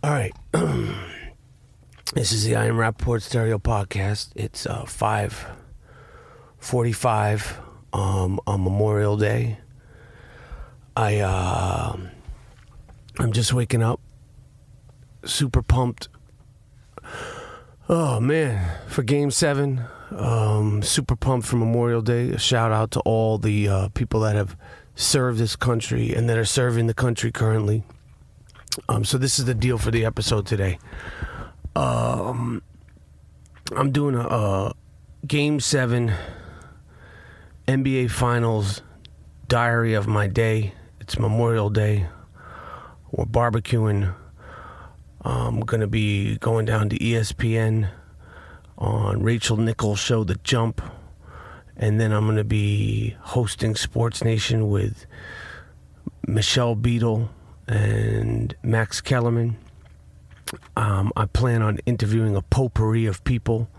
All right. This is the I Am Rapaport Stereo Podcast. It's 5:45 on Memorial Day. I'm just waking up. Super pumped. Oh, man. For Game 7. Super pumped for Memorial Day. A shout out to all the people that have served this country and that are serving the country currently. So this is the deal for the episode today. I'm doing a Game 7 NBA Finals diary of my day. It's Memorial Day. We're barbecuing. I'm going to be going down to ESPN on Rachel Nichols' show, The Jump. And then I'm going to be hosting Sports Nation with Michelle Beadle and Max Kellerman. I plan on interviewing a potpourri of people.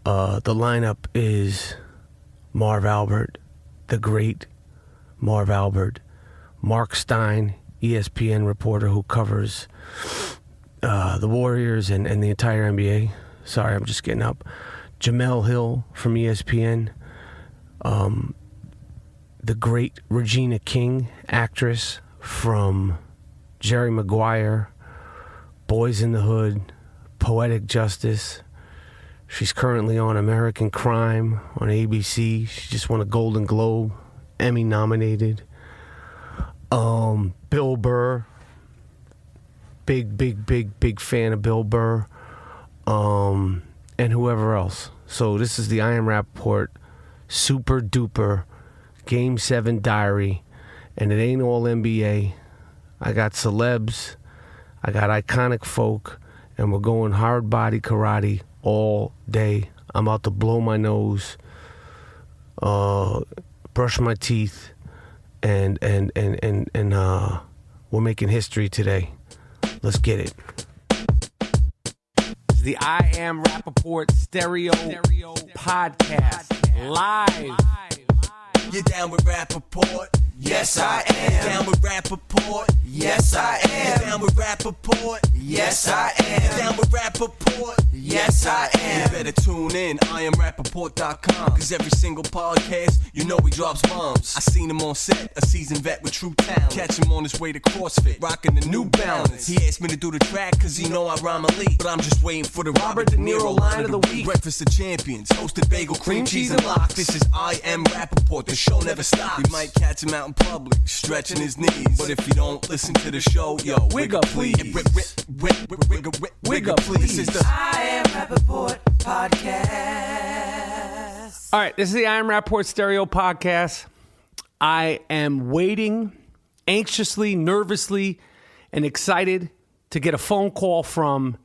The lineup is Marv Albert, the great Marv Albert, Mark Stein, ESPN reporter who covers the Warriors and the entire NBA. Sorry, I'm just getting up. Jamel Hill from ESPN, the great Regina King, actress from Jerry Maguire, Boys in the Hood, Poetic Justice. She's currently on American Crime on ABC. She just won a Golden Globe, Emmy nominated. Bill Burr, big fan of Bill Burr, and whoever else. So this is the I Am Rapaport super duper Game 7 diary, and it ain't all NBA. I got celebs, I got iconic folk, and we're going hard body karate all day. I'm about to blow my nose, brush my teeth, and we're making history today. Let's get it. The I Am Rapaport Stereo Podcast live. You down with Rapaport? Yes, I am. Down with Rapaport? Yes, I am. Down with Rapaport? Yes, I am. Down with Rapaport? Yes, I am. You better tune in, IamRapaport.com. Cause every single podcast, you know he drops bombs. I seen him on set, a seasoned vet with true talent. Catch him on his way to CrossFit, rocking the New Balance. He asked me to do the track cause he know I rhyme elite. But I'm just waiting for the Robert De Niro line of the week. Breakfast of Champions, hosted bagel, cream cheese, and lox. This is I Am Rapaport, the show never stops. We might catch him out in public, stretching his knees. But if you don't listen to the show, yo, wig up please. Wig up please. This is the I Am Rapaport Podcast. All right, this is the I Am Rapaport Stereo Podcast. I am waiting anxiously, nervously, and excited to get a phone call from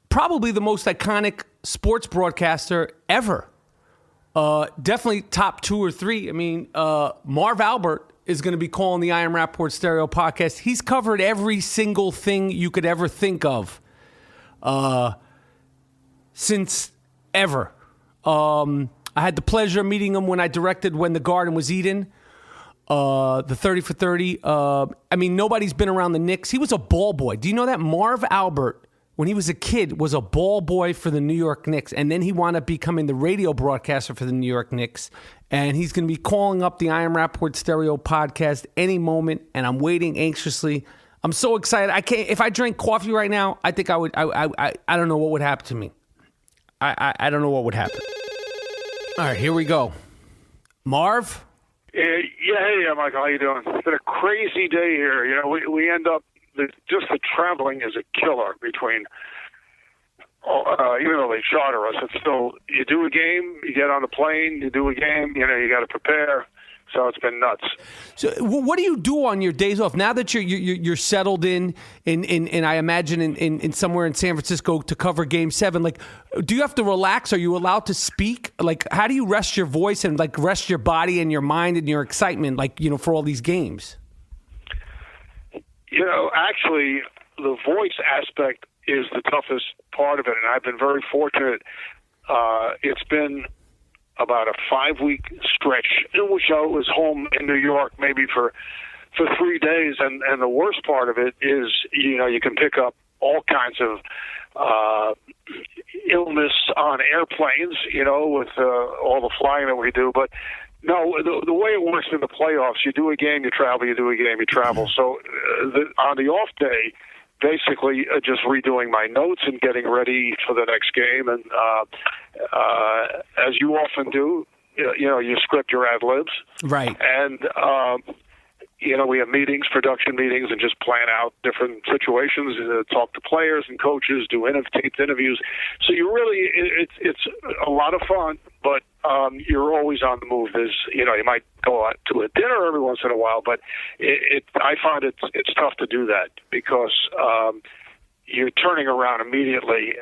probably the most iconic sports broadcaster ever. Definitely top 2 or 3. I mean, Marv Albert is going to be calling the I Am Rapaport Stereo Podcast. He's covered every single thing you could ever think of since ever. I had the pleasure of meeting him when I directed When the Garden Was Eden, the 30 for 30. I mean, nobody's been around the Knicks. He was a ball boy. Do you know that Marv Albert, when he was a kid, was a ball boy for the New York Knicks, and then he wound up becoming the radio broadcaster for the New York Knicks, and he's going to be calling up the I Am Rapaport Stereo Podcast any moment, and I'm waiting anxiously. I'm so excited. I can't. If I drank coffee right now, I think I would. I don't know what would happen to me. I don't know what would happen. All right, here we go. Marv? Hey, Michael, how you doing? It's been a crazy day here. You know, we end up, just the traveling is a killer between, even though they charter us, it's still, you do a game, you get on the plane, you do a game, you know, you got to prepare. So it's been nuts. So what do you do on your days off now that you're settled in I imagine in somewhere in San Francisco to cover Game 7? Like, do you have to relax? Are you allowed to speak? Like, how do you rest your voice and like rest your body and your mind and your excitement, like, you know, for all these games? You know, actually, the voice aspect is the toughest part of it, and I've been very fortunate. It's been about a 5-week stretch in which I was home in New York maybe for for 3 days, and the worst part of it is, you can pick up all kinds of illness on airplanes, with all the flying that we do. But no, the way it works in the playoffs, you do a game, you travel, you do a game, you travel. So on the off day, basically just redoing my notes and getting ready for the next game. And as you often do, you script your ad libs. Right. And, we have meetings, production meetings, and just plan out different situations, talk to players and coaches, do taped interviews. So you really, it's a lot of fun, but you're always on the move. You might go out to a dinner every once in a while, but I find it's tough to do that because you're turning around immediately.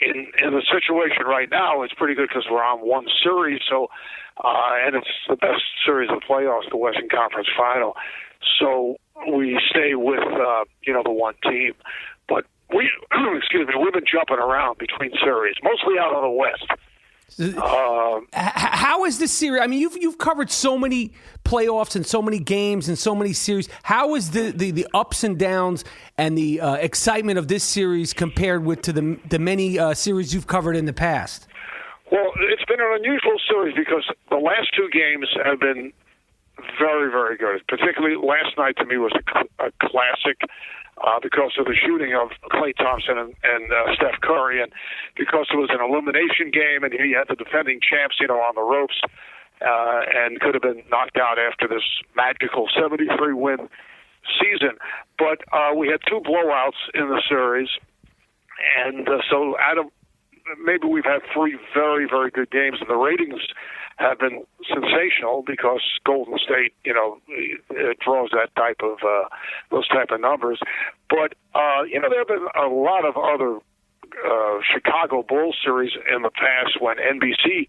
In the situation right now, it's pretty good because we're on one series, and it's the best series of the playoffs, the Western Conference Final. So we stay with the one team, but we've been jumping around between series, mostly out of the West. How is this series? I mean, you've covered so many playoffs and so many games and so many series. How is the ups and downs and the excitement of this series compared to the many series you've covered in the past? Well, it's been an unusual series because the last 2 games have been very, very good. Particularly last night to me was a classic. Because of the shooting of Klay Thompson and Steph Curry, and because it was an elimination game, and he had the defending champs, on the ropes, and could have been knocked out after this magical 73-win season. But we had 2 blowouts in the series, and so maybe we've had 3 very, very good games, and the ratings have been sensational because Golden State, it draws those type of numbers. But there have been a lot of other Chicago Bulls series in the past when NBC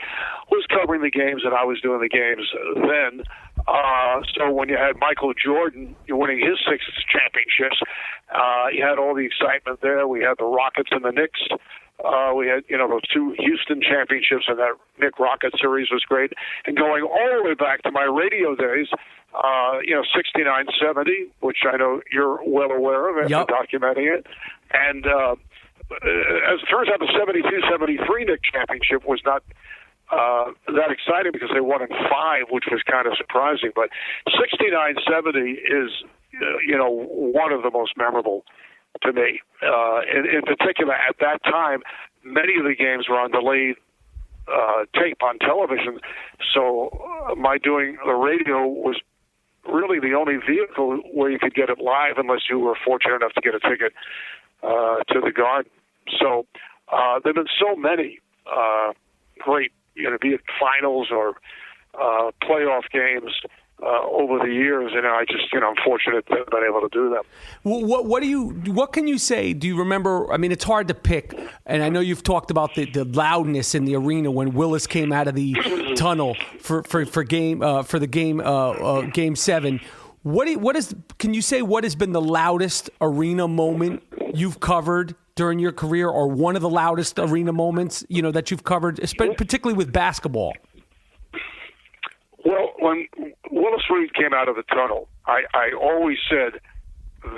was covering the games and I was doing the games then. So when you had Michael Jordan winning his 6 championships, you had all the excitement there. We had the Rockets and the Knicks. We had, those 2 Houston championships, and that Knick Rocket series was great. And going all the way back to my radio days, 69-70, which I know you're well aware of after documenting it. And as it turns out, the 72-73 Knick championship was not that exciting because they won in 5, which was kind of surprising. But 69-70 is, one of the most memorable to me. In particular, at that time, many of the games were on delayed tape on television, so my doing the radio was really the only vehicle where you could get it live unless you were fortunate enough to get a ticket to the Garden. So there have been so many great, be it finals or playoff games over the years, and I just, I'm fortunate to have been able to do them. What can you say? Do you remember? I mean, it's hard to pick, and I know you've talked about the loudness in the arena when Willis came out of the tunnel for game 7. Can you say what has been the loudest arena moment you've covered during your career, or one of the loudest arena moments that you've covered, particularly with basketball? Well, when Willis Reed came out of the tunnel, I always said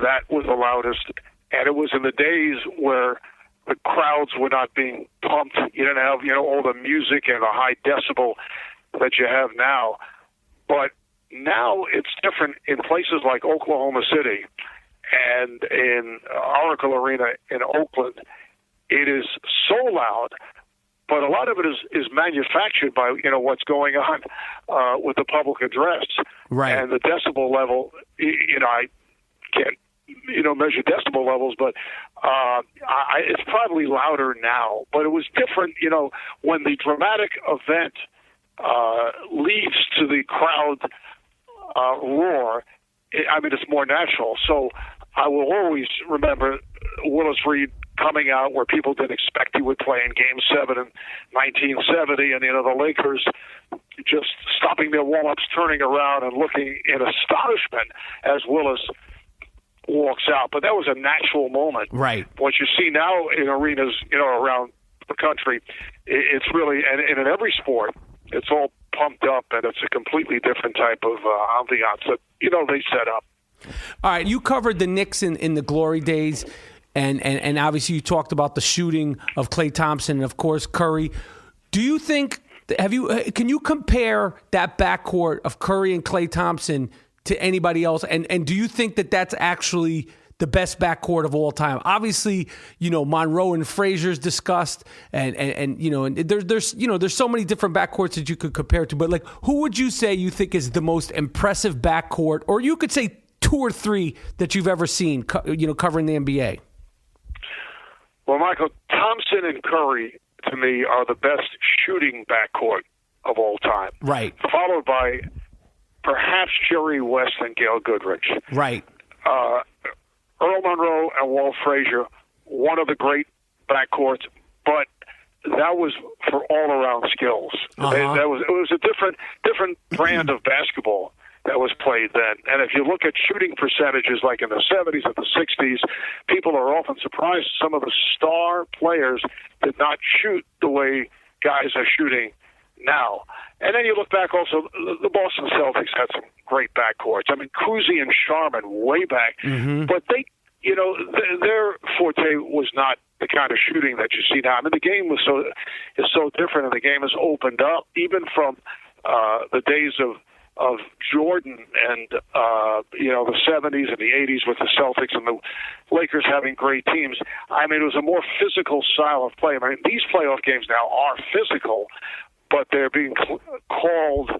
that was the loudest, and it was in the days where the crowds were not being pumped. You didn't have, all the music and the high decibel that you have now. But now it's different in places like Oklahoma City and in Oracle Arena in Oakland. It is so loud. But a lot of it is manufactured by, what's going on with the public address. Right. And the decibel level, I can't, measure decibel levels, but it's probably louder now. But it was different, when the dramatic event leads to the crowd roar. It's more natural. So I will always remember Willis Reed coming out where people didn't expect he would play in Game 7 in 1970, and the Lakers just stopping their warm-ups, turning around and looking in astonishment as Willis walks out. But that was a natural moment. Right. What you see now in arenas, around the country, it's really, and in every sport, it's all pumped up, and it's a completely different type of ambiance that, they set up. All right, you covered the Knicks in the glory days, and obviously you talked about the shooting of Klay Thompson and, of course, Curry. Do you think can you compare that backcourt of Curry and Klay Thompson to anybody else? And do you think that that's actually the best backcourt of all time? Obviously, Monroe and Frazier's discussed, and there's so many different backcourts that you could compare to. But like, who would you say you think is the most impressive backcourt, or you could say 2 or 3 that you've ever seen, covering the NBA? Well, Michael, Thompson and Curry, to me, are the best shooting backcourt of all time. Right. Followed by perhaps Jerry West and Gail Goodrich. Right. Earl Monroe and Walt Frazier, one of the great backcourts, but that was for all-around skills. Uh-huh. It was a different brand of basketball that was played then. And if you look at shooting percentages like in the 70s and the 60s, people are often surprised some of the star players did not shoot the way guys are shooting now. And then you look back also, the Boston Celtics had some great backcourts. I mean, Cousy and Sharman way back. Mm-hmm. But they, their forte was not the kind of shooting that you see now. I mean, the game is so different, and the game has opened up even from the days of Jordan and the 70s and the 80s with the Celtics and the Lakers having great teams. I mean, it was a more physical style of play. I mean, these playoff games now are physical, but they're being called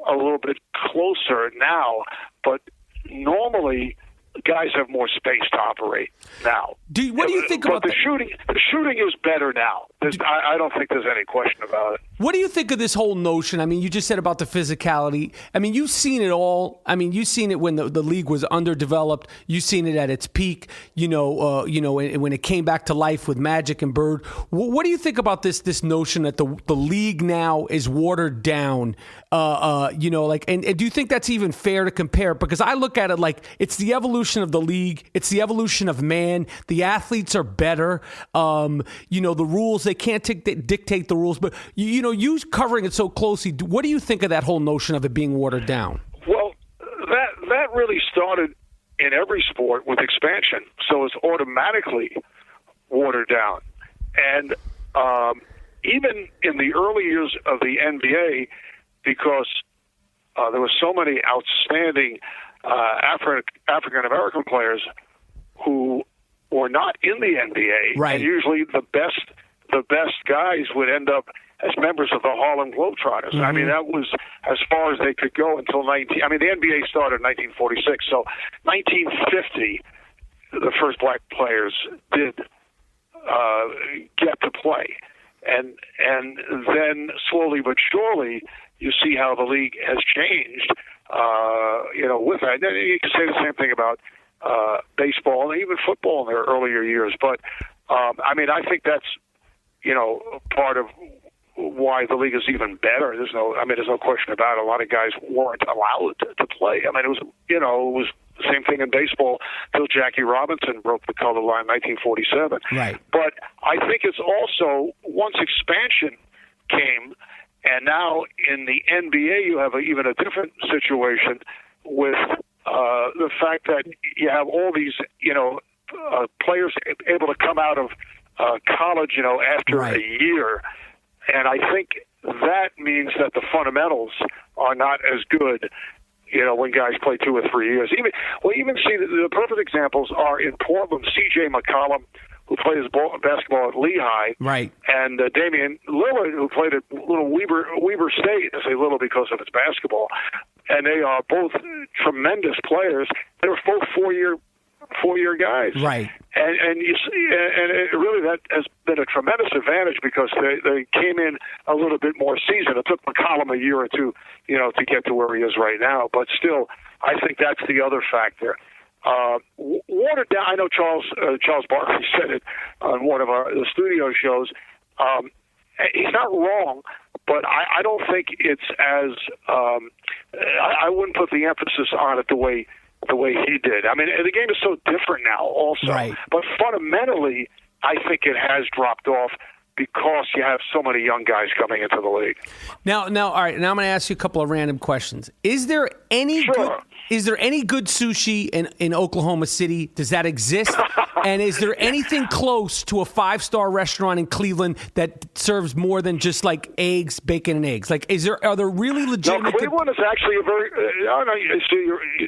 a little bit closer now. But normally, guys have more space to operate now. What do you think about the shooting? The shooting is better now. I don't think there's any question about it. What do you think of this whole notion? I mean, you just said about the physicality. I mean, you've seen it all. I mean, you've seen it when the league was underdeveloped. You've seen it at its peak. When it came back to life with Magic and Bird. What do you think about this notion that the league now is watered down? And do you think that's even fair to compare? Because I look at it like it's the evolution of the league. It's the evolution of man. The athletes are better. The rules, they can't dictate the rules. But, you covering it so closely, what do you think of that whole notion of it being watered down? Well, that really started in every sport with expansion. So it's automatically watered down. And even in the early years of the NBA, because there were so many outstanding African-American players who were not in the NBA, right. And usually the best guys would end up as members of the Harlem Globetrotters. Mm-hmm. I mean, that was as far as they could go until the NBA started in 1946, so 1950, the first black players did get to play. And then slowly but surely, you see how the league has changed, with that. You can say the same thing about baseball and even football in their earlier years. But, I think that's, part of why the league is even better. There's no question about it. A lot of guys weren't allowed to play. I mean, it was the same thing in baseball till Jackie Robinson broke the color line in 1947. Right. But I think it's also, once expansion came, and now in the NBA you have even a different situation with the fact that you have all these, players able to come out of college, after right. a year. And I think that means that the fundamentals are not as good, when guys play 2 or 3 years. Even see the perfect examples are in Portland, C.J. McCollum, who played basketball at Lehigh, right, and Damian Lillard, who played at Little Weber State. I say little because of its basketball, and they are both tremendous players. They were both four-year guys, right? And you see, and it really that has been a tremendous advantage because they came in a little bit more seasoned. It took McCollum a year or two, to get to where he is right now. But still, I think that's the other factor. Watered down. I know Charles Barkley said it on one of the studio shows. He's not wrong, but I don't think it's as I wouldn't put the emphasis on it the way he did. I mean, the game is so different now also. Right. But fundamentally, I think it has dropped off because you have so many young guys coming into the league. Now, all right. Now I'm going to ask you a couple of random questions. Is there any Sure. good sushi in Oklahoma City? Does that exist? And is there anything close to a 5-star restaurant in Cleveland that serves more than just like eggs, bacon, and eggs? Like, are there really legitimate? No, Cleveland is actually a very.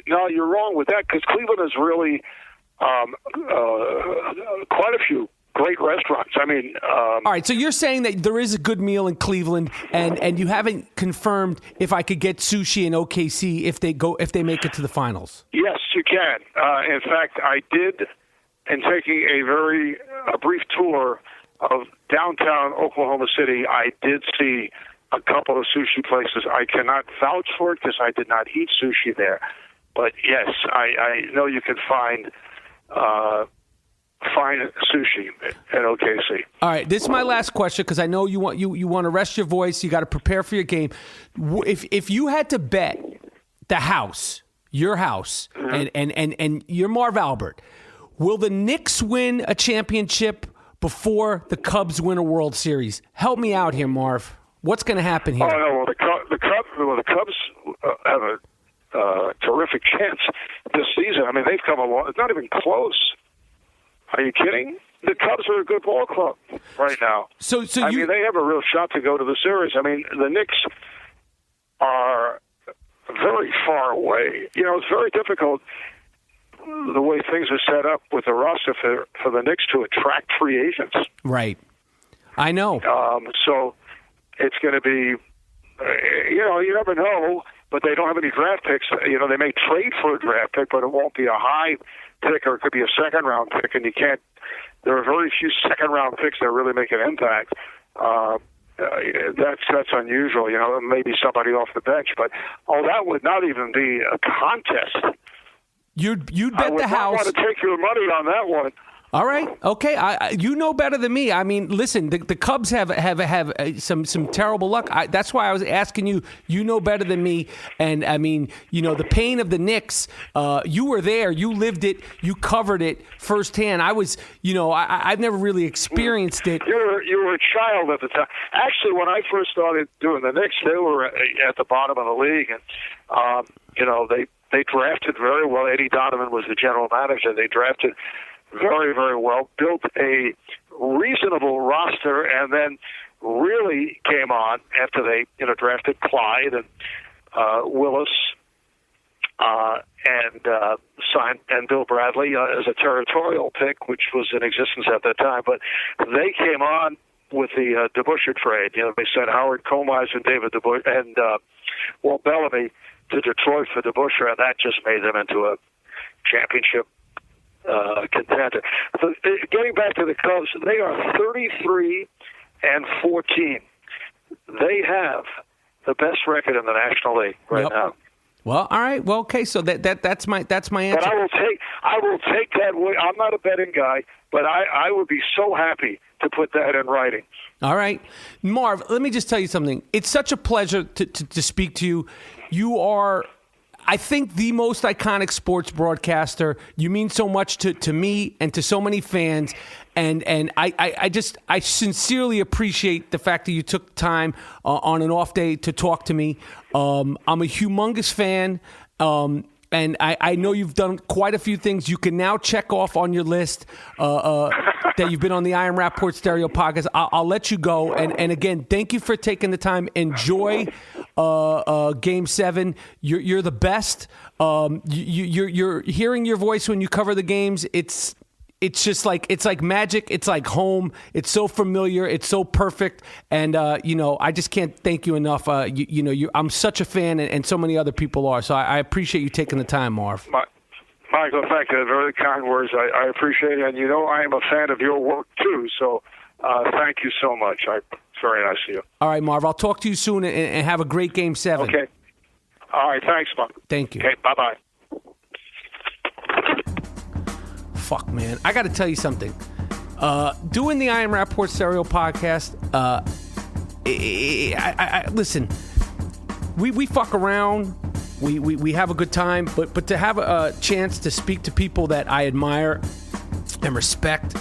You're wrong with that, because Cleveland is really quite a few great restaurants. I mean, all right. So you're saying that there is a good meal in Cleveland, and you haven't confirmed if I could get sushi in OKC if they make it to the finals. Yes, you can. In fact, I did, in taking a brief tour of downtown Oklahoma City, I did see a couple of sushi places. I cannot vouch for it because I did not eat sushi there. But yes, I know you can find sushi at OKC. All right, this is my last question, because I know you want to rest your voice. You got to prepare for your game. If you had to bet your house, and you're Marv Albert, will the Knicks win a championship before the Cubs win a World Series? Help me out here, Marv. What's going to happen here? Oh no, well, the Cubs have a terrific chance this season. I mean, they've come along. It's not even close. Are you kidding? The Cubs are a good ball club right now. So I mean, they have a real shot to go to the series. I mean, the Knicks are very far away. You know, it's very difficult the way things are set up with the roster for the Knicks to attract free agents. Right. I know. So it's going to be, you never know, but they don't have any draft picks. You know, they may trade for a draft pick, but it won't be a high pick, or it could be a second-round pick, and there are very few second-round picks that really make an impact. That's unusual, maybe somebody off the bench, but that would not even be a contest. You'd bet the house. I would not want to take your money on that one. All right. Okay. You know better than me. I mean, listen, the Cubs have some terrible luck. That's why I was asking you. You know better than me. And I mean, the pain of the Knicks. You were there. You lived it. You covered it firsthand. I was. I've never really experienced it. You were a child at the time. Actually, when I first started doing the Knicks, they were at the bottom of the league, and they drafted very well. Eddie Donovan was the general manager. They drafted very, very well, built a reasonable roster, and then really came on after they drafted Clyde and Willis and signed Bill Bradley as a territorial pick, which was in existence at that time. But they came on with the DeBusschere trade. They sent Howard Komize and David DeBusschere and Walt Bellamy to Detroit for DeBusschere, and that just made them into a championship contender. So, getting back to the Cubs, they are 33-14. They have the best record in the National League right now. Well, all right. Well, okay. So that's my answer. But I will take that. I'm not a betting guy, but I would be so happy to put that in writing. All right, Marv. Let me just tell you something. It's such a pleasure to speak to you. You are, I think, the most iconic sports broadcaster. You mean so much to me and to so many fans. And I sincerely appreciate the fact that you took time on an off day to talk to me. I'm a humongous fan. And I know you've done quite a few things. You can now check off on your list that you've been on the I Am Rapaport Stereo podcast. I'll let you go. And again, thank you for taking the time. Enjoy Game 7. You're the best. You're hearing your voice when you cover the games. It's just like, it's like magic. It's like home. It's so familiar. It's so perfect. And, I just can't thank you enough. I'm such a fan, and so many other people are. So I appreciate you taking the time, Marv. Michael, thank you. Very kind words. I appreciate it. And, I am a fan of your work, too. So thank you so much. It's very nice of you. All right, Marv. I'll talk to you soon, and have a great Game 7. Okay. All right. Thanks, Mark. Thank you. Okay. Bye-bye. Fuck, man. I got to tell you something. Doing the I Am Rapaport Stereo podcast, listen, we fuck around. We have a good time, but to have a chance to speak to people that I admire and respect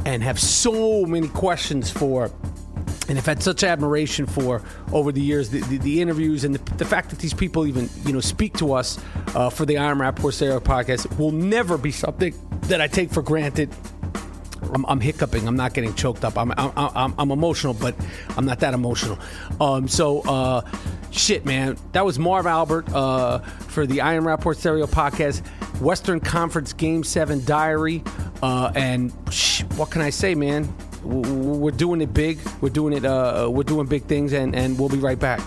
and have so many questions for, and I've had such admiration for over the years, the interviews and the fact that these people even speak to us for the I Am Rapaport Stereo podcast will never be something that I take for granted. I'm hiccuping. I'm not getting choked up. I'm emotional, but I'm not that emotional. Shit, man. That was Marv Albert for the I Am Rapaport Stereo podcast, Western Conference Game 7 diary. What can I say, man? We're doing it big. We're doing big things, and we'll be right back.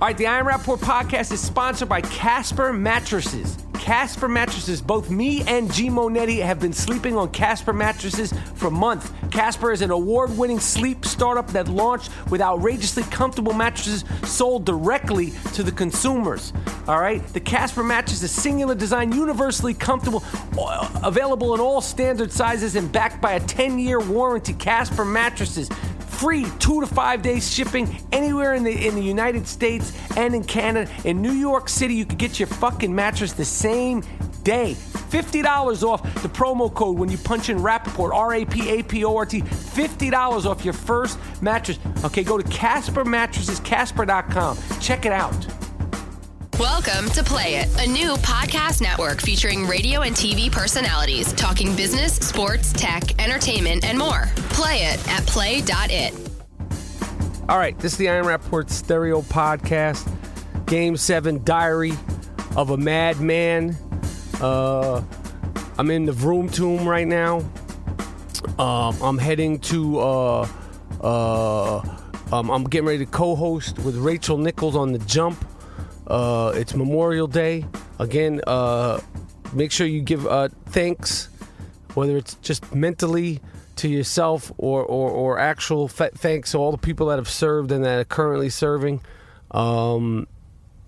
All right, the I Am Rapaport podcast is sponsored by Casper Mattresses. Casper Mattresses. Both me and G Monetti have been sleeping on Casper Mattresses for months. Casper is an award-winning sleep startup that launched with outrageously comfortable mattresses sold directly to the consumers. All right? The Casper mattress is singular design, universally comfortable, available in all standard sizes, and backed by a 10-year warranty. Casper Mattresses. Free 2 to 5 days shipping anywhere in the United States and in Canada. In New York City, you could get your fucking mattress the same day. $50 off the promo code when you punch in Rapaport, R-A-P-A-P-O-R-T. $50 off your first mattress. Okay, go to Casper Mattresses, Casper.com. Check it out. Welcome to Play It, a new podcast network featuring radio and TV personalities talking business, sports, tech, entertainment, and more. Play it at play.it. All right, this is the I Am Rapaport Stereo podcast, Game 7 diary of a madman. I'm in the Vroom Tomb right now. I'm heading to, I'm getting ready to co-host with Rachel Nichols on The Jump. It's Memorial Day. Again, make sure you give thanks, whether it's just mentally to yourself or actual thanks to all the people that have served and that are currently serving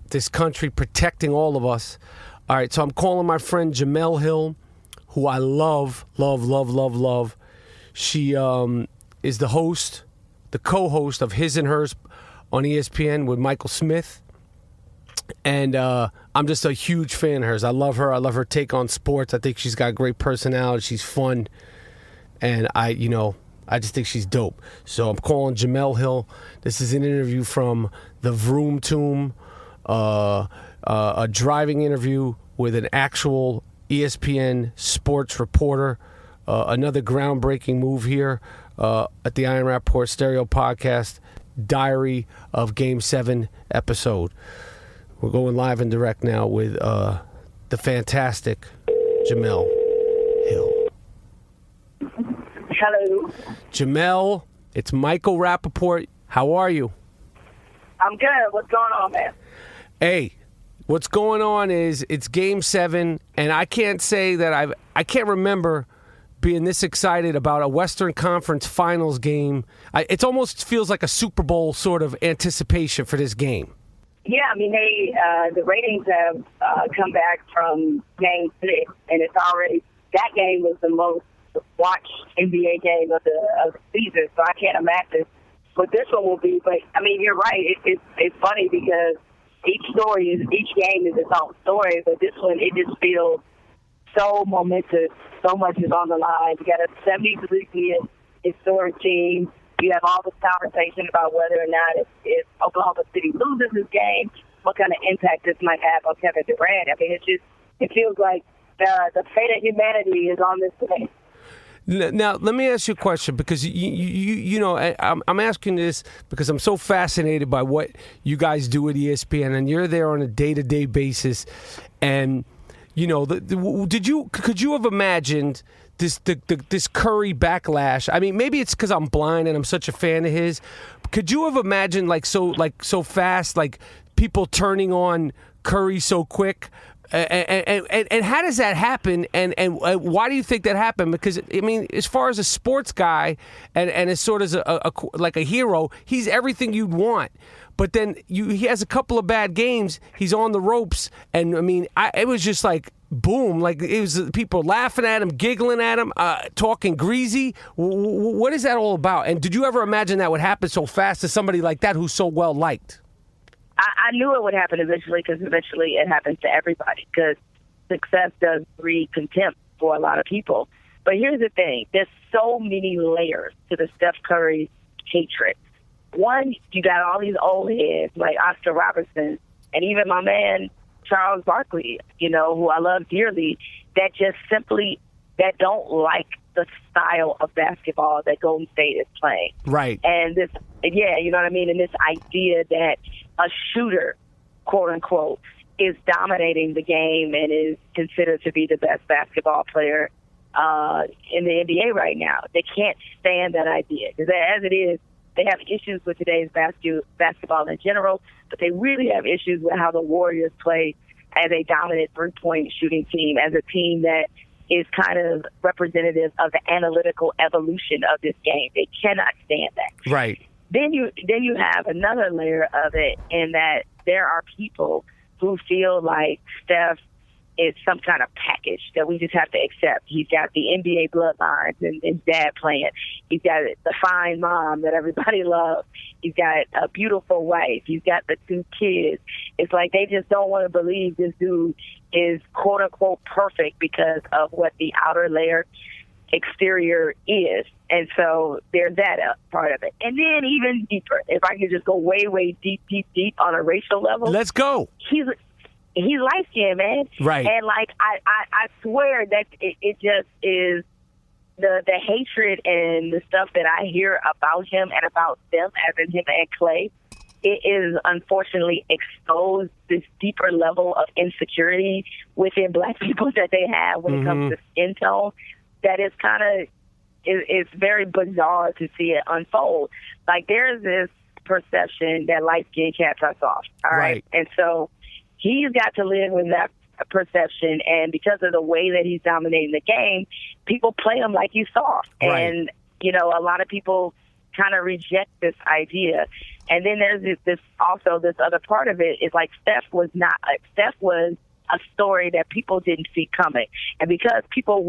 this country, protecting all of us. All right, so I'm calling my friend Jamel Hill, who I love. She is the host, the co-host of His and Hers on ESPN with Michael Smith. And I'm just a huge fan of hers. I love her. I love her take on sports. I think she's got great personality. She's fun. And I just think she's dope. So I'm calling Jamel Hill. This is an interview from the Vroom Tomb, a driving interview with an actual ESPN sports reporter. Another groundbreaking move here at the I Am Rapaport Stereo podcast, Diary of Game 7 episode. We're going live and direct now with the fantastic Jamel Hill. Hello. Jamel, it's Michael Rapaport. How are you? I'm good. What's going on, man? Hey, what's going on is it's Game 7, and I can't say that I can't remember being this excited about a Western Conference Finals game. It almost feels like a Super Bowl sort of anticipation for this game. Yeah, I mean, the ratings have come back from Game 6, and it's already, that game was the most watched NBA game of the season, so I can't imagine what this one will be. But, I mean, you're right. It's funny because each game is its own story, but this one, it just feels so momentous. So much is on the line. You got a 73-win historic team. You have all this conversation about whether or not if Oklahoma City loses this game, what kind of impact this might have on Kevin Durant. I mean, it feels like the fate of humanity is on this day. Now, let me ask you a question, because you know, I'm asking this because I'm so fascinated by what you guys do at ESPN, and you're there on a day-to-day basis. And you know, could you have imagined this Curry backlash? I mean, maybe it's because I'm blind and I'm such a fan of his. Could you have imagined so fast, like people turning on Curry so quick? And how does that happen? And why do you think that happened? Because I mean, as far as a sports guy and as sort of like a hero, he's everything you'd want. But then he has a couple of bad games. He's on the ropes, and I mean, it was just like boom, like it was people laughing at him, giggling at him, talking greasy. What is that all about? And did you ever imagine that would happen so fast to somebody like that who's so well liked? I knew it would happen eventually, because eventually it happens to everybody, because success does breed contempt for a lot of people. But here's the thing. There's so many layers to the Steph Curry hatred. One, you got all these old heads like Oscar Robertson and even my man Charles Barkley, who I love dearly, that just simply that don't like the style of basketball that Golden State is playing. Right. And this, you know what I mean? And this idea that a shooter, quote unquote, is dominating the game and is considered to be the best basketball player in the NBA right now. They can't stand that idea because as it is, they have issues with today's basketball in general, but they really have issues with how the Warriors play as a dominant three-point shooting team, as a team that is kind of representative of the analytical evolution of this game. They cannot stand that. Right. Then you have another layer of it in that there are people who feel like Steph is some kind of package that we just have to accept. He's got the NBA bloodlines and his dad playing. He's got the fine mom that everybody loves. He's got a beautiful wife. He's got the 2 kids. It's like they just don't want to believe this dude is quote unquote perfect because of what the outer layer exterior is. And so there's that part of it. And then even deeper, if I can just go way, way deep on a racial level. Let's go. He's light-skinned, man. Right. And, I swear that it just is the hatred and the stuff that I hear about him and about them, as in him and Clay, it is unfortunately exposed this deeper level of insecurity within Black people that they have when it comes to skin tone that is kind of, it's very bizarre to see it unfold. Like, there's this perception that light-skinned cats are soft, all right? And so he's got to live with that perception, and because of the way that he's dominating the game, people play him like he's soft. Right. And, a lot of people kind of reject this idea. And then there's this other part of it is like Steph was a story that people didn't see coming. And because people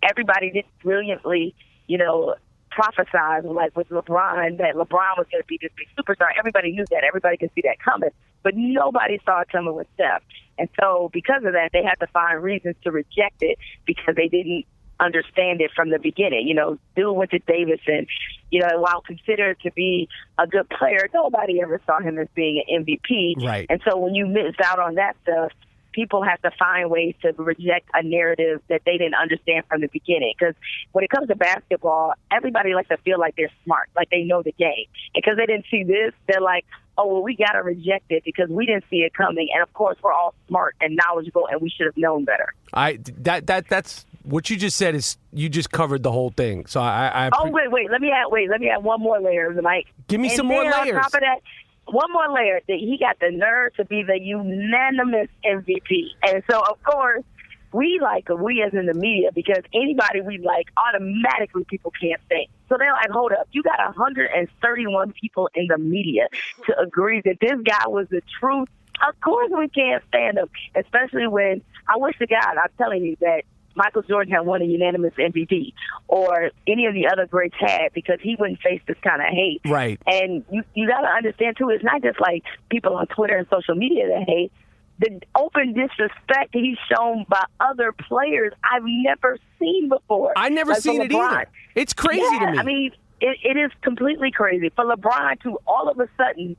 everybody didn't brilliantly, prophesize like with LeBron that LeBron was going to be this big superstar. Everybody knew that. Everybody could see that coming. But nobody saw it coming with Steph. And so because of that, they had to find reasons to reject it because they didn't understand it from the beginning. Dude went to Davidson, while considered to be a good player, nobody ever saw him as being an MVP. Right. And so when you miss out on that stuff, people have to find ways to reject a narrative that they didn't understand from the beginning. Because when it comes to basketball, everybody likes to feel like they're smart, like they know the game. And because they didn't see this, they're like, oh, well, we got to reject it because we didn't see it coming. And, of course, we're all smart and knowledgeable, and we should have known better. That's what you just said is you just covered the whole thing. So wait. Let me add one more layer, Mike. Give me some more layers. On top of that, one more layer, that he got the nerve to be the unanimous MVP. And so, of course, we as in the media, because anybody we like, automatically people can't say. So they're like, hold up, you got 131 people in the media to agree that this guy was the truth. Of course we can't stand him, especially when, I wish to God, I'm telling you that Michael Jordan had won a unanimous MVP or any of the other greats had, because he wouldn't face this kind of hate. Right. And you got to understand, too, it's not just like people on Twitter and social media that hate. The open disrespect he's shown by other players I've never seen before. I never seen it either. It's crazy to me. I mean, it is completely crazy. For LeBron to all of a sudden,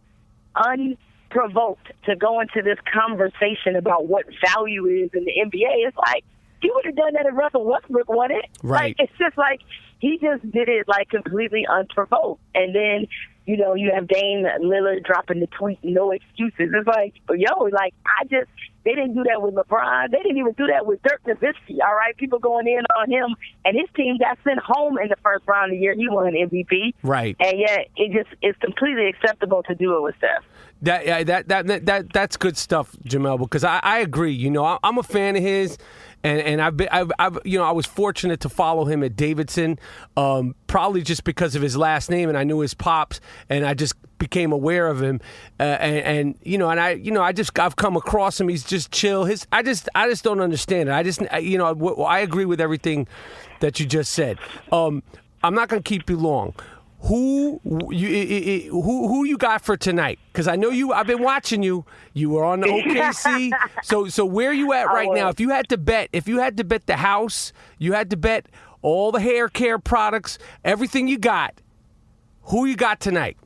unprovoked, to go into this conversation about what value is in the NBA, it's like, he would have done that if Russell Westbrook won it. Right. Like, it's just like he just did it like completely unprovoked. And then, you have Dame Lillard dropping the tweet, no excuses. It's like, they didn't do that with LeBron. They didn't even do that with Dirk Nowitzki, all right? People going in on him, and his team got sent home in the first round of the year. He won an MVP. Right. And yet it's completely acceptable to do it with Steph. That's good stuff, Jamel, because I agree. I'm a fan of his. And I was fortunate to follow him at Davidson, probably just because of his last name, and I knew his pops, and I just became aware of him, I've come across him. He's just chill. I just don't understand it. I agree with everything that you just said. I'm not going to keep you long. Who you got for tonight? Because I know I've been watching you. You were on the OKC. So where are you at right now? If you had to bet the house, you had to bet all the hair care products, everything you got. Who you got tonight?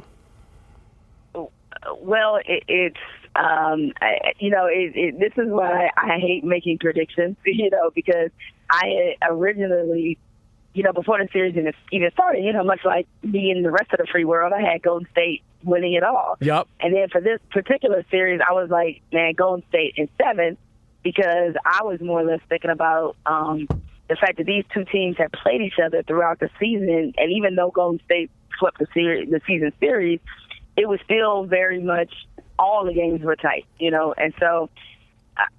Well, this is why I hate making predictions, because I originally, before the series even started, much like me and the rest of the free world, I had Golden State winning it all. Yep. And then for this particular series, I was like, man, Golden State in 7, because I was more or less thinking about the fact that these two teams have played each other throughout the season, and even though Golden State swept the season series, it was still very much all the games were tight, And so,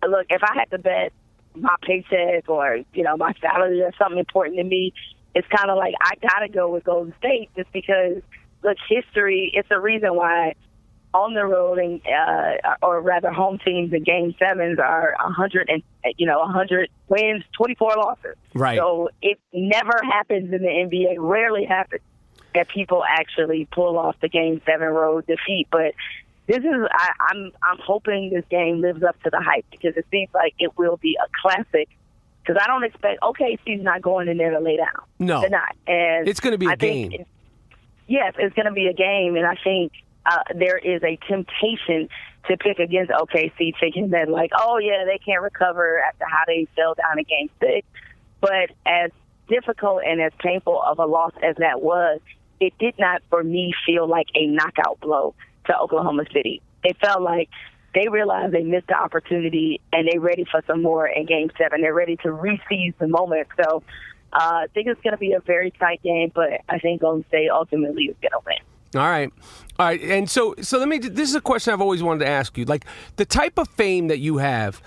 look, if I had to bet my paycheck or, my salary or something important to me, it's kind of like I got to go with Golden State just because, look, history, it's a reason why on the road and, or rather home teams in Game 7s are 100 wins, 24 losses. Right. So it never happens in the NBA, rarely happens that people actually pull off the Game 7 road defeat. But this is, I'm hoping this game lives up to the hype because it seems like it will be a classic. Because I don't expect OKC's not going in there to lay down. No, they're not. And it's going to be a game. Yes, it's going to be a game, and I think there is a temptation to pick against OKC, thinking that like, oh yeah, they can't recover after how they fell down in Game 6. But as difficult and as painful of a loss as that was, it did not, for me, feel like a knockout blow to Oklahoma City. It felt like they realized they missed the opportunity and they're ready for some more in Game 7. They're ready to re-seize the moment. So I think it's going to be a very tight game, but I think Golden State ultimately is going to win. All right. And so let me. This is a question I've always wanted to ask you. Like the type of fame that you have,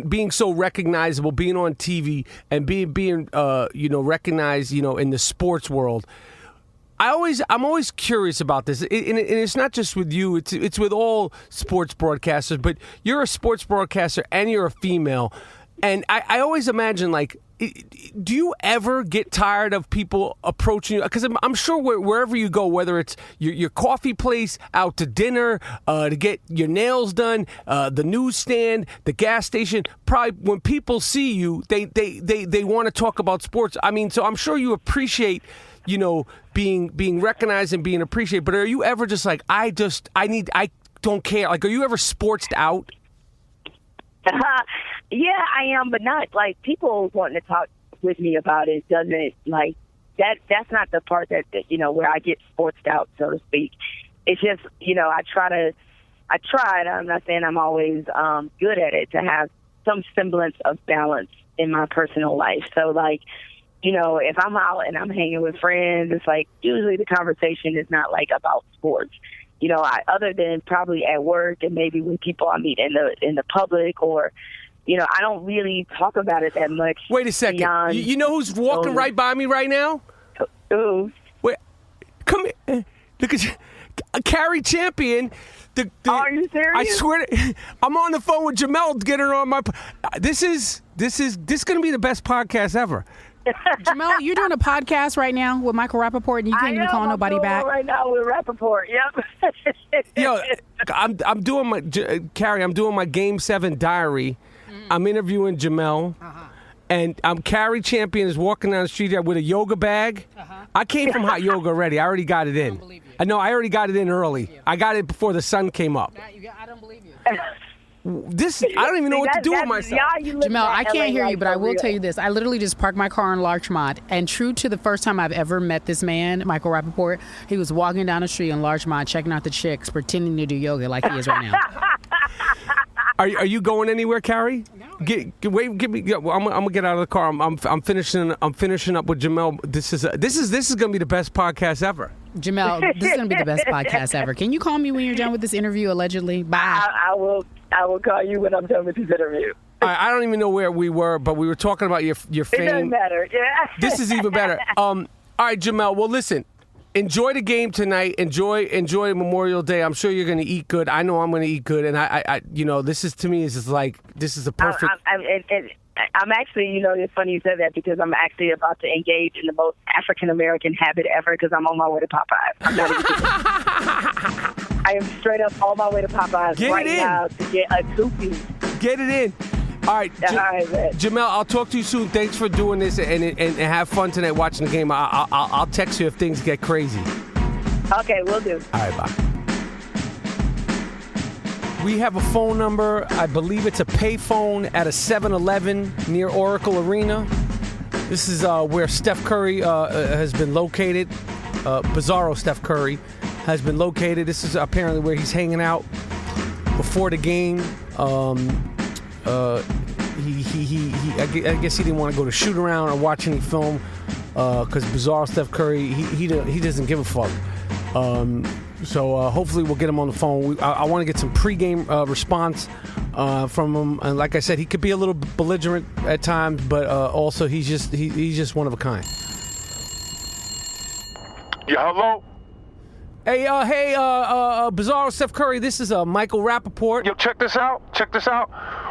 being so recognizable, being on TV, and being recognized, in the sports world. I'm always curious about this, and it's not just with you. It's with all sports broadcasters. But you're a sports broadcaster and you're a female, and I always imagine like, do you ever get tired of people approaching you? Because I'm sure wherever you go, whether it's your coffee place, out to dinner, to get your nails done, the newsstand, the gas station, probably when people see you, they want to talk about sports. I mean, so I'm sure you appreciate, being recognized and being appreciated. But are you ever just like, I don't care. Like, are you ever sportsed out? Yeah, I am, but not like people wanting to talk with me about it doesn't like that. That's not the part that where I get sportsed out, so to speak. It's just, I try. And I'm not saying I'm always good at it, to have some semblance of balance in my personal life. So like, if I'm out and I'm hanging with friends, it's like usually the conversation is not like about sports. Other than probably at work and maybe with people I meet in the public, or I don't really talk about it that much. Wait a second. You know who's walking right by me right now? Who? Wait, come here. Look at you. Carrie Champion. Are you serious? I swear I'm on the phone with Jamel getting her on my. This is going to be the best podcast ever. Jamel, you're doing a podcast right now with Michael Rapaport, and you can't even call nobody back. Right now with Rapaport, yep. Yo, I'm doing Carrie. I'm doing my Game 7 diary. I'm interviewing Jamel, and Carrie Champion is walking down the street with a yoga bag. I came from hot yoga already. I already got it in. I don't believe you. I know. I already got it in early. I got it before the sun came up. I don't believe you. I don't even know what to do with myself. Jamel, I can't hear you, but I will tell you this. I literally just parked my car in Larchmont, and true to the first time I've ever met this man, Michael Rapaport, he was walking down the street in Larchmont, checking out the chicks, pretending to do yoga like he is right now. Are you going anywhere, Carrie? No. Give me. I'm gonna get out of the car. I'm finishing up with Jamel. This is gonna be the best podcast ever. Jamel, this is gonna be the best podcast ever. Can you call me when you're done with this interview? Allegedly, bye. I will call you when I'm done with this interview. I don't even know where we were, but we were talking about your fame. It doesn't matter. Yeah. This is even better. All right, Jamel. Well, listen. Enjoy the game tonight. Enjoy Memorial Day. I'm sure you're going to eat good. I know I'm going to eat good, and I this is, to me, is just like, this is a perfect. I'm actually, it's funny you said that, because I'm actually about to engage in the most African American habit ever, because I'm on my way to Popeyes. I'm not even kidding. I am straight up on my way to Popeyes now to get a two-piece. Get it in. All right, Jamel, I'll talk to you soon. Thanks for doing this, and have fun tonight watching the game. I'll text you if things get crazy. Okay, we'll do. All right, bye. We have a phone number. I believe it's a payphone at a 7-Eleven near Oracle Arena. This is where Steph Curry has been located. Bizarro Steph Curry has been located. This is apparently where he's hanging out before the game. I guess he didn't want to go to shoot around or watch any film because Bizarro Steph Curry, he doesn't give a fuck. So hopefully we'll get him on the phone. I want to get some pregame response from him. And like I said, he could be a little belligerent at times, but also he's just one of a kind. Yeah, hello? Hey, Bizarro Steph Curry, this is Michael Rapaport. Yo, check this out.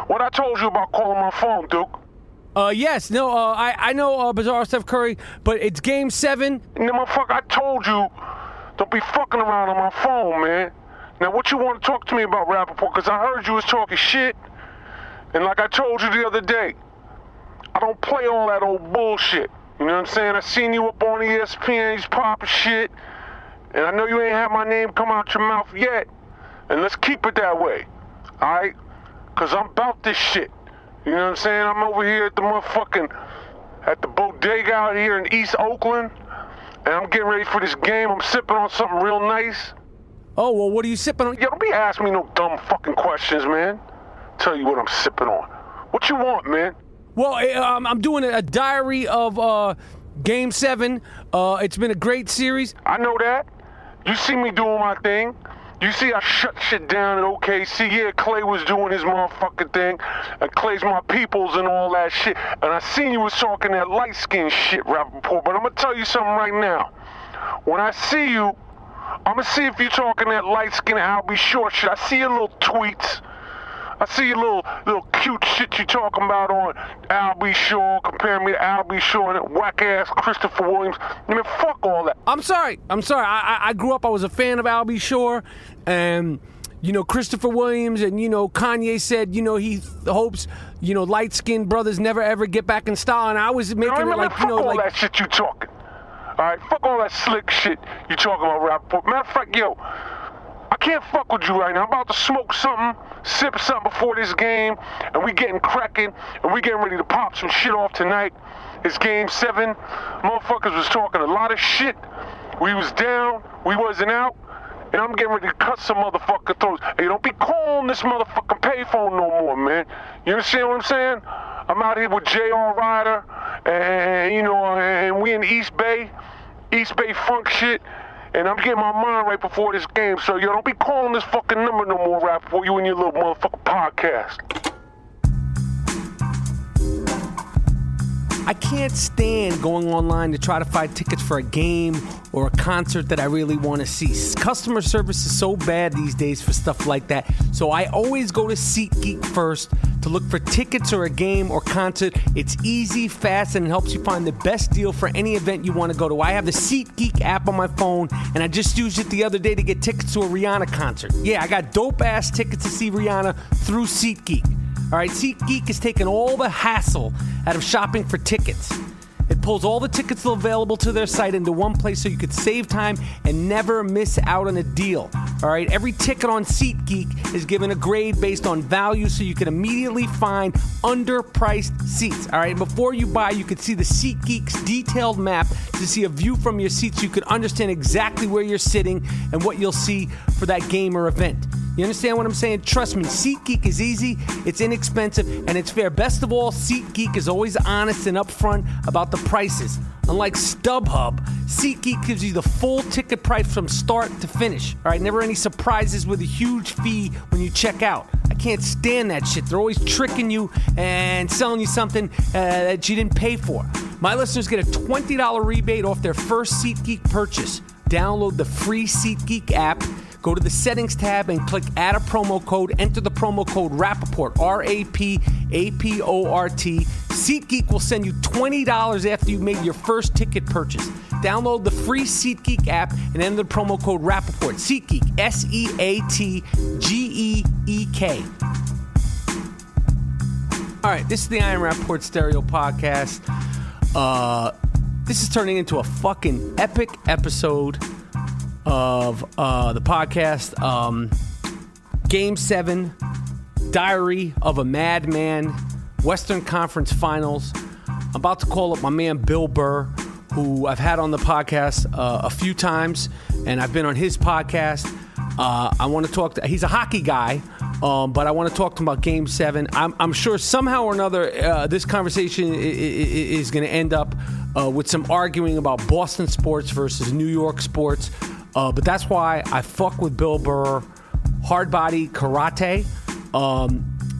What I told you about calling my phone, Duke. Yes, no, I know Bizarro Steph Curry, but it's Game 7. No, motherfucker, I told you, don't be fucking around on my phone, man. Now, what you want to talk to me about, Rapaport? Because I heard you was talking shit. And like I told you the other day, I don't play all that old bullshit. You know what I'm saying? I seen you up on ESPN, he's popping shit. And I know you ain't had my name come out your mouth yet. And let's keep it that way. All right? Because I'm about this shit. You know what I'm saying? I'm over here at the bodega out here in East Oakland. And I'm getting ready for this game. I'm sipping on something real nice. Oh, well, what are you sipping on? Yo, don't be asking me no dumb fucking questions, man. Tell you what I'm sipping on. What you want, man? Well, I'm doing a diary of Game 7. It's been a great series. I know that. You see me doing my thing. You see I shut shit down at OKC. Yeah, Clay was doing his motherfucking thing. And Clay's my peoples and all that shit. And I seen you was talking that light-skinned shit, Rapaport. But I'm going to tell you something right now. When I see you, I'm going to see if you're talking that light-skinned Albie Shore shit. I see your little tweets. I see your little cute shit you talking about on Albie Shore, comparing me to Albie Shore and that whack-ass Christopher Williams. I mean, fuck all that. I'm sorry. I grew up, I was a fan of Albie Shore, and, you know, Christopher Williams, and, you know, Kanye said, you know, he hopes, you know, light-skinned brothers never ever get back in style, and I was making it like, you know, fuck all like... that shit you talking. All right, fuck all that slick shit you talking about, Rapaport. Matter of fact, yo, I can't fuck with you right now. I'm about to smoke something, sip something before this game, and we getting cracking, and we getting ready to pop some shit off tonight. It's Game 7. Motherfuckers was talking a lot of shit. We was down, we wasn't out, and I'm getting ready to cut some motherfucker throats. Hey, don't be calling this motherfucking payphone no more, man. You understand what I'm saying? I'm out here with J.R. Ryder, and, you know, and we in East Bay funk shit. And I'm getting my mind right before this game. So, yo, don't be calling this fucking number no more, Rap, for you and your little motherfucking podcast. I can't stand going online to try to find tickets for a game or a concert that I really want to see. Customer service is so bad these days for stuff like that. So I always go to SeatGeek first to look for tickets or a game or concert. It's easy, fast, and it helps you find the best deal for any event you want to go to. I have the SeatGeek app on my phone, and I just used it the other day to get tickets to a Rihanna concert. Yeah, I got dope-ass tickets to see Rihanna through SeatGeek. All right, SeatGeek is taking all the hassle out of shopping for tickets. It pulls all the tickets available to their site into one place so you could save time and never miss out on a deal. All right, every ticket on SeatGeek is given a grade based on value so you can immediately find underpriced seats. All right, before you buy, you can see the SeatGeek's detailed map to see a view from your seat so you can understand exactly where you're sitting and what you'll see for that game or event. You understand what I'm saying? Trust me, SeatGeek is easy, it's inexpensive, and it's fair. Best of all, SeatGeek is always honest and upfront about the prices. Unlike StubHub, SeatGeek gives you the full ticket price from start to finish. All right, never any surprises with a huge fee when you check out. I can't stand that shit. They're always tricking you and selling you something that you didn't pay for. My listeners get a $20 rebate off their first SeatGeek purchase. Download the free SeatGeek app. Go to the settings tab and click add a promo code. Enter the promo code Rapaport, Rapaport. SeatGeek will send you $20 after you made your first ticket purchase. Download the free SeatGeek app and enter the promo code Rapaport. SeatGeek, SeatGeek. All right, this is the I Am Rapaport Stereo Podcast. This is turning into a fucking epic episode. of the podcast. Game 7, Diary of a Madman, Western Conference Finals. I'm about to call up my man Bill Burr, who I've had on the podcast a few times, and I've been on his podcast. I want to talk he's a hockey guy, but I want to talk to him about Game 7. I'm sure somehow or another this conversation is going to end up with some arguing about Boston sports versus New York sports. But that's why I fuck with Bill Burr. Hard body karate.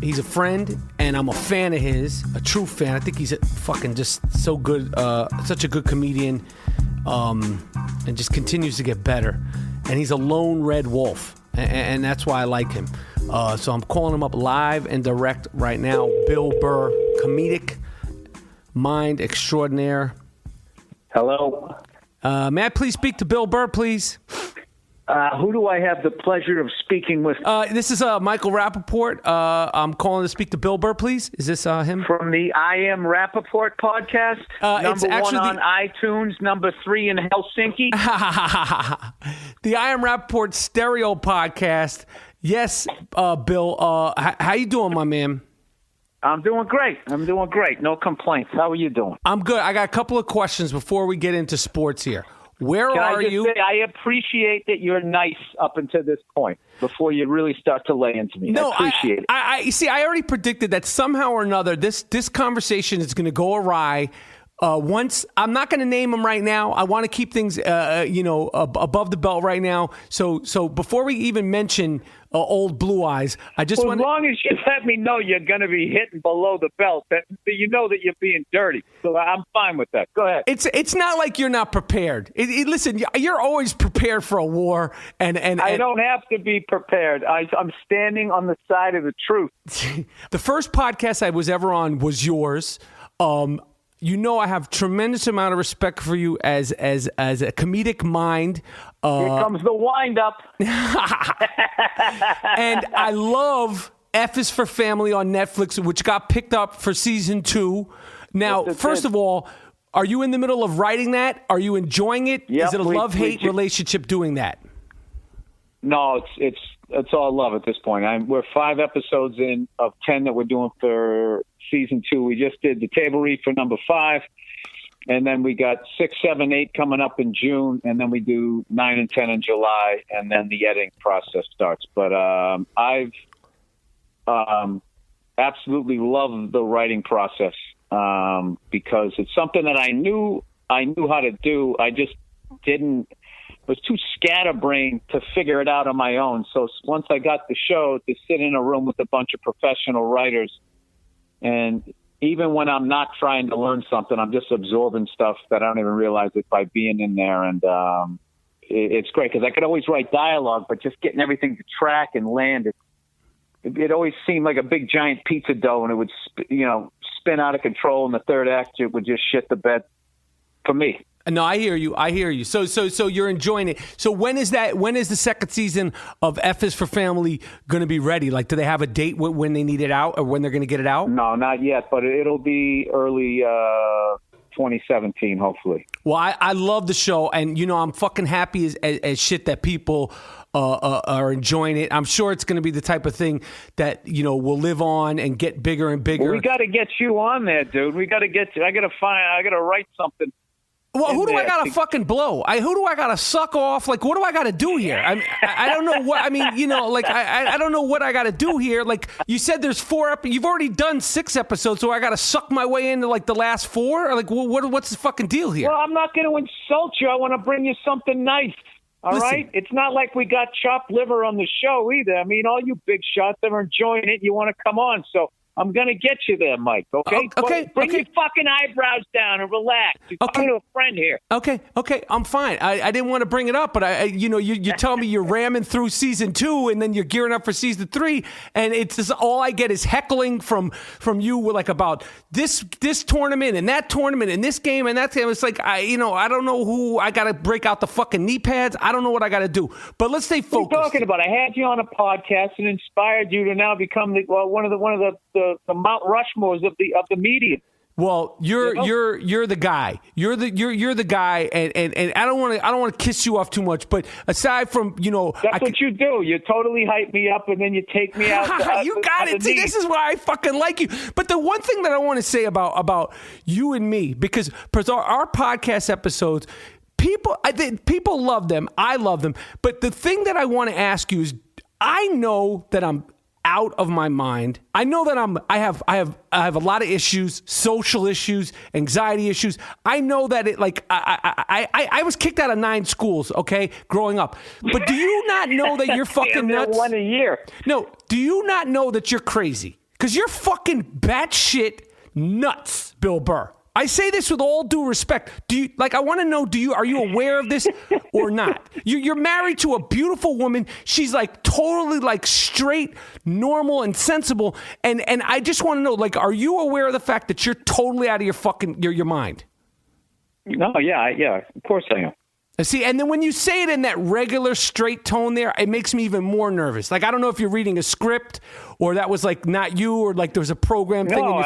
He's a friend, and I'm a fan of his, a true fan. I think he's fucking just so good, such a good comedian, and just continues to get better. And he's a lone red wolf, and that's why I like him. So I'm calling him up live and direct right now. Bill Burr, comedic mind extraordinaire. Hello. May I please speak to Bill Burr, please? Who do I have the pleasure of speaking with? This is Michael Rapaport. I'm calling to speak to Bill Burr, please. Is this him? From the I Am Rapaport podcast? Number 1 on iTunes, number 3 in Helsinki. The I Am Rapaport stereo podcast. Yes, Bill. How you doing, my man? I'm doing great. No complaints. How are you doing? I'm good. I got a couple of questions before we get into sports here. Where are you? Say, I appreciate that you're nice up until this point before you really start to lay into me. No, I appreciate it. I see. I already predicted that somehow or another this conversation is going to go awry. Once I'm not going to name them right now. I want to keep things, above the belt right now. So before we even mention old Blue Eyes, I just want. As long as you let me know you're going to be hitting below the belt, that you know that you're being dirty. So I'm fine with that. Go ahead. It's not like you're not prepared. Listen, you're always prepared for a war, and I don't have to be prepared. I'm standing on the side of the truth. The first podcast I was ever on was yours. You know, I have tremendous amount of respect for you as a comedic mind. Here comes the wind up. And I love F is for Family on Netflix, which got picked up for season 2. Now, first of all, are you in the middle of writing that? Are you enjoying it? Yep, is it a love-hate relationship doing that? No, it's all love at this point. We're 5 episodes in of 10 that we're doing for season 2. We just did the table read for number 5, and then we got 6, 7, 8 coming up in June, and then we do 9 and 10 in July, and then the editing process starts. But I've absolutely loved the writing process because it's something that I knew how to do. I just was too scatterbrained to figure it out on my own. So once I got the show, to sit in a room with a bunch of professional writers, and even when I'm not trying to learn something, I'm just absorbing stuff that I don't even realize it by being in there. And it's great because I could always write dialogue, but just getting everything to track and land, it always seemed like a big giant pizza dough, and it would spin out of control in the third act. It would just shit the bed for me. No, I hear you. So you're enjoying it. So when is the second season of F is for Family going to be ready? Like, do they have a date when they need it out or when they're going to get it out? No, not yet, but it'll be early 2017, hopefully. Well, I love the show, and I'm fucking happy as shit that people are enjoying it. I'm sure it's going to be the type of thing that will live on and get bigger and bigger. Well, we got to get you on there, dude. We got to get you. I got to write something. Well, who do I got to fucking blow? Who do I got to suck off? Like, what do I got to do here? I don't know what. I don't know what I got to do here. Like, you said there's 4 you've already done 6 episodes, so I got to suck my way into, like, the last 4? Or, like, what's the fucking deal here? Well, I'm not going to insult you. I want to bring you something nice. All right? It's not like we got chopped liver on the show either. I mean, all you big shots that are enjoying it, you want to come on. So I'm going to get you there, Mike, okay? Okay. Bring your fucking eyebrows down and relax. You're talking to a friend here. Okay, I'm fine. I didn't want to bring it up, but you tell me you're ramming through season 2 and then you're gearing up for season 3, and it's just, all I get is heckling from you, like, about this tournament and that tournament and this game and that game. It's like, I don't know who I got to break out the fucking knee pads. I don't know what I got to do. But let's stay focused. What are you talking about? I had you on a podcast and inspired you to now become one of the Mount Rushmores of the media. Well, you're the guy. You're the guy, and I don't want to kiss you off too much, but aside from that's what you do. You totally hype me up, and then you take me out. You got it. See, this is why I fucking like you. But the one thing that I want to say about you and me, because our podcast episodes, people love them. I love them. But the thing that I want to ask you is, I know that I'm out of my mind. I know that I have a lot of issues, social issues, anxiety issues. I know that I was kicked out of 9 schools, okay, growing up. But do you not know that you're fucking nuts? One a year. No, do you not know that you're crazy? Because you're fucking batshit nuts, Bill Burr. I say this with all due respect. I want to know, are you aware of this or not? You're married to a beautiful woman. She's like totally like straight, normal, and sensible. And I just want to know, like, are you aware of the fact that you're totally out of your fucking your mind? No, yeah, of course I am. See, and then when you say it in that regular straight tone there, it makes me even more nervous. Like, I don't know if you're reading a script or that was like not you, or like there was a program thing. No,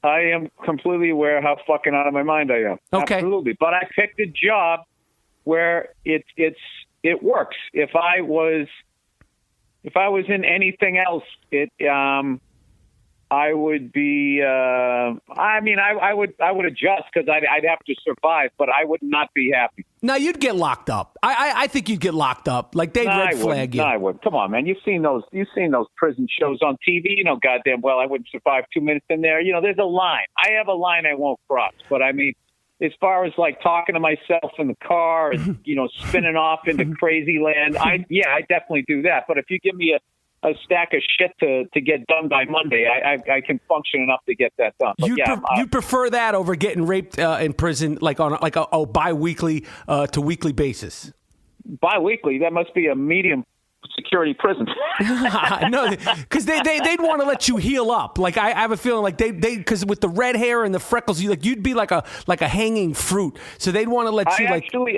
I am completely aware how fucking out of my mind I am. Okay. Absolutely. But I picked a job where it works. If I was in anything else, I would be. I would adjust because I'd have to survive, but I would not be happy. Now you'd get locked up. I think you'd get locked up. Like they'd red flag you. No, I would. Come on, man. You've seen those prison shows on TV. You know goddamn well I wouldn't survive 2 minutes in there. You know, there's a line. I have a line I won't cross. But I mean, as far as like talking to myself in the car and spinning off into crazy land, I definitely do that. But if you give me a stack of shit to get done by Monday, I can function enough to get that done. But you prefer that over getting raped in prison, like on a bi-weekly to weekly basis? Bi-weekly? That must be a medium security prison. No, because they'd want to let you heal up. Like I have a feeling like they because with the red hair and the freckles, you'd be like a hanging fruit. So they'd want to let you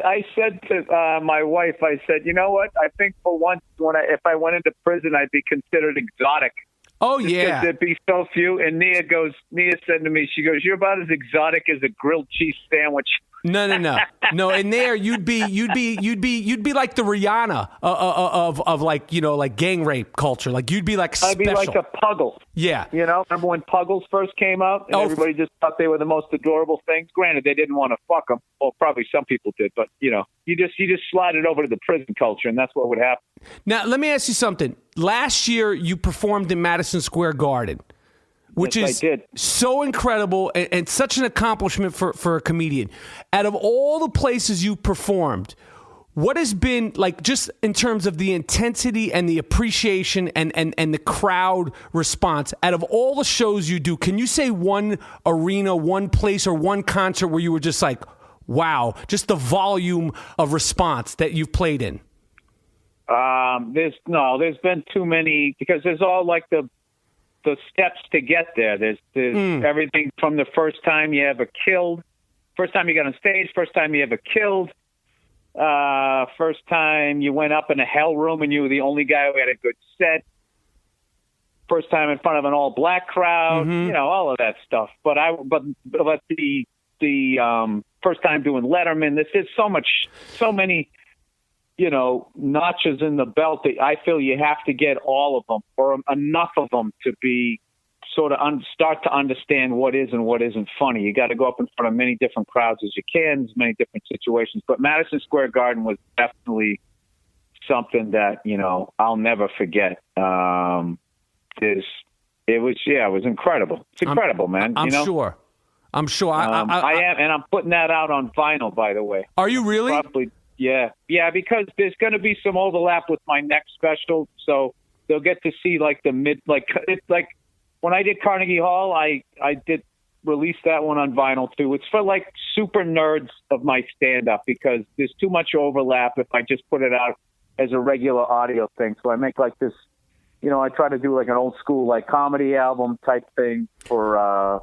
I said to my wife, I said, you know what? I think for once if I went into prison, I'd be considered exotic. Oh yeah, because there'd be so few. And Nia said to me, she goes, "You're about as exotic as a grilled cheese sandwich." No. In there, you'd be like the Rihanna of like gang rape culture. Like you'd be like special. I'd be like a Puggle. Yeah. Remember when Puggles first came out and everybody just thought they were the most adorable things? Granted, they didn't want to fuck them. Well, probably some people did, but you just slide it over to the prison culture, and that's what would happen. Now, let me ask you something. Last year, you performed in Madison Square Garden, which is so incredible and such an accomplishment for a comedian. Out of all the places you performed, what has been, like, just in terms of the intensity and the appreciation and the crowd response, out of all the shows you do, can you say one arena, one place, or one concert where you were just like, wow, just the volume of response that you've played in? There's been too many, because there's all like the steps to get there. There's everything from the first time you ever killed, first time you got on stage, first time you ever killed, first time you went up in a hell room and you were the only guy who had a good set, first time in front of an all black crowd, all of that stuff. But the first time doing Letterman, this is so many notches in the belt that I feel you have to get all of them or enough of them to be sort of start to understand what is and what isn't funny. You got to go up in front of many different crowds as you can, many different situations. But Madison Square Garden was definitely something that, I'll never forget. It was incredible. It's incredible, man. I'm sure. I am, and I'm putting that out on vinyl, by the way. Are you really? Probably. Yeah, because there's going to be some overlap with my next special, so they'll get to see like the it's like when I did Carnegie Hall, I did release that one on vinyl too. It's for like super nerds of my stand-up because there's too much overlap if I just put it out as a regular audio thing. So I make like this, I try to do like an old school like comedy album type thing for I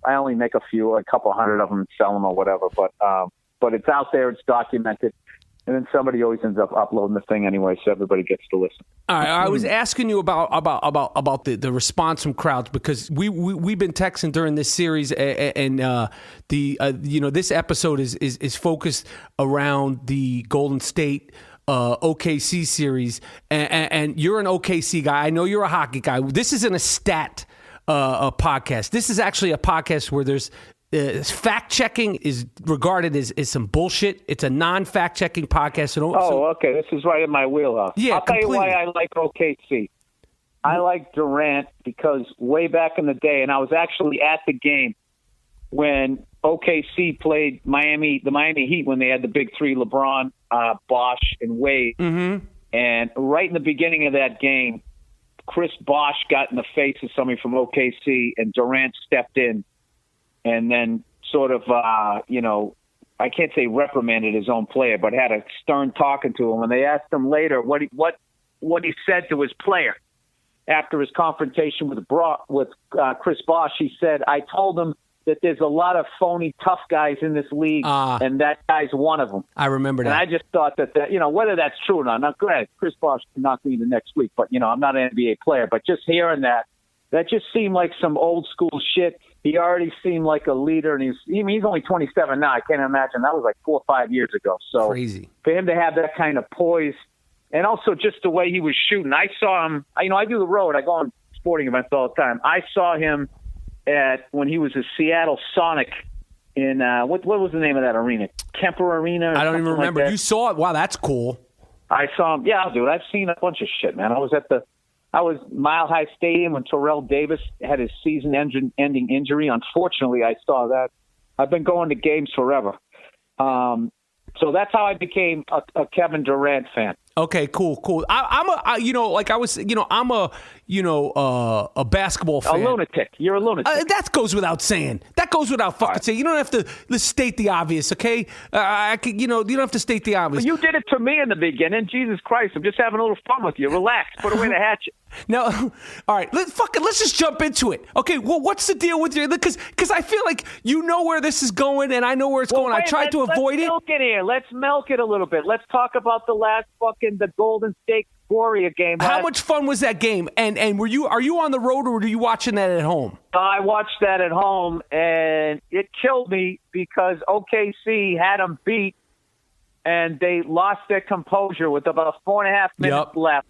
only make a couple hundred of them and sell them or whatever, but it's out there, it's documented. And then somebody always ends up uploading the thing anyway, so everybody gets to listen. All right, I was asking you about the response from crowds because we've been texting during this series, and this episode is focused around the Golden State OKC series, and you're an OKC guy. I know you're a hockey guy. This isn't a stat podcast. This is actually a podcast where there's fact checking is regarded as some bullshit. It's a non-fact checking podcast. Okay. This is right in my wheelhouse. Yeah, I'll tell you why I like OKC. I like Durant because way back in the day, and I was actually at the game when OKC played the Miami Heat when they had the big three, LeBron, Bosh, and Wade. Mm-hmm. And right in the beginning of that game, Chris Bosh got in the face of somebody from OKC, and Durant stepped in. And then sort of, I can't say reprimanded his own player, but had a stern talking to him. And they asked him later what he said to his player after his confrontation with Chris Bosh. He said, "I told him that there's a lot of phony tough guys in this league, and that guy's one of them." I remember that. And I just thought that whether that's true or not. Now, go ahead, Chris Bosh can knock me the next week, but I'm not an NBA player. But just hearing that just seemed like some old school shit. He already seemed like a leader, and he's only 27 now. I can't imagine. That was like 4 or 5 years ago. So crazy for him to have that kind of poise, and also just the way he was shooting. I saw him. I do the road. I go on sporting events all the time. I saw him when he was a Seattle Sonic in what was the name of that arena? Kemper Arena. I don't even remember. Like you saw it. Wow, that's cool. I saw him. Yeah, dude. I've seen a bunch of shit, man. I was Mile High Stadium when Terrell Davis had his season-ending injury. Unfortunately, I saw that. I've been going to games forever. So that's how I became a Kevin Durant fan. Okay, cool. I'm a basketball fan. A lunatic. You're a lunatic. That goes without saying. That goes without fucking saying. You don't have to state the obvious, okay? You don't have to state the obvious. You did it to me in the beginning. Jesus Christ, I'm just having a little fun with you. Relax. Put away the hatchet. No, all right. Let's just jump into it. Okay. Well, what's the deal with your? Because I feel like you know where this is going, and I know where it's going. I tried to avoid it. Let's milk it here. Let's milk it a little bit. Let's talk about the Golden State Warrior game. How much fun was that game? And are you on the road, or were you watching that at home? I watched that at home, and it killed me because OKC had them beat, and they lost their composure with about 4.5 minutes left.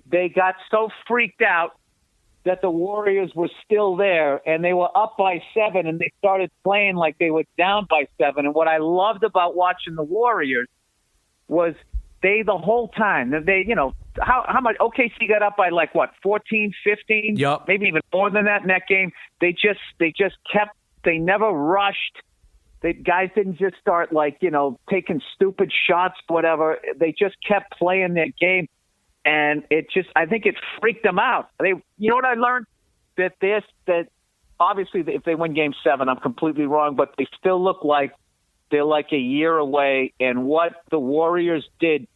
They got so freaked out that the Warriors were still there, and they were up by 7, and they started playing like they were down by 7. And what I loved about watching the Warriors was the whole time, how much OKC got up by 14, 15, maybe even more than that in that game. They just kept, they never rushed. The guys didn't just start taking stupid shots, whatever. They just kept playing their game. And I think it freaked them out. You know what I learned? That obviously if they win Game 7, I'm completely wrong, but they still look like they're like a year away. And what the Warriors did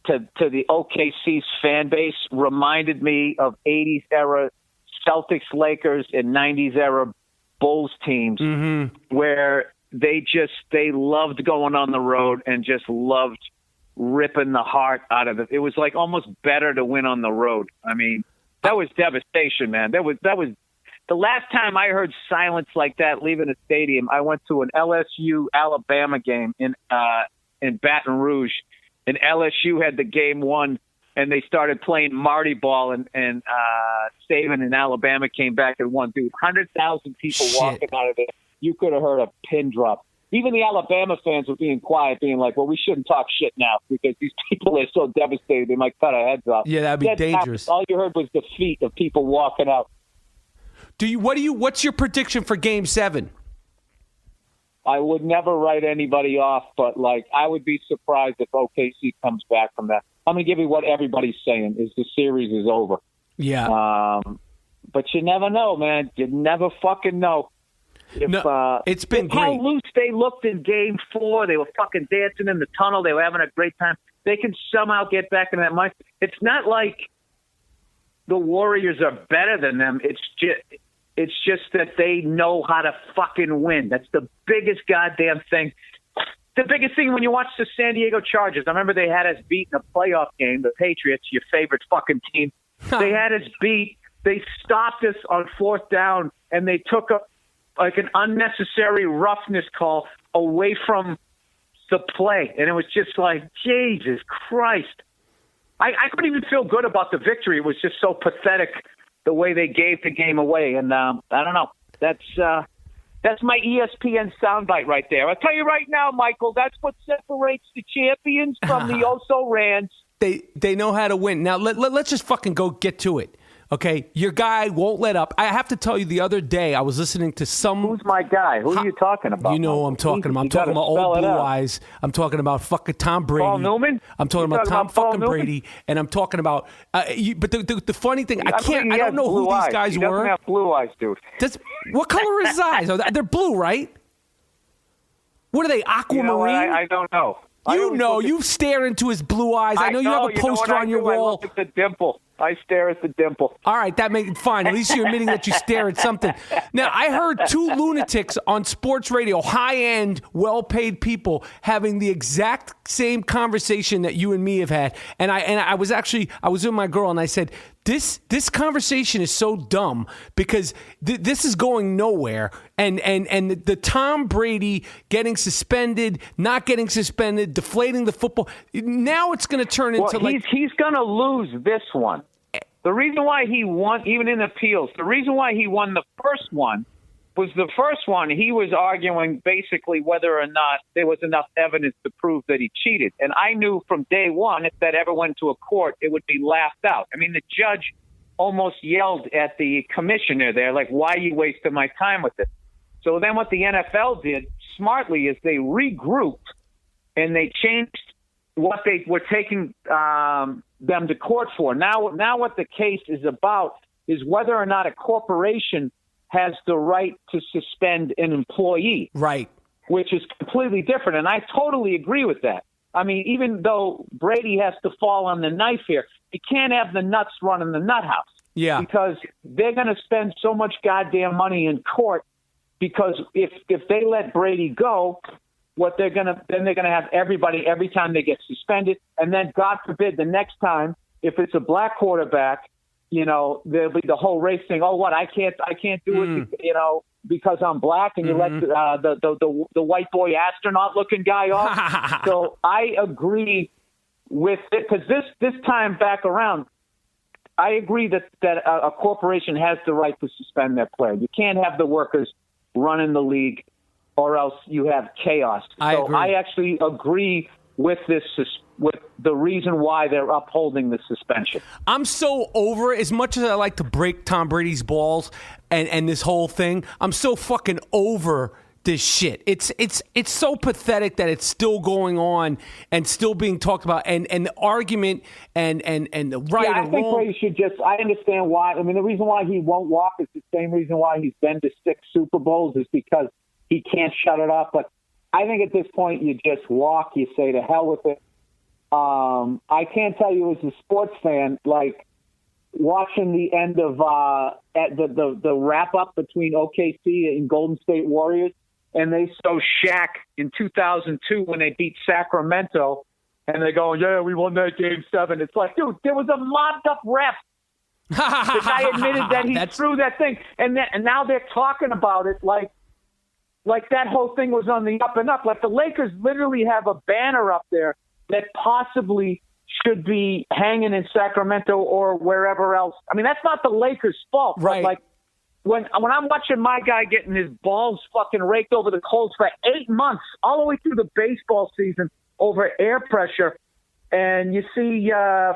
to the OKC's fan base reminded me of 80s era Celtics, Lakers, and 90s era Bulls teams, where they loved going on the road and just loved ripping the heart out of it. It was like almost better to win on the road. I mean, that was devastation, man. That was the last time I heard silence like that leaving a stadium. I went to an LSU Alabama game in Baton Rouge, and LSU had the game won, and they started playing Marty Ball, and Saban in Alabama came back and won. Dude, 100,000 people walking out of it. You could have heard a pin drop. Even the Alabama fans were being quiet, being like, well, we shouldn't talk shit now because these people are so devastated they might cut our heads off. Yeah, that'd be dangerous. All you heard was the feet of people walking out. What's your prediction for Game 7? I would never write anybody off, but I would be surprised if OKC comes back from that. I'm going to give you what everybody's saying is the series is over. Yeah. But you never know, man. You never fucking know. It's been great. How loose they looked in Game 4. They were fucking dancing in the tunnel. They were having a great time. They can somehow get back in that mind. It's not like the Warriors are better than them. It's just that they know how to fucking win. That's the biggest goddamn thing. the biggest thing when you watch the San Diego Chargers, I remember they had us beat in a playoff game, the Patriots, your favorite fucking team. They had us beat. They stopped us on fourth down, and they took an unnecessary roughness call away from the play. And it was just like, Jesus Christ. I couldn't even feel good about the victory. It was just so pathetic the way they gave the game away. And I don't know. That's my ESPN soundbite right there. I'll tell you right now, Michael, that's what separates the champions from the also-rans. They know how to win. Now, let's just fucking go get to it. Okay, your guy won't let up. I have to tell you, the other day I was listening to some. Who's my guy? Who are you talking about? You know who I'm talking about. I'm talking about old Blue Eyes. I'm talking about fucking Tom Brady. Paul Newman? I'm talking about Tom fucking Brady. And I'm talking about. But the funny thing, I don't know who these guys were. He doesn't have blue eyes, dude. What color is his eyes? They're blue, right? What are they, aquamarine? You know what? I don't know. You stare into his blue eyes. I know you have a poster on your wall. I look at the dimple. I stare at the dimple. All right, that makes it fine. At least you're admitting that you stare at something. Now, I heard two lunatics on sports radio, high-end, well-paid people, having the exact same conversation that you and me have had. And I was with my girl, and I said, This conversation is so dumb because this is going nowhere. And the Tom Brady getting suspended, not getting suspended, deflating the football. Now it's going to turn into he's going to lose this one. The reason why he won, even in appeals, the reason why he won the first one was the first one he was arguing basically whether or not there was enough evidence to prove that he cheated. And I knew from day one, if that ever went to a court, it would be laughed out. I mean, the judge almost yelled at the commissioner there, like, why are you wasting my time with this? So then what the NFL did smartly is they regrouped and they changed what they were taking them to court for. Now what the case is about is whether or not a corporation has the right to suspend an employee. Right. Which is completely different. And I totally agree with that. I mean, even though Brady has to fall on the knife here, you can't have the nuts running the nut house. Yeah. Because they're going to spend so much goddamn money in court because if they let Brady go, they're going to have everybody every time they get suspended. And then, God forbid, the next time, if it's a black quarterback, there'll be the whole race thing. Oh, what? I can't do it, because I'm black, and you let the white boy astronaut looking guy off. So I agree with it because this time back around, I agree that a corporation has the right to suspend their player. You can't have the workers running the league, or else you have chaos. I actually agree with with the reason why they're upholding the suspension. I'm so over it. As much as I like to break Tom Brady's balls and this whole thing, I'm so fucking over this shit. It's so pathetic that it's still going on and still being talked about, and the argument and the right I think Brady should I understand why. I mean, the reason why he won't walk is the same reason why he's been to 6 Super Bowls is because he can't shut it up. But I think at this point you just walk. You say to hell with it. I can't tell you as a sports fan, like watching the end of the wrap up between OKC and Golden State Warriors, and they show Shaq in 2002 when they beat Sacramento, and they go, "Yeah, we won that game 7." It's like, dude, there was a mobbed up ref. The guy admitted that he threw that thing, and now they're talking about it like that whole thing was on the up and up. Like the Lakers literally have a banner up there that possibly should be hanging in Sacramento or wherever else. I mean, that's not the Lakers' fault. Right. But like when I'm watching my guy getting his balls fucking raked over the coals for 8 months, all the way through the baseball season over air pressure, and you see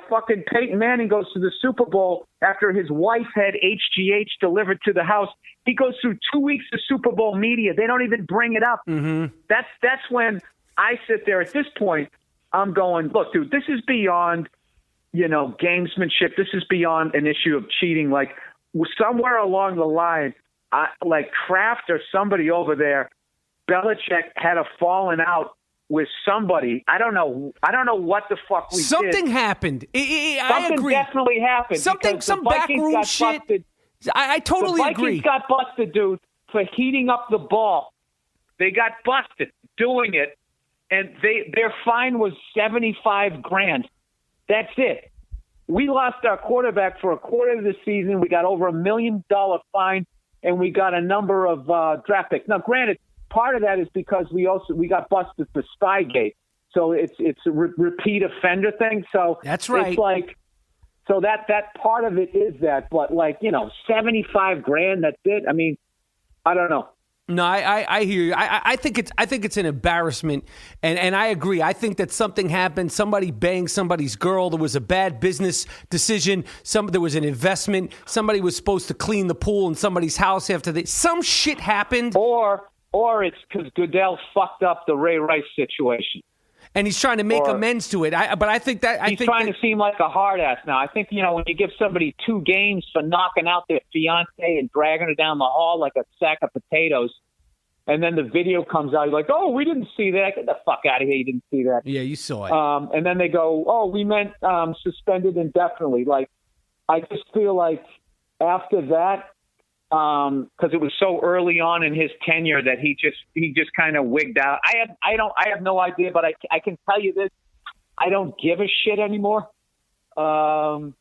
fucking Peyton Manning goes to the Super Bowl after his wife had HGH delivered to the house. He goes through 2 weeks of Super Bowl media. They don't even bring it up. Mm-hmm. That's when I sit there at this point. I'm going, look, dude, this is beyond, gamesmanship. This is beyond an issue of cheating. Like somewhere along the line, like Kraft or somebody over there, Belichick had a falling out with somebody. I don't know what the fuck we did. Something happened. I Something agree. definitely happened. Some backroom shit. Busted. I totally agree. The Vikings got busted, dude, for heating up the ball. They got busted doing it. and their fine was $75,000. That's it. We lost our quarterback for a quarter of the season. We got over $1 million fine, and we got a number of draft picks. Now, granted, part of that is because we got busted for Spygate, so it's a repeat offender thing. So that's right. It's like, so that part of it is that, but like, $75,000. That's it. I mean, I don't know. No, I hear you. I think it's an embarrassment, and I agree. I think that something happened. Somebody banged somebody's girl. There was a bad business decision. There was an investment. Somebody was supposed to clean the pool in somebody's house after some shit happened. Or it's because Goodell fucked up the Ray Rice situation. And he's trying to make amends to it. But I think that he's trying to seem like a hard ass now. I think when you give somebody 2 games for knocking out their fiance and dragging her down the hall like a sack of potatoes, and then the video comes out, you're like, "Oh, we didn't see that. Get the fuck out of here! You didn't see that." Yeah, you saw it. And then they go, "Oh, we meant suspended indefinitely." Like, I just feel like after that, because it was so early on in his tenure that he just kind of wigged out. I have no idea, but I can tell you this: I don't give a shit anymore. And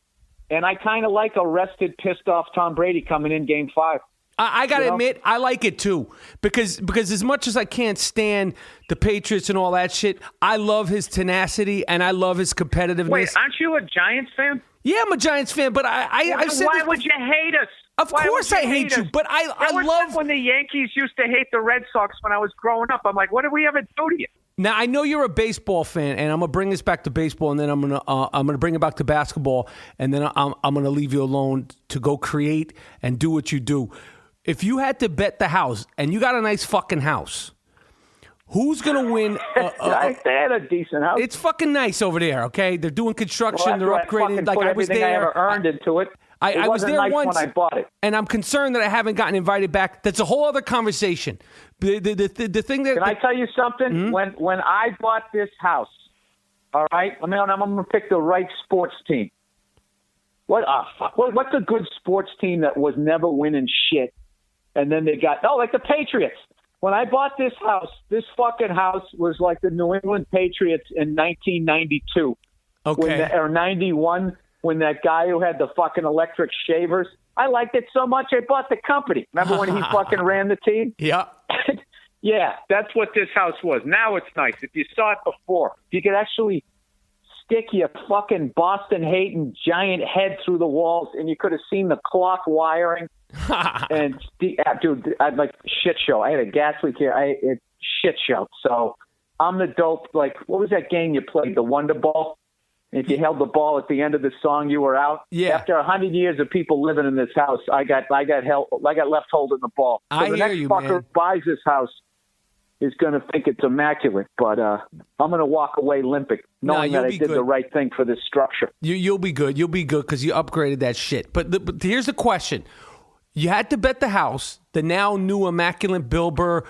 I kind of like arrested, pissed off Tom Brady coming in Game 5. I got to admit, I like it too, because as much as I can't stand the Patriots and all that shit, I love his tenacity and I love his competitiveness. Wait, aren't you a Giants fan? Yeah, I'm a Giants fan, but I've said why would you hate us? Of course I hate you, but I love when the Yankees used to hate the Red Sox when I was growing up. I'm like, what did we ever do to you? Now I know you're a baseball fan, and I'm gonna bring this back to baseball, and then I'm gonna bring it back to basketball, and then I'm gonna leave you alone to go create and do what you do. If you had to bet the house, and you got a nice fucking house, who's going to win? They had a decent house. It's fucking nice over there, okay? They're doing construction. They're upgrading. Like I was there. I ever earned into it. I was there nice once when I bought it. And I'm concerned that I haven't gotten invited back. That's a whole other conversation. The thing that... Can I tell you something? Mm-hmm. When I bought this house, all right, I'm going to pick the right sports team. What's a good sports team that was never winning shit? And then they got, like the Patriots. When I bought this house, this fucking house was like the New England Patriots in 1992. Okay. Or 91, when that guy who had the fucking electric shavers. I liked it so much, I bought the company. Remember when he fucking ran the team? Yeah. Yeah, that's what this house was. Now it's nice. If you saw it before, you could actually stick your fucking Boston-hating giant head through the walls, and you could have seen the cloth wiring. And dude, I'd like shit show. I had a gas leak here. It's shit show. So I'm the dope. Like, what was that game you played? The Wonder Ball. If you held the ball at the end of the song, you were out. Yeah. After 100 years of people living in this house, I got left holding the ball. So the next fucker who buys this house is going to think it's immaculate, but I'm going to walk away limping, knowing that I did the right thing for this structure. You'll be good. You'll be good because you upgraded that shit. But here's the question. You had to bet the house, the now new immaculate Bill Burr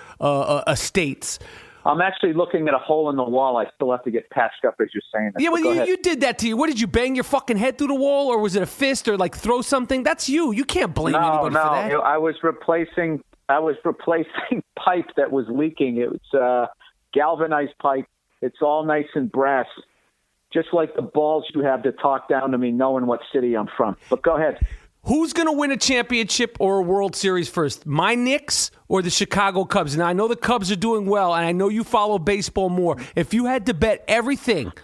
estates. I'm actually looking at a hole in the wall. I still have to get patched up as you're saying that. Yeah, well, you did that to you. What, did you bang your fucking head through the wall, or was it a fist, or like throw something? That's you. You can't blame anybody for that. I was replacing pipe that was leaking. It was galvanized pipe. It's all nice and brass, just like the balls you have to talk down to me knowing what city I'm from. But go ahead. Who's going to win a championship or a World Series first? My Knicks or the Chicago Cubs? Now, I know the Cubs are doing well, and I know you follow baseball more. If you had to bet everything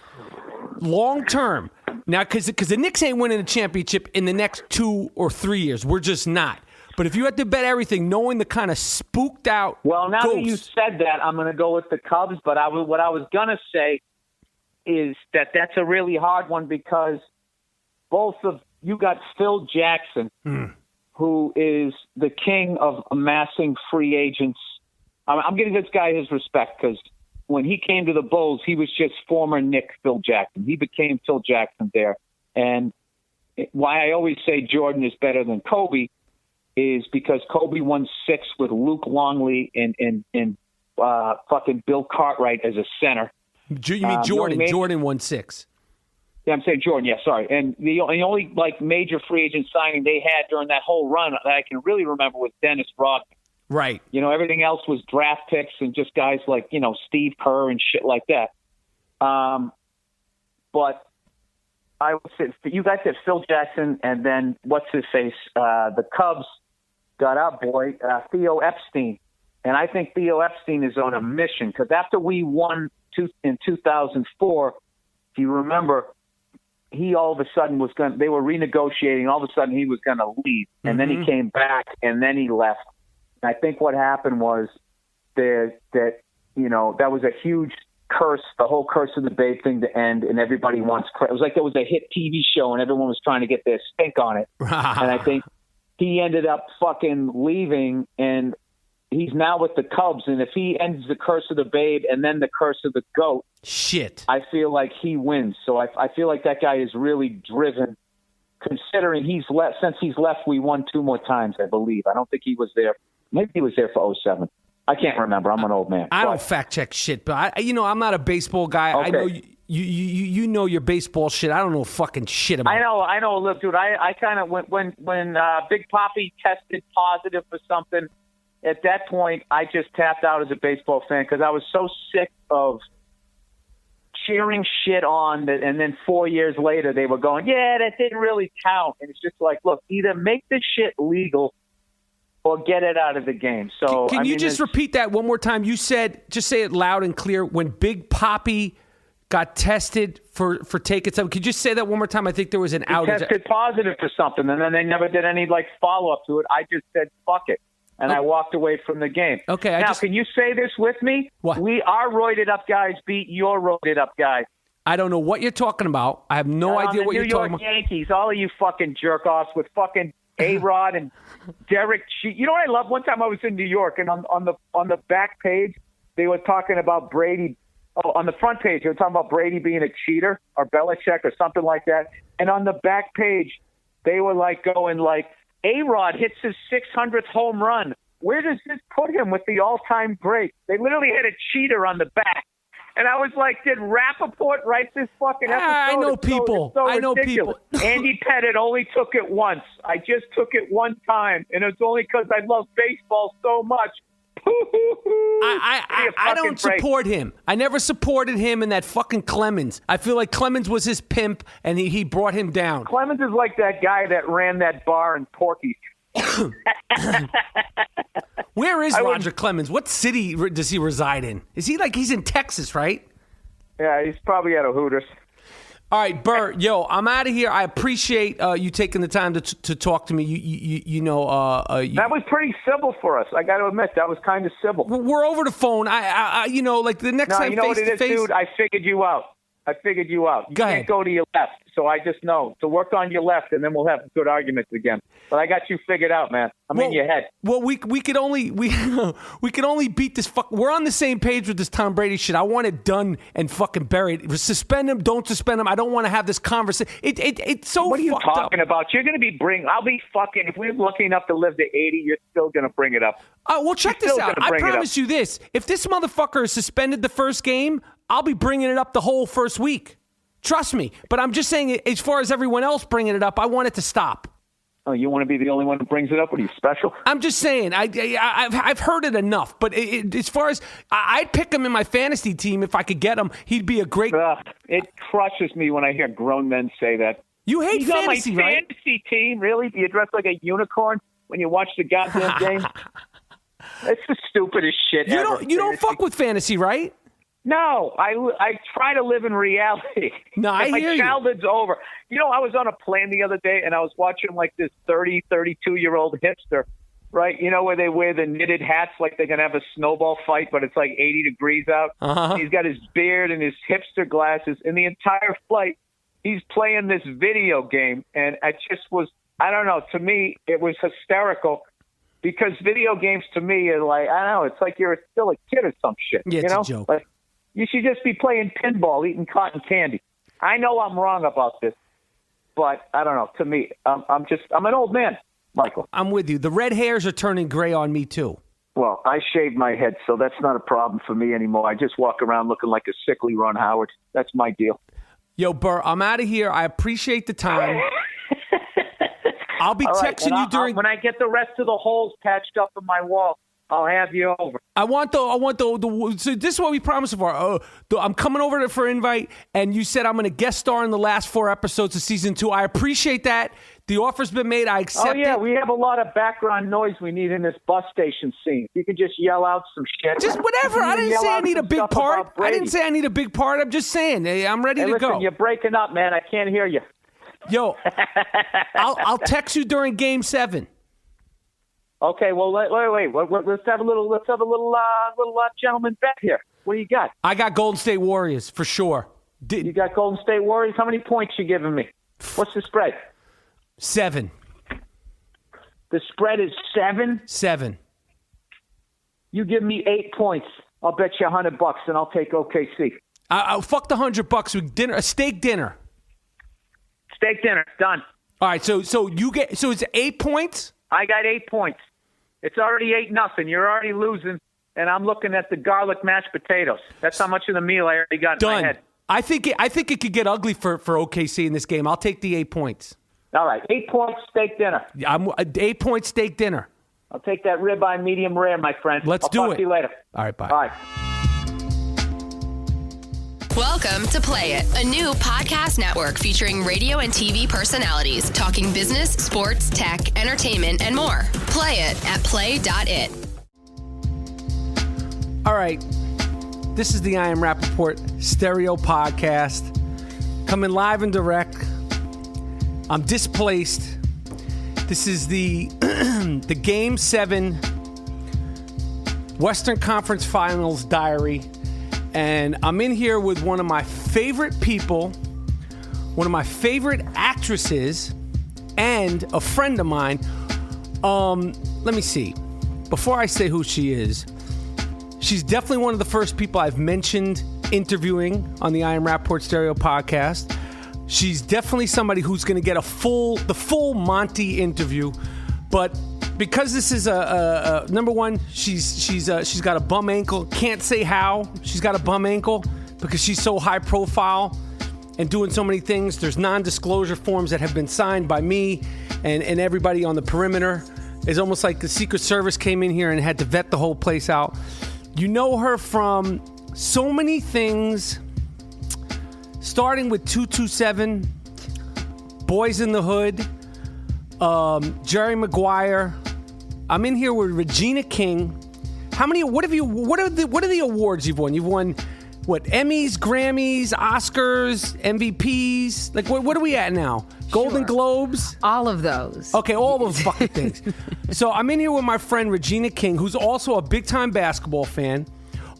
long term, now, because the Knicks ain't winning a championship in the next 2 or 3 years. We're just not. But if you had to bet everything, knowing the kind of spooked out Well, now ghost, that you said that, I'm going to go with the Cubs. But what I was going to say is that's a really hard one because you got Phil Jackson, who is the king of amassing free agents. I'm giving this guy his respect because when he came to the Bulls, he was just former Knick Phil Jackson. He became Phil Jackson there. And why I always say Jordan is better than Kobe is because Kobe won 6 with Luke Longley and fucking Bill Cartwright as a center. You mean Jordan? Jordan won 6. Yeah, I'm saying Jordan. Yeah, sorry. And the only major free agent signing they had during that whole run that I can really remember was Dennis Rodman. Right. You know, everything else was draft picks and just guys like, you know, Steve Kerr and shit like that. But I would say you guys had Phil Jackson, and then what's his face? The Cubs got our boy Theo Epstein, and I think Theo Epstein is on a mission because after we won in 2004, if you remember, he all of a sudden was going. They were renegotiating. All of a sudden, he was going to leave, and then he came back, and then he left. And I think what happened was that that was a huge curse, the whole curse of the Babe thing to end, and everybody wants credit. It was like there was a hit TV show, and everyone was trying to get their stink on it. And I think he ended up fucking leaving, and he's now with the Cubs. And if he ends the curse of the Babe and then the curse of the GOAT, shit, I feel like he wins. So I feel like that guy is really driven, considering he's left. Since he's left, we won 2 more times, I believe. I don't think he was there. Maybe he was there for 07. I can't remember. I'm an old man. I don't fact check shit, but I'm not a baseball guy. Okay. I know you know your baseball shit. I don't know fucking shit about. I know. Look, dude, I kind of when Big Papi tested positive for something, at that point I just tapped out as a baseball fan because I was so sick of cheering shit on that, and then 4 years later they were going, yeah, that didn't really count, and it's just like, look, either make this shit legal or get it out of the game. So can you just repeat that one more time? You said, just say it loud and clear. When Big Papi got tested for taking something, could you just say that one more time? I think there was an outage. Tested positive for something, and then they never did any follow up to it. I just said fuck it, and I walked away from the game. Okay. Can you say this with me? What? We are roided up guys beat your roided up guys. I don't know what you're talking about. I have no idea what you're talking about. New York Yankees, all of you fucking jerk offs with fucking A-Rod and Derek Cheat. You know what I love? One time I was in New York, and on the back page, they were talking about Brady. Oh, on the front page, they were talking about Brady being a cheater or Belichick or something like that. And on the back page, they were going A-Rod hits his 600th home run. Where does this put him with the all-time great? They literally had a cheater on the back. And I was like, did Rapaport write this fucking episode? I know people. I know people. Andy Pettit only took it once. I just took it one time, and it's only because I love baseball so much. I don't support him. I never supported him in that fucking Clemens. I feel like Clemens was his pimp, and he brought him down. Clemens is like that guy that ran that bar in Porky's. Where is Roger Clemens? What city does he reside in? Is he he's in Texas, right? Yeah, he's probably at a Hooters. All right, Bert, I'm out of here. I appreciate you taking the time to talk to me. That was pretty civil for us. I got to admit, that was kind of civil. We're over the phone. The next time, you know what it is, dude? I figured you out. You can't go to your left, so I just know to work on your left, and then we'll have good arguments again. But I got you figured out, man. I'm in your head. Well, we could only beat this. We're on the same page with this Tom Brady shit. I want it done and fucking buried. Suspend him. Don't suspend him. I don't want to have this conversation. It's so. What are you fucked talking up. about? You're going to be I'll be fucking. If we're lucky enough to live to 80, you're still going to bring it up. Well, check this out. I promise you this: if this motherfucker is suspended the first game, I'll be bringing it up the whole first week. Trust me. But I'm just saying, as far as everyone else bringing it up, I want it to stop. Oh, you want to be the only one who brings it up? What are you, special? I'm just saying. I've heard it enough. But as far as I'd pick him in my fantasy team if I could get him, he'd be a great. It crushes me when I hear grown men say that. You hate He's fantasy, on my right? Fantasy team, really? Do you dress like a unicorn when you watch the goddamn game? That's the stupidest shit ever. You don't fuck with fantasy, right? No, I try to live in reality. No, I hear you. My childhood's over. You know, I was on a plane the other day, and I was watching this 32-year-old hipster, right? You know, where they wear the knitted hats like they're going to have a snowball fight, but it's 80 degrees out. Uh-huh. He's got his beard and his hipster glasses. And the entire flight, he's playing this video game. And it just was, I don't know, to me, it was hysterical. Because video games to me are I don't know, it's like you're still a kid or some shit. Yeah, it's a joke. You should just be playing pinball, eating cotton candy. I know I'm wrong about this, but I don't know. To me, I'm an old man, Michael. I'm with you. The red hairs are turning gray on me, too. Well, I shaved my head, so that's not a problem for me anymore. I just walk around looking like a sickly Ron Howard. That's my deal. Yo, Burr, I'm out of here. I appreciate the time. I'll be texting you during... when I get the rest of the holes patched up in my wall, I'll have you over. I want the so this is what we promised for. I'm coming over for invite, and you said I'm going to guest star in the last 4 episodes of season 2. I appreciate that. The offer's been made. I accept it. Oh, yeah, we have a lot of background noise we need in this bus station scene. You can just yell out some shit. Just whatever. I didn't say I need a big part. I didn't say I need a big part. I'm just saying, hey, I'm ready to listen, go. You're breaking up, man. I can't hear you. Yo, I'll text you during Game 7. Okay, well, wait. Let's have a little gentleman bet here. What do you got? I got Golden State Warriors for sure. You got Golden State Warriors? How many points you giving me? What's the spread? 7. The spread is 7? 7. You give me 8 points. I'll bet you $100 and I'll take OKC. I'll fuck the $100 with dinner, a steak dinner. Steak dinner, done. All right, so it's 8 points? I got 8 points. It's already 8-0. You're already losing, and I'm looking at the garlic mashed potatoes. That's how much of the meal I already got in my head. I think it could get ugly for OKC in this game. I'll take the 8 points. All right, 8 points steak dinner. I'm 8 point steak dinner. I'll take that ribeye medium rare, my friend. Let's do it. I'll talk to you later. All right, bye. Bye. Welcome to Play It, a new podcast network featuring radio and TV personalities talking business, sports, tech, entertainment, and more. Play it at play.it. All right. This is the I Am Rapaport stereo podcast coming live and direct. I'm displaced. This is the the Game 7 Western Conference Finals diary. And I'm in here with one of my favorite people, one of my favorite actresses, and a friend of mine. Let me see. Before I say who she is, she's definitely one of the first people I've mentioned interviewing on the I Am Rapaport Stereo podcast. She's definitely somebody who's going to get the full Monty interview, but because this is a number one, she's got a bum ankle. Can't say how she's got a bum ankle because she's so high profile and doing so many things. There's non-disclosure forms that have been signed by me and everybody on the perimeter. It's almost like the Secret Service came in here and had to vet the whole place out. You know her from so many things, starting with 227, Boys in the Hood, Jerry Maguire. I'm in here with Regina King. What are the awards you've won? You've won what? Emmys, Grammys, Oscars, MVPs? Like what are we at now? Golden Globes? All of those. Okay, all those fucking things. So I'm in here with my friend Regina King, who's also a big time basketball fan.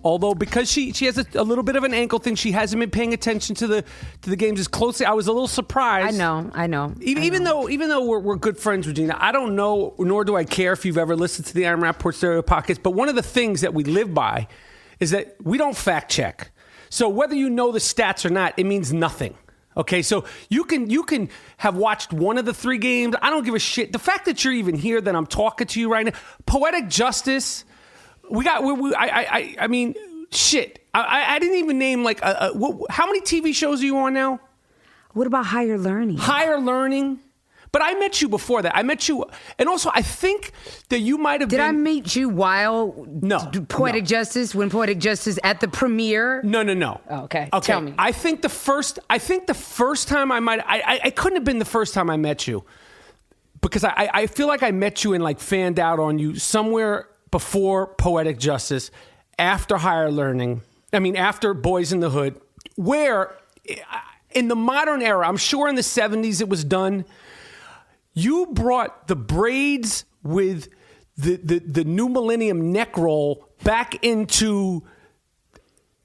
Although because she has a little bit of an ankle thing, she hasn't been paying attention to the games as closely. I was a little surprised. I know. Even though we're good friends, Regina, I don't know, nor do I care if you've ever listened to the I Am Rapaport Stereo podcast. But one of the things that we live by is that we don't fact check. So whether you know the stats or not, it means nothing. Okay, so you can have watched one of the 3 games. I don't give a shit. The fact that you're even here, that I'm talking to you right now, Poetic Justice. I mean, shit. I didn't even name like how many TV shows are you on now? What about Higher Learning? Higher Learning. But I met you before that. I met you, and also I think that you might have been. Did I meet you while Poetic Justice, when Poetic Justice at the premiere? No. Oh, okay. Tell me. I think the first time I couldn't have been the first time I met you, because I feel like I met you and like fanned out on you somewhere before Poetic Justice, after Higher Learning. I mean, after Boys in the Hood, where in the modern era, I'm sure in the 70s it was done. You brought the braids with the new millennium neck roll back into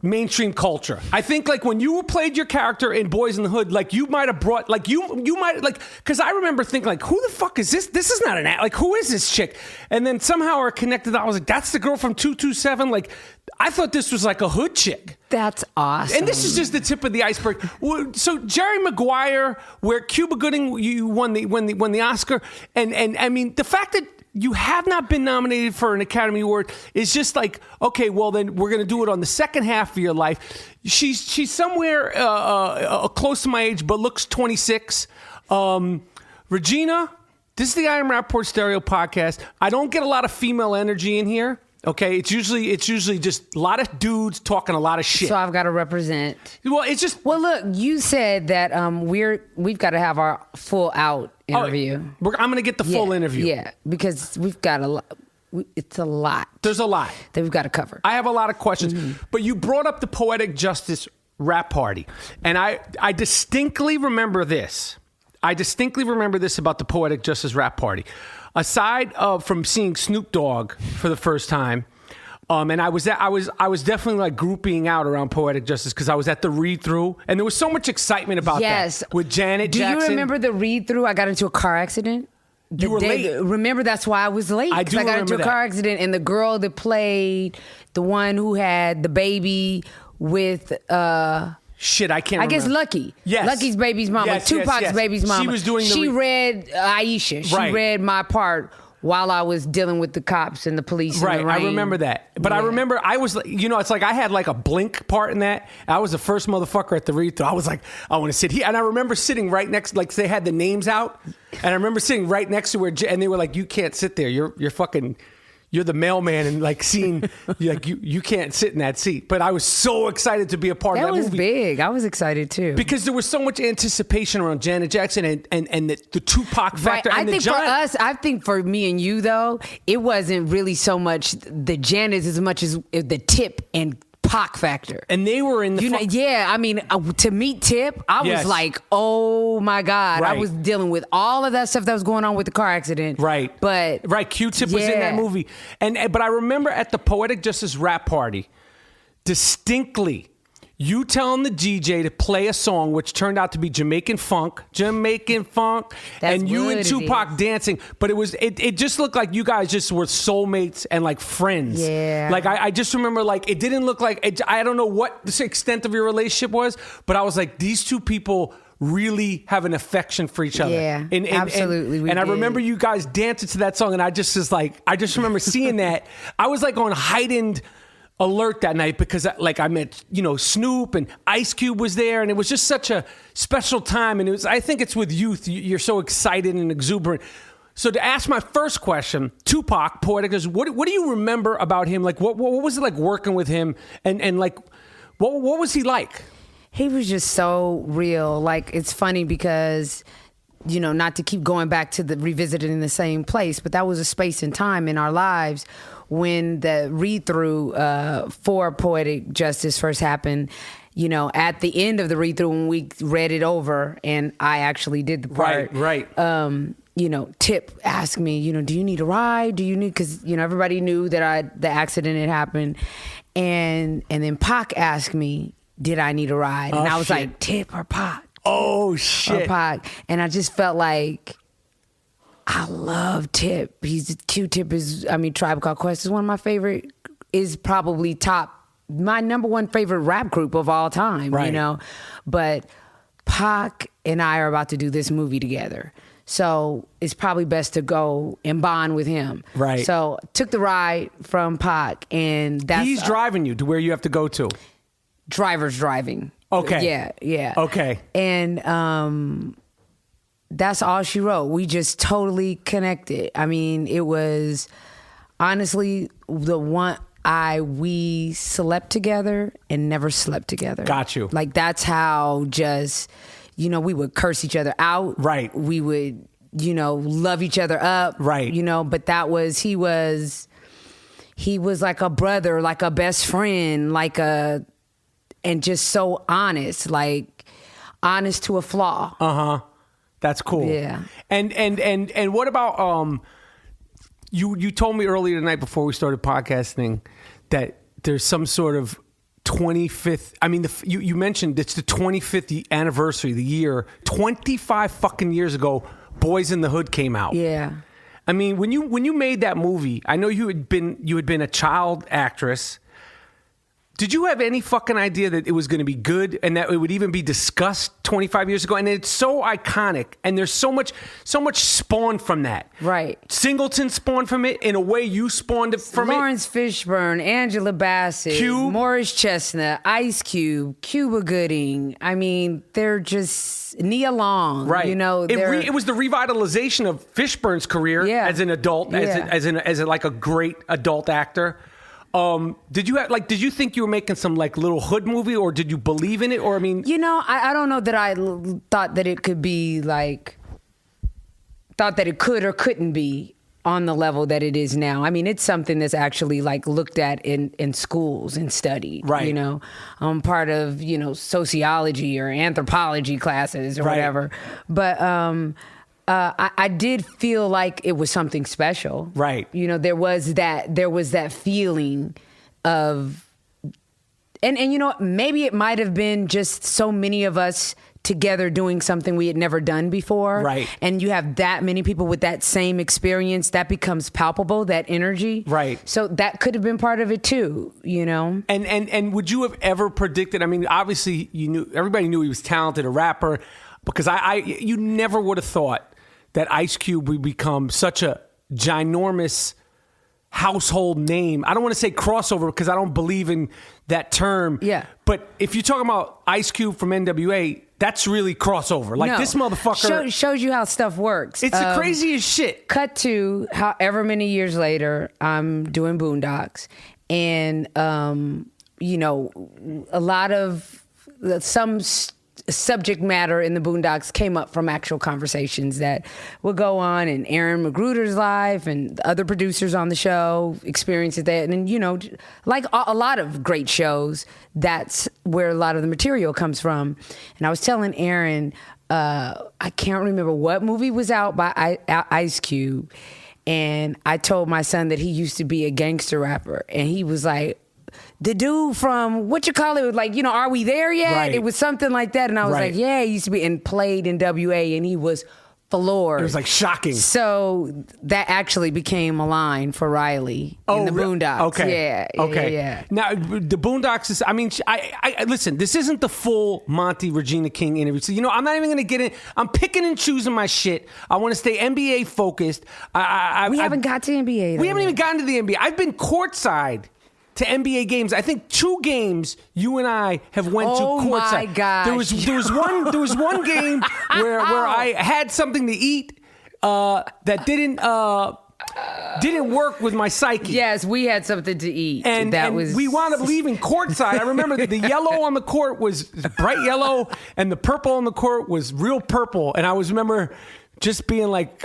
mainstream culture. I think like when you played your character in Boys in the Hood, like you might have brought, like you might like, because I remember thinking like, who the fuck is this? This is not an act. Like, who is this chick? And then somehow are connected. I was like, that's the girl from 227. Like, I thought this was like a hood chick. That's awesome. And this is just the tip of the iceberg. So Jerry Maguire, where Cuba Gooding, you won the Oscar, and I mean the fact that you have not been nominated for an Academy Award is just like, okay, well then we're going to do it on the second half of your life. She's somewhere close to my age, but looks 26. Regina, this is the I Am Rapaport Stereo podcast. I don't get a lot of female energy in here. Okay, it's usually just a lot of dudes talking a lot of shit. So I've got to represent. Well, it's just. Well, look, you said that we've got to have our full out interview. I'm going to get the full interview. Yeah, because we've got a lot. It's a lot. There's a lot that we've got to cover. I have a lot of questions, but you brought up the Poetic Justice rap party, and I distinctly remember this. I distinctly remember this about the Poetic Justice rap party. Aside from seeing Snoop Dogg for the first time, and I was definitely like grouping out around Poetic Justice because I was at the read-through, and there was so much excitement about that with Janet Jackson. Do you remember the read-through? I got into a car accident. You were late. Remember, that's why I was late. Because I got into a car accident, and the girl that played the one who had the baby with Shit, I can't remember. I guess Lucky. Yes. Lucky's baby's mama. Yes, Tupac's baby's mama. She was doing She read Aisha. She read my part while I was dealing with the cops and the police. Right, and the rain. I remember that. But I remember I was, it's like I had like a blink part in that. I was the first motherfucker at the read-through. I was like, I want to sit here. And I remember sitting right next, like they had the names out. And I remember sitting right next to where, and they were like, you can't sit there. You're fucking... You're the mailman, and like seeing, like you can't sit in that seat. But I was so excited to be a part of that movie. That was big. I was excited too because there was so much anticipation around Janet Jackson and the Tupac factor. Right. And I think for me and you though, it wasn't really so much the Janet as much as the Tip and Pac factor. And they were in the I mean, to meet Tip, I was like, oh my God. Right. I was dealing with all of that stuff that was going on with the car accident. Right. But Q-Tip was in that movie. But I remember at the Poetic Justice rap party, distinctly, you telling the DJ to play a song which turned out to be Jamaican funk, and you and Tupac dancing. But it just looked like you guys just were soulmates and like friends. Yeah. Like I just remember like it didn't look like I don't know what the extent of your relationship was, but I was like these two people really have an affection for each other. Yeah, absolutely. And I remember you guys dancing to that song, and I just remember seeing that. I was like on heightened alert that night because I met Snoop and Ice Cube was there, and it was just such a special time. And I think it's with youth, you're so excited and exuberant. So to ask my first question, Tupac, Poetic, what do you remember about him? Like what was it like working with him, and like what was he like? He was just so real. Like it's funny because not to keep going back to revisiting the same place, but that was a space and time in our lives when the read-through for Poetic Justice first happened. At the end of the read-through when we read it over, and I actually did the part. Right. Tip asked me, do you need a ride? Do you need, because everybody knew that the accident had happened, and then Pac asked me, did I need a ride? And I was like, Tip or Pac? Oh shit. Or Pac. And I just felt like I love Tip. Q-Tip is, Tribe Called Quest is one of my favorite, is probably my number one favorite rap group of all time, right. But Pac and I are about to do this movie together. So it's probably best to go and bond with him. Right. So took the ride from Pac, and that's... He's driving you to where you have to go to. Driver's driving. Okay. Yeah. Okay. And that's all she wrote. We just totally connected. It was honestly the one we slept together and never slept together. Got you. Like that's how just, we would curse each other out. Right. We would, love each other up. Right. But he was like a brother, like a best friend, and just so honest, like honest to a flaw. Uh-huh. That's cool. Yeah. And what about you told me earlier tonight before we started podcasting that there's some sort of 25th. You mentioned it's the 25th anniversary, the year 25 fucking years ago. Boys in the Hood came out. Yeah. When you made that movie, I know you had been a child actress. Did you have any fucking idea that it was going to be good and that it would even be discussed 25 years ago? And it's so iconic, and there's so much spawned from that. Right. Singleton spawned from it in a way you spawned it from Lawrence Fishburne, Angela Bassett, Cube, Morris Chestnut, Ice Cube, Cuba Gooding. They're just Nia Long. Right. It was the revitalization of Fishburne's career as an adult, as like a great adult actor. Did you think you were making some like little hood movie, or did you believe in it? Or I mean, I don't know that I thought that it could be like, thought that it could or couldn't be on the level that it is now. I mean, it's something that's actually like looked at in schools and studied. Right. Part of sociology or anthropology classes or whatever. But I did feel like it was something special. Right. There was that feeling of, and maybe it might have been just so many of us together doing something we had never done before. Right. And you have that many people with that same experience, that becomes palpable, that energy. Right. So that could have been part of it too, And would you have ever predicted, I mean, obviously everybody knew he was talented, a rapper, because you never would have thought that Ice Cube would become such a ginormous household name. I don't want to say crossover because I don't believe in that term. Yeah. But if you're talking about Ice Cube from NWA, that's really crossover. Like this motherfucker shows you how stuff works. It's the craziest shit. Cut to however many years later, I'm doing Boondocks, and a lot of some subject matter in the Boondocks came up from actual conversations that would go on in Aaron Magruder's life and the other producers on the show, experiences that. And, like a lot of great shows, that's where a lot of the material comes from. And I was telling Aaron, I can't remember what movie was out by Ice Cube. And I told my son that he used to be a gangster rapper. And he was like, the dude from like, Are We There Yet? Right. It was something like that. And I was like, yeah, he used to be, and played in WA, and he was floored. It was like shocking. So that actually became a line for Riley in the Boondocks. Okay. Yeah. Now, the Boondocks is, I mean, I listen, this isn't the full Monty Regina King interview. So, I'm not even going to get in. I'm picking and choosing my shit. I want to stay NBA focused. We haven't got to NBA. We haven't even gotten to the NBA. I've been courtside to NBA games. I think 2 games you and I have went to courtside. Oh my gosh. There was one game where I had something to eat that didn't work with my psyche. Yes, we had something to eat. And we wound up leaving courtside. I remember the yellow on the court was bright yellow and the purple on the court was real purple. And I remember just being like,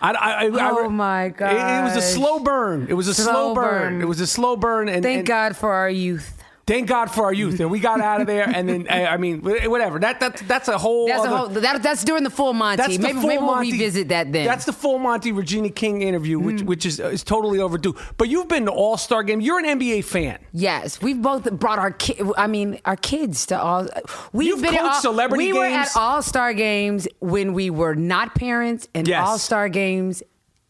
oh my God! It was a slow burn. It was a slow burn. It was a slow burn. And thank God for our youth. Thank God for our youth, and we got out of there. And then, I mean, whatever. That's a whole. That's during the full Monty. Maybe we'll revisit that then. That's the full Monty Regina King interview, which is totally overdue. But you've been to All-Star Game. You're an NBA fan. Yes, we've both brought our kids to all. You've coached celebrity games. We were at All-Star Games when we were not parents, and All-Star Games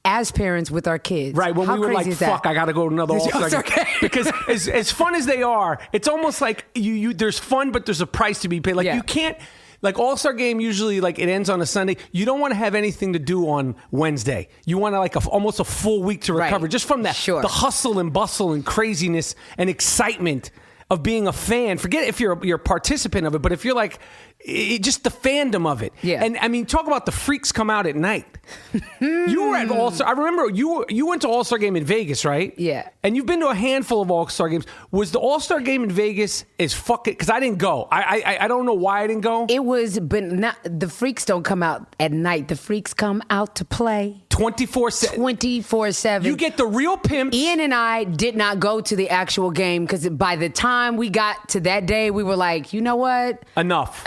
as parents with our kids. Right, when we were like, fuck, I got to go to another All-Star game. Because as fun as they are, it's almost like there's fun, but there's a price to be paid. Like you can't, like All-Star game usually like it ends on a Sunday. You don't want to have anything to do on Wednesday. You want to like almost a full week to recover just from that, the hustle and bustle and craziness and excitement of being a fan. Forget if you're a participant of it, but if you're like, just the fandom of it. Yeah. And I mean, talk about the freaks come out at night. You were at All-Star. I remember you went to All-Star game in Vegas, right? Yeah. And you've been to a handful of All-Star games. Was the All-Star game in Vegas as fucking, because I didn't go. I don't know why I didn't go. It was, but not, the freaks don't come out at night. The freaks come out to play 24/7. 24/7. You get the real pimps. Ian and I did not go to the actual game because by the time we got to that day, we were like, you know what? Enough.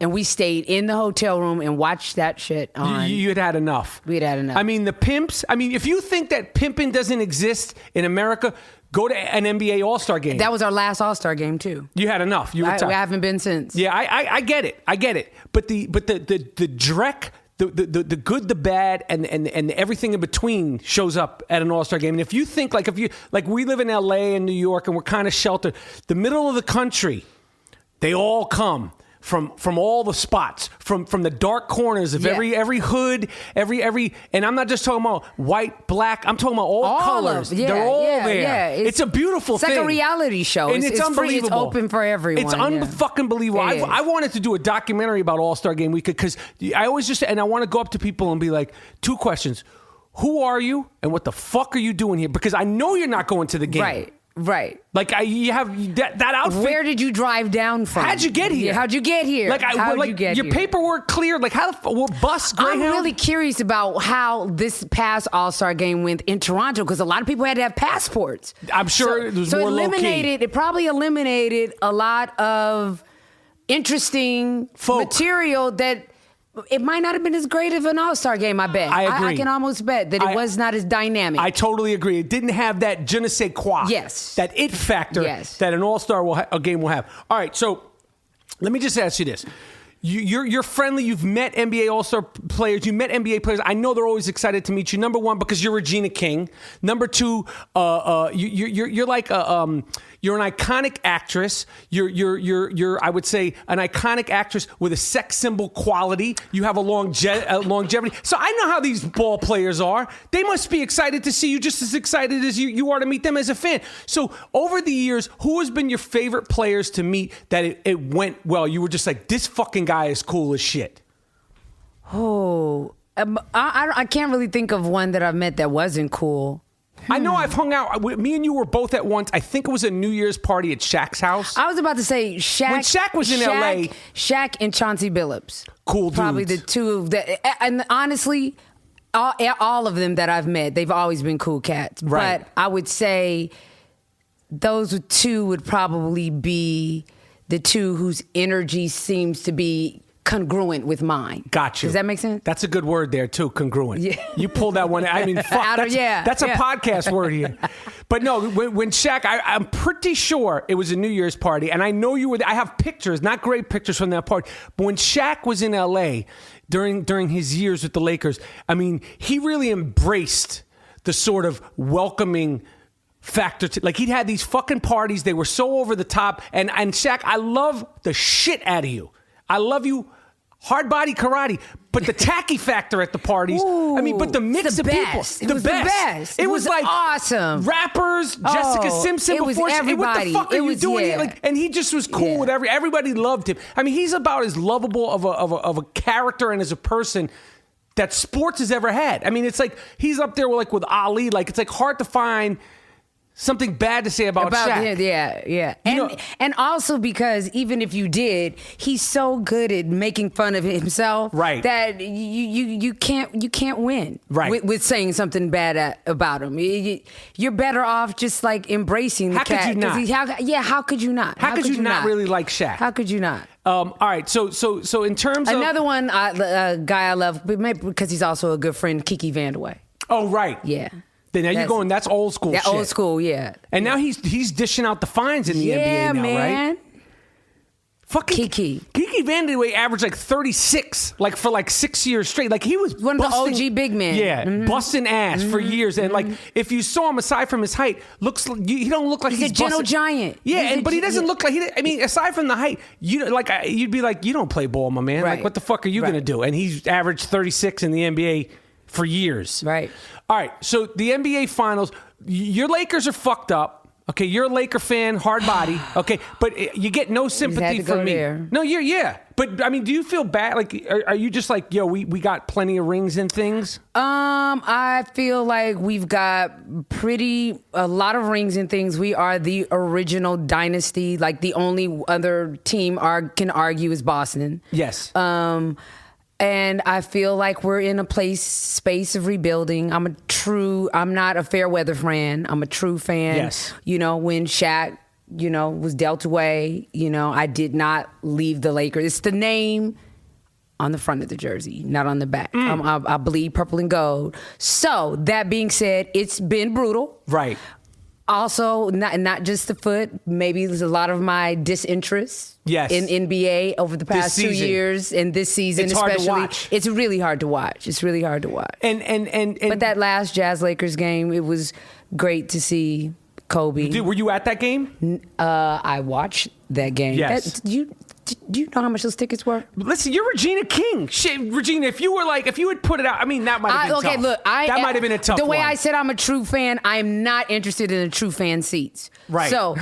And we stayed in the hotel room and watched that shit on. You had enough. We had had enough. I mean, the pimps. I mean, if you think that pimping doesn't exist in America, go to an NBA All-Star game. That was our last All-Star game too. You had enough. You were we haven't been since. Yeah, I get it. I get it. But the dreck, the good, the bad, and everything in between shows up at an All-Star game. And if you think like we live in LA and New York and we're kind of sheltered, the middle of the country, they all come. From all the spots, from the dark corners of every hood, every, and I'm not just talking about white, black. I'm talking about all colors. They're all there. Yeah. It's a beautiful thing. It's like a reality show. And it's unbelievable. Free, it's open for everyone. It's unfucking believable. I wanted to do a documentary about All-Star Game Week because I always and I want to go up to people and be like, 2 questions. Who are you and what the fuck are you doing here? Because I know you're not going to the game. Right. Right. Like you have that outfit. Where did you drive down from? How'd you get here? Yeah, how'd you get here? Like, How'd you get your here? paperwork cleared? Like how the bus? Greyhound? I'm really curious about how this past All-Star game went in Toronto because a lot of people had to have passports. I'm sure it was so more eliminated. low-key. It probably eliminated a lot of interesting material that. It might not have been as great of an All-Star game, I bet. I agree. I can almost bet that it was not as dynamic. I totally agree. It didn't have that je ne sais quoi. Yes. That it factor that an All-Star game will have. All right, so let me just ask you this. You're friendly. You've met NBA All-Star players. You met NBA players. I know they're always excited to meet you. Number one, because you're Regina King. Number two, you're like you're an iconic actress. You're I would say an iconic actress with a sex symbol quality. You have a longevity. So I know how these ball players are. They must be excited to see you just as excited as you are to meet them as a fan. So over the years, who has been your favorite players to meet that it went well? You were just like, this fucking guy is cool as shit. Oh, I can't really think of one that I've met that wasn't cool. I know I've hung out. Me and you were both at once. I think it was a New Year's party at Shaq's house. I was about to say Shaq. When Shaq was in LA. Shaq and Chauncey Billups. Cool dudes. Probably the two of the. And honestly, all of them that I've met, they've always been cool cats. Right. But I would say those two would probably be the two whose energy seems to be congruent with mine. Got you. Does that make sense? That's a good word there too, congruent. Yeah. You pulled that one. I mean, fuck, that's a podcast word here. But no, when Shaq, I'm pretty sure it was a New Year's party, and I know you were there. I have pictures, not great pictures from that party, but when Shaq was in LA during his years with the Lakers, I mean, he really embraced the sort of welcoming factor to, like, he'd had these fucking parties. They were so over the top. And Shaq, I love the shit out of you. I love you. Hard body karate, but the tacky factor at the parties. Ooh, I mean, but the mix the of best. people, It was the best. It was like awesome. Rappers, Jessica Simpson. it was before everybody. What the fuck are It you was, doing? yeah. Like, and he just was cool with everybody. Loved him. I mean, he's about as lovable of a character and as a person that sports has ever had. I mean, it's like he's up there with Ali. Like, it's like hard to find something bad to say about Shaq. Yeah. And also because even if you did, he's so good at making fun of himself, right, that you can't win, right, with saying something bad about him. You're better off just like embracing the cat. How could you not? How could you not? How could you not really like Shaq? How could you not? All right, so in terms of another one, a guy I love, but maybe because he's also a good friend, Kiki Vandeweghe. Oh, right. Yeah. Then now you're going, that's old school shit. Old school, yeah. And now he's dishing out the fines in the NBA now, man. right? Fucking Kiki Vandeweghe averaged like 36, like for like 6 years straight. Like he was one of the OG big men. Yeah, busting ass for years. And like if you saw him, aside from his height, he don't look like he's a gentle giant. Yeah, but he doesn't look like I mean, aside from the height, you'd be like, you don't play ball, my man. Right. Like what the fuck are you gonna do? And he's averaged 36 in the NBA for years. Right. All right, so the NBA Finals, your Lakers are fucked up. Okay, you're a Laker fan, hard body. Okay, but you get no sympathy from me. There. No, but I mean, do you feel bad? Like, are you just like, yo, we got plenty of rings and things? I feel like we've got a lot of rings and things. We are the original dynasty. Like the only other team can argue is Boston. Yes. And I feel like we're in a space of rebuilding. I'm not a fair weather fan. I'm a true fan. Yes. You know, when Shaq, was dealt away, I did not leave the Lakers. It's the name on the front of the jersey, not on the back. I bleed purple and gold. So that being said, it's been brutal. Right. Also, not just the foot. Maybe there's a lot of my disinterest in NBA over the past 2 years, and this season it's especially. Hard to watch. It's really hard to watch. And but that last Jazz Lakers game, it was great to see Kobe. Were you at that game? I watched that game. Yes. Do you know how much those tickets were? Listen, you're Regina King. Shit, Regina, if you had put it out, I mean, that might have been tough. Look, that might have been a tough one. The way one. I said I'm a true fan, I am not interested in the true fan seats. Right. So,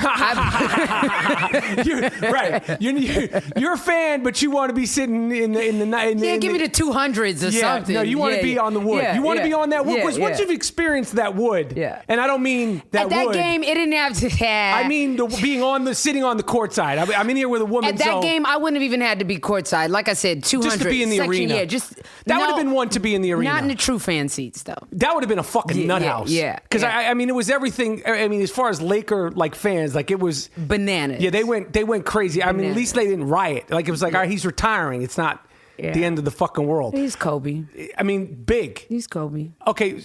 you're a fan, but you want to be sitting in the give me the 200s or something. No, you want to be on the wood. You want to be on that wood. Because once you've experienced that wood, and I don't mean that at wood. that game, it didn't have to have. I mean sitting on the court side. I'm in here with a woman. At that game, I wouldn't have even had to be courtside. Like I said, 200. Just to be in the arena. Yeah, that would have been one to be in the arena. Not in the true fan seats, though. That would have been a fucking nut house. Yeah. Because I mean, it was everything. I mean, as far as Laker fans, it was bananas. Yeah, they went crazy. I mean, at least they didn't riot. It was all right, he's retiring. It's not the end of the fucking world. He's Kobe. I mean, big. He's Kobe. Okay,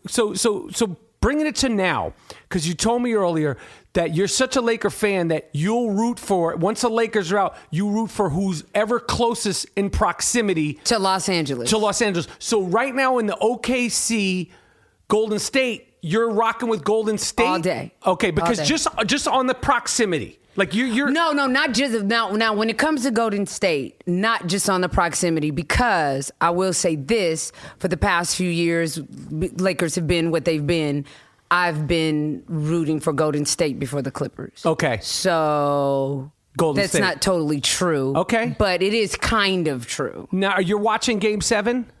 so bringing it to now, because you told me earlier that you're such a Laker fan that you'll root for, once the Lakers are out, you root for who's ever closest in proximity to Los Angeles. So right now in the OKC, Golden State, you're rocking with Golden State all day. Okay, because just on the proximity. You're No, not just now when it comes to Golden State, not just on the proximity, because I will say this, for the past few years, Lakers have been what they've been. I've been rooting for Golden State before the Clippers. Okay. So that's not totally true. Okay. But it is kind of true. Now, you're watching Game 7?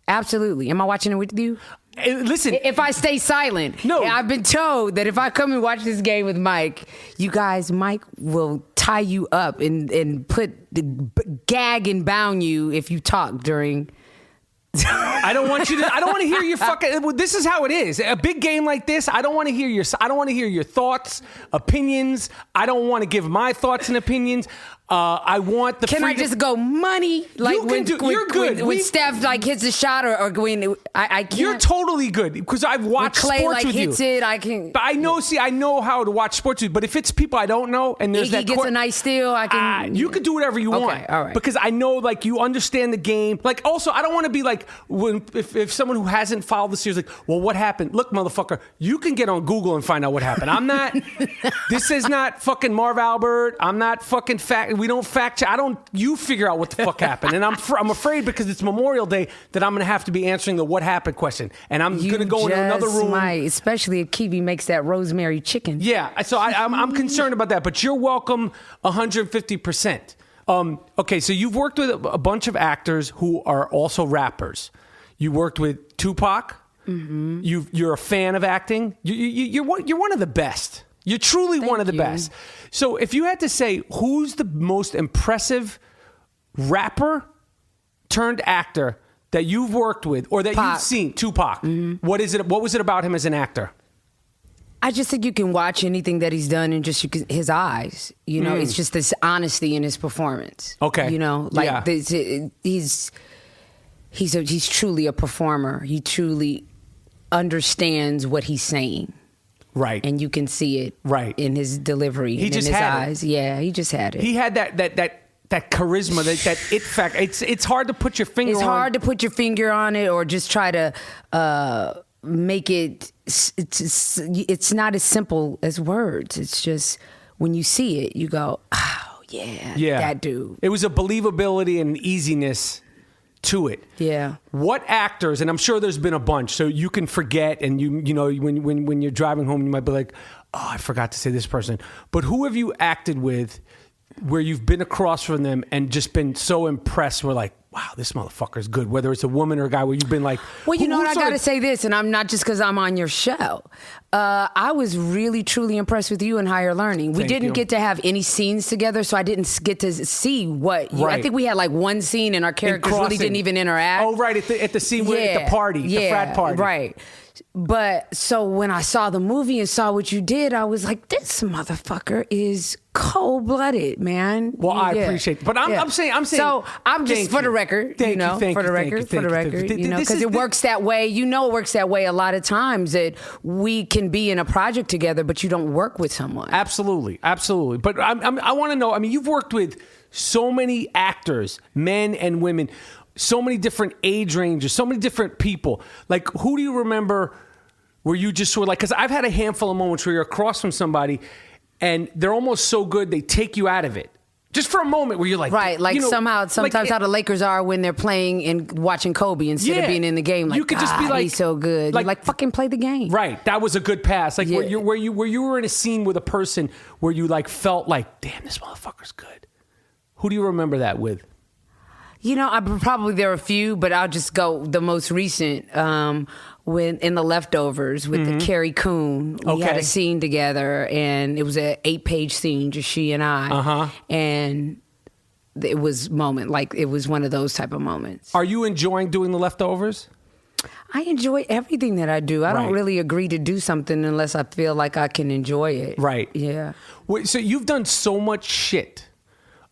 Absolutely. Am I watching it with you? Listen, if I stay silent, no. I've been told that if I come and watch this game with Mike, Mike will tie you up and gag and bound you if you talk during. I don't want to hear your fucking. This is how it is. A big game like this, I don't want to hear your thoughts, opinions. I don't want to give my thoughts and opinions. I want the. Can I just go money? Like you're good. When Steph hits a shot or when I can't. You're totally good because I've watched when Clay sports with hits you. It, I can. But I know how to watch sports with you. But if it's people I don't know and there's Iggy gets a nice steal, I can. You can do whatever you want. All right. Because I know you understand the game. Also, I don't want to be if someone who hasn't followed the series well, what happened? Look, motherfucker, you can get on Google and find out what happened. I'm not. This is not fucking Marv Albert. I'm not fucking we don't fact check. You figure out what the fuck happened. And I'm afraid because it's Memorial Day that I'm going to have to be answering the what happened question. And I'm going to go into another room. Especially if Kiwi makes that rosemary chicken. Yeah. So I'm concerned about that. But you're welcome 150%. Okay. So you've worked with a bunch of actors who are also rappers. You worked with Tupac. Mm-hmm. You're a fan of acting. You're one of the best. You're truly one of the best. So if you had to say who's the most impressive rapper turned actor that you've worked with or that you've seen, Tupac, what was it about him as an actor? I just think you can watch anything that he's done and just his eyes. It's just this honesty in his performance. Okay. He's truly a performer. He truly understands what he's saying. Right. And you can see it in his delivery and in his eyes. Yeah, he just had it. He had that charisma, that it factor. It's hard to put your finger on. It's hard to put your finger on it or just try to make it. It's not as simple as words. It's just when you see it, you go, oh, yeah, that dude. It was a believability and easiness to it. Yeah. What actors, and I'm sure there's been a bunch, so you can forget, and when you're driving home, you might be like, oh, I forgot to say this person. But who have you acted with where you've been across from them and just been so impressed? We're like, wow, this motherfucker's good. Whether it's a woman or a guy where you've been like, well, you know what? I got to say this, and I'm not just because I'm on your show. I was really, truly impressed with you in Higher Learning. We didn't get to have any scenes together, so I didn't get to see what you, I think we had one scene and our characters really didn't even interact. Oh, right, at the scene at the party, the frat party. Right. But so when I saw the movie and saw what you did, I was like, this motherfucker is cold-blooded, man. Well, I appreciate it. But I'm saying. So I'm just, for the record, thank you, for the record, because it works that way. It works that way a lot of times that we can be in a project together, but you don't work with someone. Absolutely. But I want to know, I mean, you've worked with so many actors, men and women, so many different age ranges, so many different people. Like, who do you remember where you just were like, because I've had a handful of moments where you're across from somebody and they're almost so good they take you out of it. Just for a moment where you're like, right, like sometimes like how the Lakers are when they're playing and watching Kobe instead of being in the game. Like, you could just be like, he's so good. Like, you're like, fucking play the game. Right, that was a good pass. Like where you were in a scene with a person where you like felt like, damn, this motherfucker's good. Who do you remember that with? Probably there are a few, but I'll just go the most recent. When in The Leftovers with the Carrie Coon, we had a scene together, and it was an 8-page scene, just she and I, and it was it was one of those type of moments. Are you enjoying doing The Leftovers? I enjoy everything that I do. I don't really agree to do something unless I feel like I can enjoy it. Right. Yeah. Wait, so you've done so much shit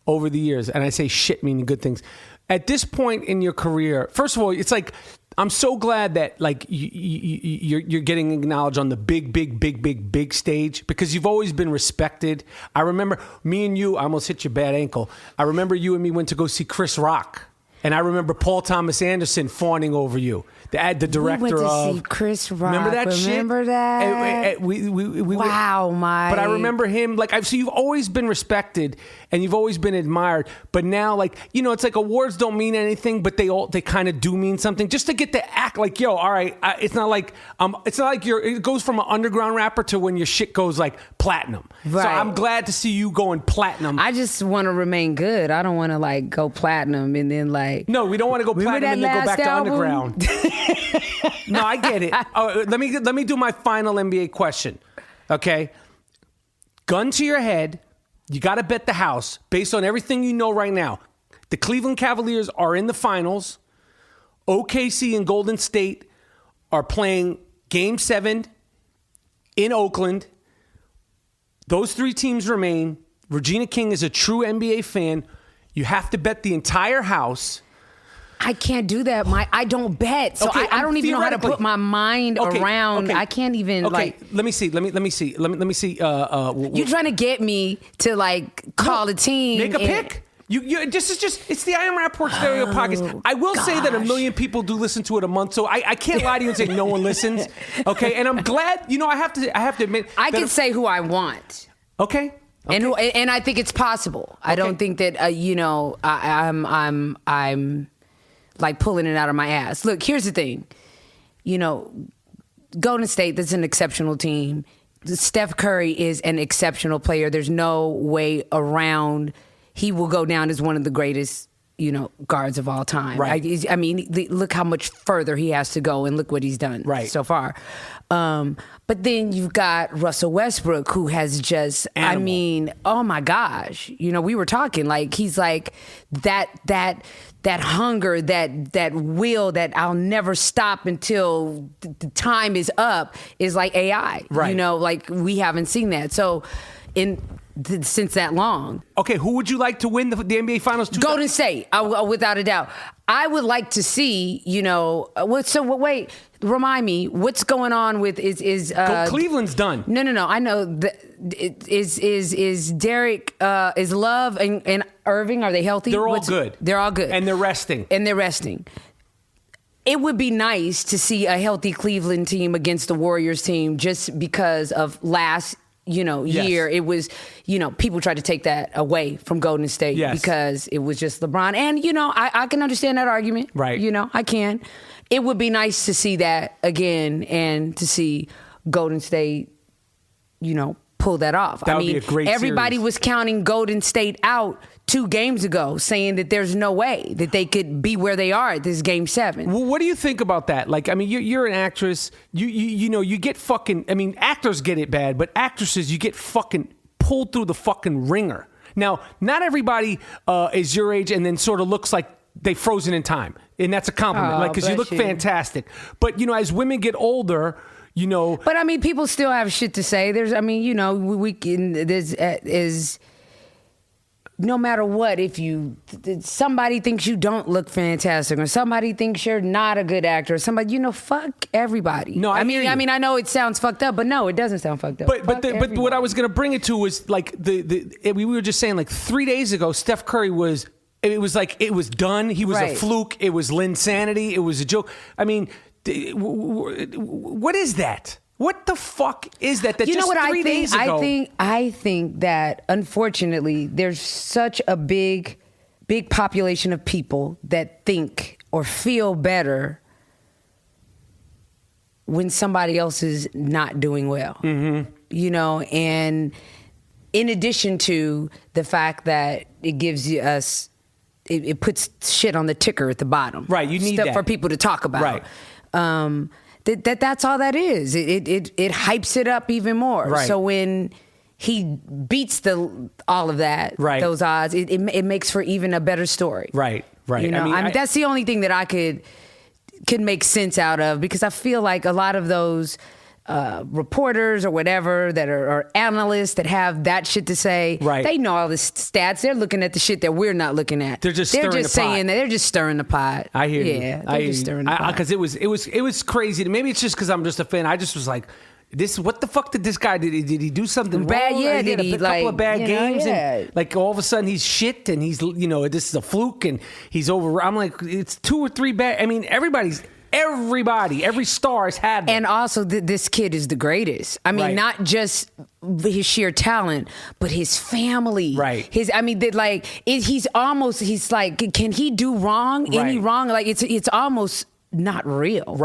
over the years, and I say shit meaning good things. At this point in your career, first of all, it's like, I'm so glad that like you're getting acknowledged on the big stage, because you've always been respected. I remember me and you, I almost hit your bad ankle. I remember you and me went to go see Chris Rock. And I remember Paul Thomas Anderson fawning over you, the director we went to of see Chris Rock. Remember that shit? Remember that? We wow, Mike. But I remember him. Like, so you've always been respected and you've always been admired. But now, like, it's like awards don't mean anything, but they kind of do mean something. Just to get to act like, yo, all right. It's not like it goes from an underground rapper to when your shit goes like platinum. Right. So I'm glad to see you going platinum. I just want to remain good. I don't want to like go platinum and then like. No, we don't want to go platinum and then go back to underground. No, I get it. Let me do my final NBA question. Okay, gun to your head. You got to bet the house based on everything you know right now. The Cleveland Cavaliers are in the finals. OKC and Golden State are playing Game 7 in Oakland. Those three teams remain. Regina King is a true NBA fan. You have to bet the entire house. I can't do that, Mike. I don't bet, so I don't even know how to put my mind around. I can't even like. Let me see. Let me see. You're trying to get me to like call a team. Make a pick. It's the I Am Rapaport Stereo Podcast. I will say that 1 million people do listen to it a month, so I can't lie to you and say no one listens. Okay, and I'm glad. I have to admit. I can say who I want. Okay. And I think it's possible. I don't think that I'm like pulling it out of my ass. Look, here's the thing. Golden State, that's an exceptional team. Steph Curry is an exceptional player. There's no way around. He will go down as one of the greatest, guards of all time. Right. I mean, look how much further he has to go, and look what he's done so far. But then you've got Russell Westbrook, who has just, Animal. I mean, oh my gosh. We were talking, like, he's like that hunger, that will that I'll never stop until the time is up is like AI. Right. Like we haven't seen that. So since that long. Okay, who would you like to win the NBA Finals? Golden State, without a doubt. I would like to see, wait, remind me, what's going on with Cleveland's done. No. I know is Derek, is Love and Irving, are they healthy? They're all good. They're all good. And they're resting. It would be nice to see a healthy Cleveland team against the Warriors team, just because of last year. It was, people tried to take that away from Golden State because it was just LeBron. And, I can understand that argument. Right. I can. It would be nice to see that again and to see Golden State, pull that off. That would be a great everybody series. was counting Golden State out 2 games ago, saying that there's no way that they could be where they are at this Game 7. Well, what do you think about that? Like, I mean, you're an actress. You get fucking. I mean, actors get it bad, but actresses, you get fucking pulled through the fucking ringer. Now, not everybody is your age and then sort of looks like they've frozen in time, and that's a compliment, because you look fantastic. But as women get older. But I mean, people still have shit to say. There's no matter what, if somebody thinks you don't look fantastic, or somebody thinks you're not a good actor, or somebody, fuck everybody. No, I mean, I know it sounds fucked up, but no, it doesn't sound fucked up. But what I was going to bring it to was like we were just saying, like 3 days ago, Steph Curry was. It was like it was done. He was a fluke. It was Linsanity. It was a joke. I mean. What is that? What the fuck is that? That you just know what 3 days ago. I think that unfortunately there's such a big population of people that think or feel better when somebody else is not doing well. Mm-hmm. You know, and in addition to the fact that it gives us, it puts shit on the ticker at the bottom. Right, you need stuff that for people to talk about. Right. That's all that is. It hypes it up even more. Right. So when he beats all of that, right. those odds, it makes for even a better story. Right. You know, I mean that's the only thing that I could make sense out of, because I feel like a lot of those reporters or whatever that are analysts that have that shit to say, right. They know all the stats. They're looking at the shit that we're not looking at. They're just saying that they're just stirring the pot. I hear you. Yeah, they're just stirring the pot. Because it was crazy. Maybe it's just because I'm just a fan. I just was like, what the fuck did this guy do? Did he do something bad? wrong? Yeah, He had a couple of bad games, and like all of a sudden he's shit, and he's this is a fluke, and he's over. I'm like, it's 2 or 3 bad. I mean, every star has had them. And also, this kid is the greatest. I mean, not just his sheer talent, but his family. Right. He's like, can he do wrong? Right. Any wrong? Like, it's almost not real.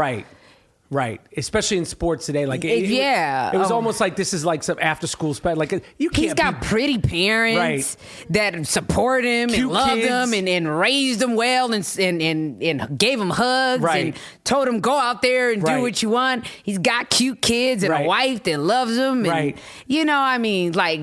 Right. Especially in sports today. Like, it was almost like this is like some after school spec. Like, you can't. He's got pretty parents that support him Cute and love kids. him and raised him well and gave him hugs and told him go out there and do what you want. He's got cute kids and a wife that loves him. And, you know, I mean, like,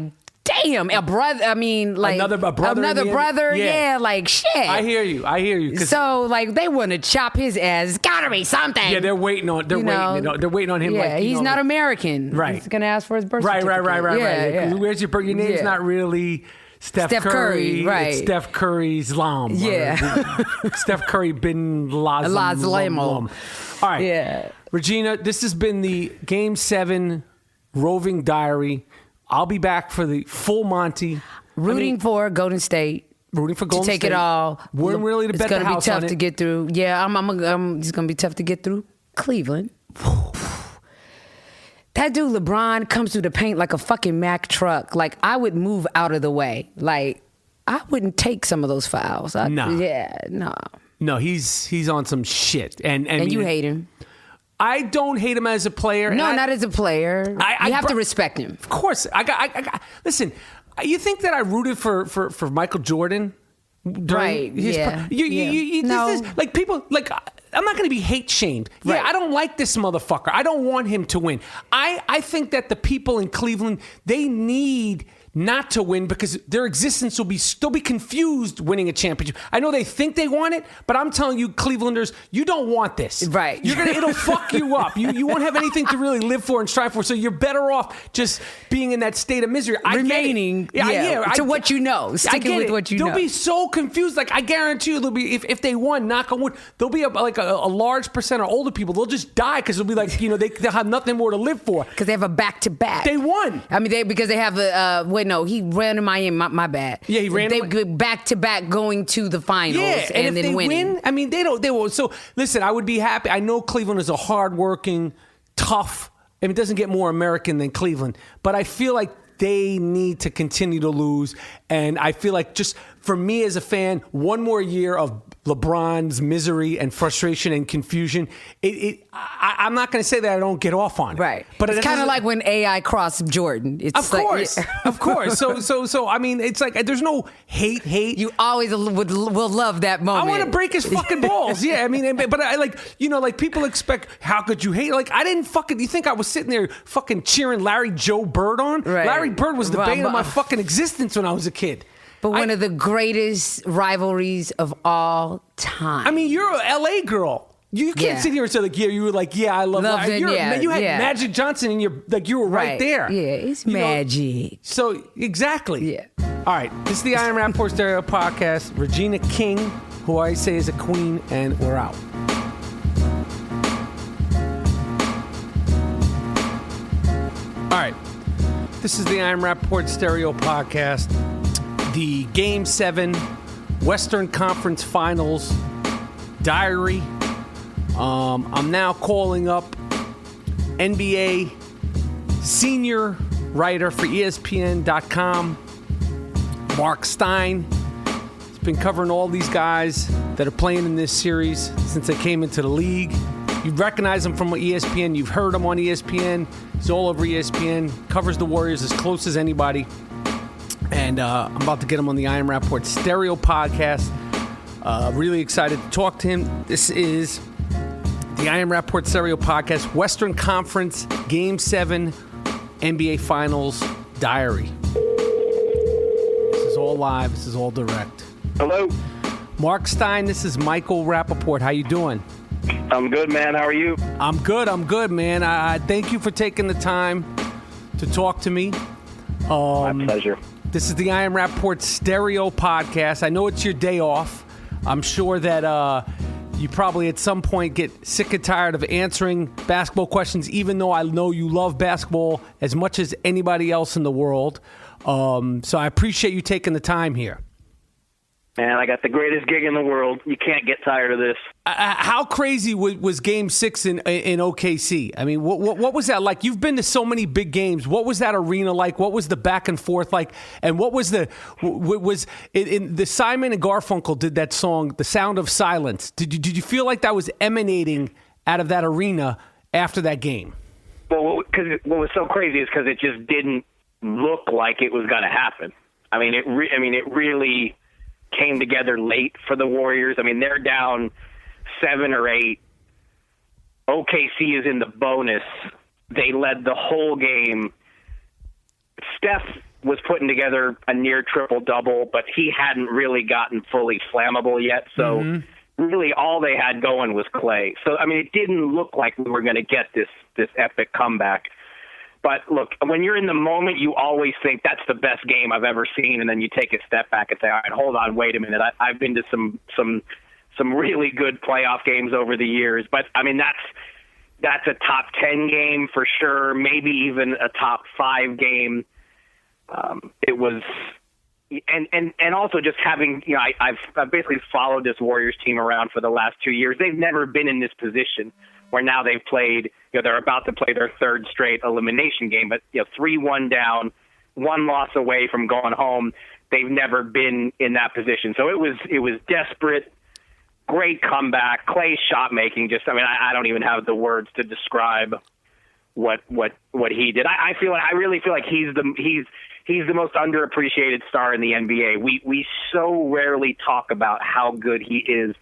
damn, a brother. I mean, like another brother. Yeah, like shit. I hear you. So like they want to chop his ass. It's gotta be something. Yeah, they're waiting on him. Yeah, like, he's not American. Right. He's gonna ask for his birth certificate. Right. Yeah. Where's your birth? Your name's not really Steph Curry. Right. It's Steph Curry's Lam. Yeah. Steph Curry bin Lazlam. All right. Yeah. Regina, this has been the Game 7 Roving Diary. I'll be back for the full Monty. Rooting for Golden State. Rooting for Golden State. To take State. it all. We're really to bet the house on it. It's going to be tough to get through. Yeah, it's going to be tough to get through Cleveland. That dude LeBron comes through the paint like a fucking Mack truck. Like, I would move out of the way. Like, I wouldn't take some of those fouls. No, he's on some shit. And you hate him. I don't hate him as a player. No, not as a player. You have to respect him. Of course. I got. Listen, you think that I rooted for Michael Jordan? Right. No. This is, like, people, like, I'm not going to be hate shamed. Yeah, right. I don't like this motherfucker. I don't want him to win. I think that the people in Cleveland, they need not to win because their existence will still be confused winning a championship. I know they think they want it, but I'm telling you, Clevelanders, you don't want this. Right. It'll fuck you up. You won't have anything to really live for and strive for. So you're better off just being in that state of misery. Remaining what you know. Sticking with what you know. They'll be so confused. Like, I guarantee you, they'll be if they won, knock on wood, there'll be a large percent of older people. They'll just die because they'll be like, they'll have nothing more to live for. Because they have a back-to-back. They won. I mean, because they have he ran to Miami. My bad. Yeah, he ran. They go back to back going to the finals. Yeah, and then if they winning. win, I mean, they will. So listen, I would be happy. I know Cleveland is a hardworking, tough. I mean, it doesn't get more American than Cleveland, but I feel like they need to continue to lose. And I feel like, just for me as a fan, one more year of LeBron's misery and frustration and confusion. I'm not going to say that I don't get off on it. Right. But it's kind of like when AI crossed Jordan. It's of course. Of course. So I mean, it's like there's no hate. You always will love that moment. I want to break his fucking balls. Yeah, I mean, but I like people expect, how could you hate? Like, I didn't fucking, you think I was sitting there fucking cheering Larry Joe Bird on? Right. Larry Bird was the bane of my fucking existence when I was a kid. But one of the greatest rivalries of all time. I mean, you're an LA girl. You can't sit here and say, like, you were like, I love Larry. You had Magic Johnson and you were right there. Yeah, it's magic. So, exactly. Yeah. All right. This is the I Am Rapaport Stereo Podcast. Regina King, who I say is a queen, and we're out. All right. This is the I Am Rapaport Stereo Podcast. The Game 7 Western Conference Finals Diary. I'm now calling up NBA senior writer for ESPN.com, Mark Stein. He's been covering all these guys that are playing in this series since they came into the league. You recognize him from ESPN. You've heard him on ESPN. He's all over ESPN. Covers the Warriors as close as anybody. And I'm about to get him on the I Am Rapaport Stereo podcast. Really excited to talk to him. This is the I Am Rapaport Stereo podcast, Western Conference Game 7 NBA Finals Diary. This is all live. This is all direct. Hello. Mark Stein, this is Michael Rapaport. How you doing? I'm good, man. How are you? I'm good, man. I thank you for taking the time to talk to me. My pleasure. This is the I Am Rapaport Stereo podcast. I know it's your day off. I'm sure that you probably at some point get sick and tired of answering basketball questions, even though I know you love basketball as much as anybody else in the world. So I appreciate you taking the time here. Man, I got the greatest gig in the world. You can't get tired of this. How crazy was Game 6 in OKC? I mean, what was that like? You've been to so many big games. What was that arena like? What was the back and forth like? And what was the Simon and Garfunkel did that song, "The Sound of Silence"? Did you feel like that was emanating out of that arena after that game? Well, because what was so crazy is because it just didn't look like it was going to happen. I mean, it really came together late for the Warriors. I mean, they're down 7 or 8. OKC is in the bonus. They led the whole game. Steph was putting together a near triple-double, but he hadn't really gotten fully flammable yet. So really all they had going was Clay. So, I mean, it didn't look like we were going to get this epic comeback. But look, when you're in the moment, you always think that's the best game I've ever seen, and then you take a step back and say, all right, hold on, wait a minute. I've been to some really good playoff games over the years, but I mean that's a top 10 game for sure, maybe even a top 5 game. It was, and also just having, you know, I've basically followed this Warriors team around for the last 2 years. They've never been in this position where now they've played, you know, they're about to play their 3rd straight elimination game, but, you know, 3-1 down, 1 loss away from going home. They've never been in that position. So it was desperate, great comeback. Clay's shot making, just, I mean, I don't even have the words to describe what he did. I really feel like he's the most underappreciated star in the NBA. We so rarely talk about how good he is.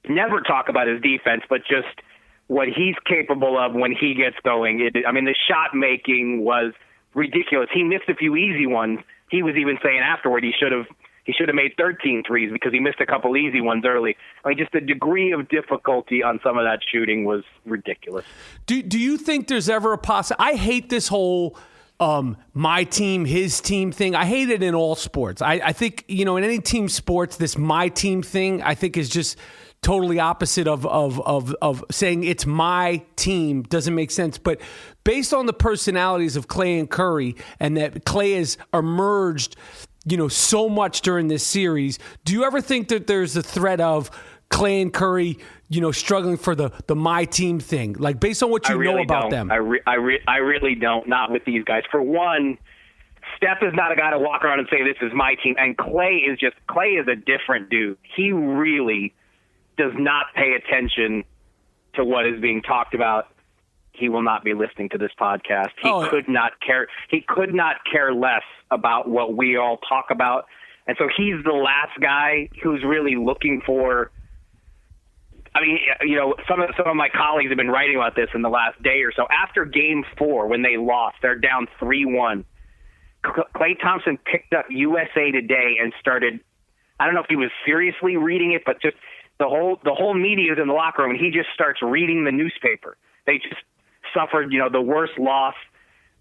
Never talk about his defense, but just what he's capable of when he gets going. The shot making was ridiculous. He missed a few easy ones. He was even saying afterward he should have made 13 threes because he missed a couple easy ones early. I mean, just the degree of difficulty on some of that shooting was ridiculous. Do you think there's ever a I hate this whole my team, his team thing. I hate it in all sports. I think, you know, in any team sports, this my team thing, I think is just totally opposite of saying it's my team. Doesn't make sense. But based on the personalities of Clay and Curry, and that Clay has emerged, you know, so much during this series, do you ever think that there's a threat of Clay and Curry, you know, struggling for the my team thing? Like, based on what you know about them. I really don't. Not with these guys. For one, Steph is not a guy to walk around and say this is my team. And Clay is a different dude. He really does not pay attention to what is being talked about. He will not be listening to this podcast. He could not care. He could not care less about what we all talk about. And so he's the last guy who's really looking for, I mean, you know, some of my colleagues have been writing about this in the last day or so. After Game 4, when they lost, they're down 3-1. Klay Thompson picked up USA Today and started, I don't know if he was seriously reading it, but just the whole media is in the locker room, and he just starts reading the newspaper. They just suffered, you know, the worst loss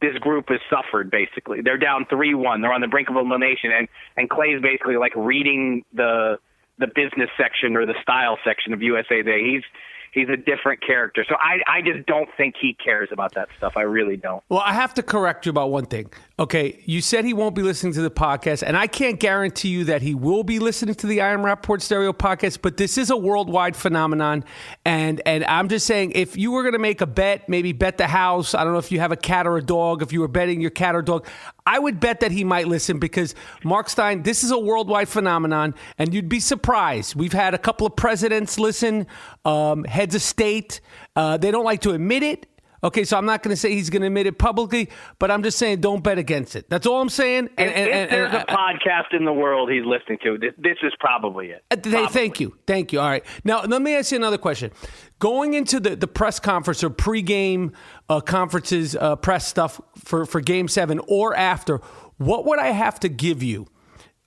this group has suffered, basically. They're down 3-1. They're on the brink of elimination, and Klay is basically like reading the business section or the style section of USA Today. He's a different character. So I just don't think he cares about that stuff. I really don't. Well, I have to correct you about one thing. Okay, you said he won't be listening to the podcast, and I can't guarantee you that he will be listening to the I Am Rapaport Stereo podcast, but this is a worldwide phenomenon, and I'm just saying, if you were going to make a bet, maybe bet the house, I don't know if you have a cat or a dog, if you were betting your cat or dog, I would bet that he might listen because, Mark Stein, this is a worldwide phenomenon, and you'd be surprised. We've had a couple of presidents listen, heads of state. They don't like to admit it. Okay, so I'm not going to say he's going to admit it publicly, but I'm just saying don't bet against it. That's all I'm saying. If there's a podcast in the world he's listening to, this is probably it. Thank you. All right. Now, let me ask you another question. Going into the press conference or pregame conferences, press stuff for Game 7 or after, what would I have to give you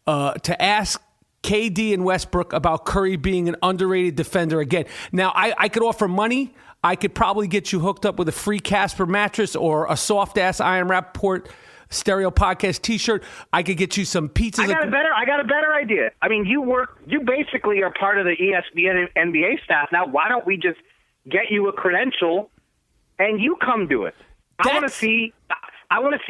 to ask KD and Westbrook about Curry being an underrated defender again? Now, I could offer money. I could probably get you hooked up with a free Casper mattress or a soft-ass I Am Rapaport Stereo Podcast T-shirt. I could get you some pizzas. I got a better idea. I mean, you basically are part of the ESPN NBA staff now. Why don't we just get you a credential and you come do it? I want to see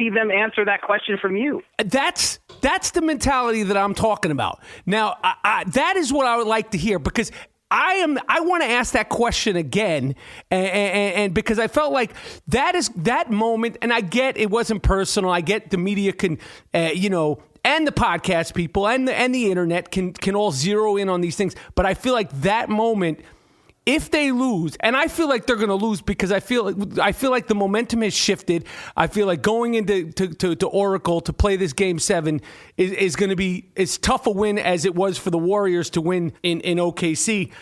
them answer that question from you. That's the mentality that I'm talking about. Now, that is what I would like to hear because I want to ask that question again, and because I felt like that moment, and I get it wasn't personal. I get the media can, and the podcast people and the internet can all zero in on these things. But I feel like that moment, if they lose, and I feel like they're going to lose because I feel like the momentum has shifted. I feel like going into to Oracle to play this Game 7 is going to be as tough a win as it was for the Warriors to win in OKC.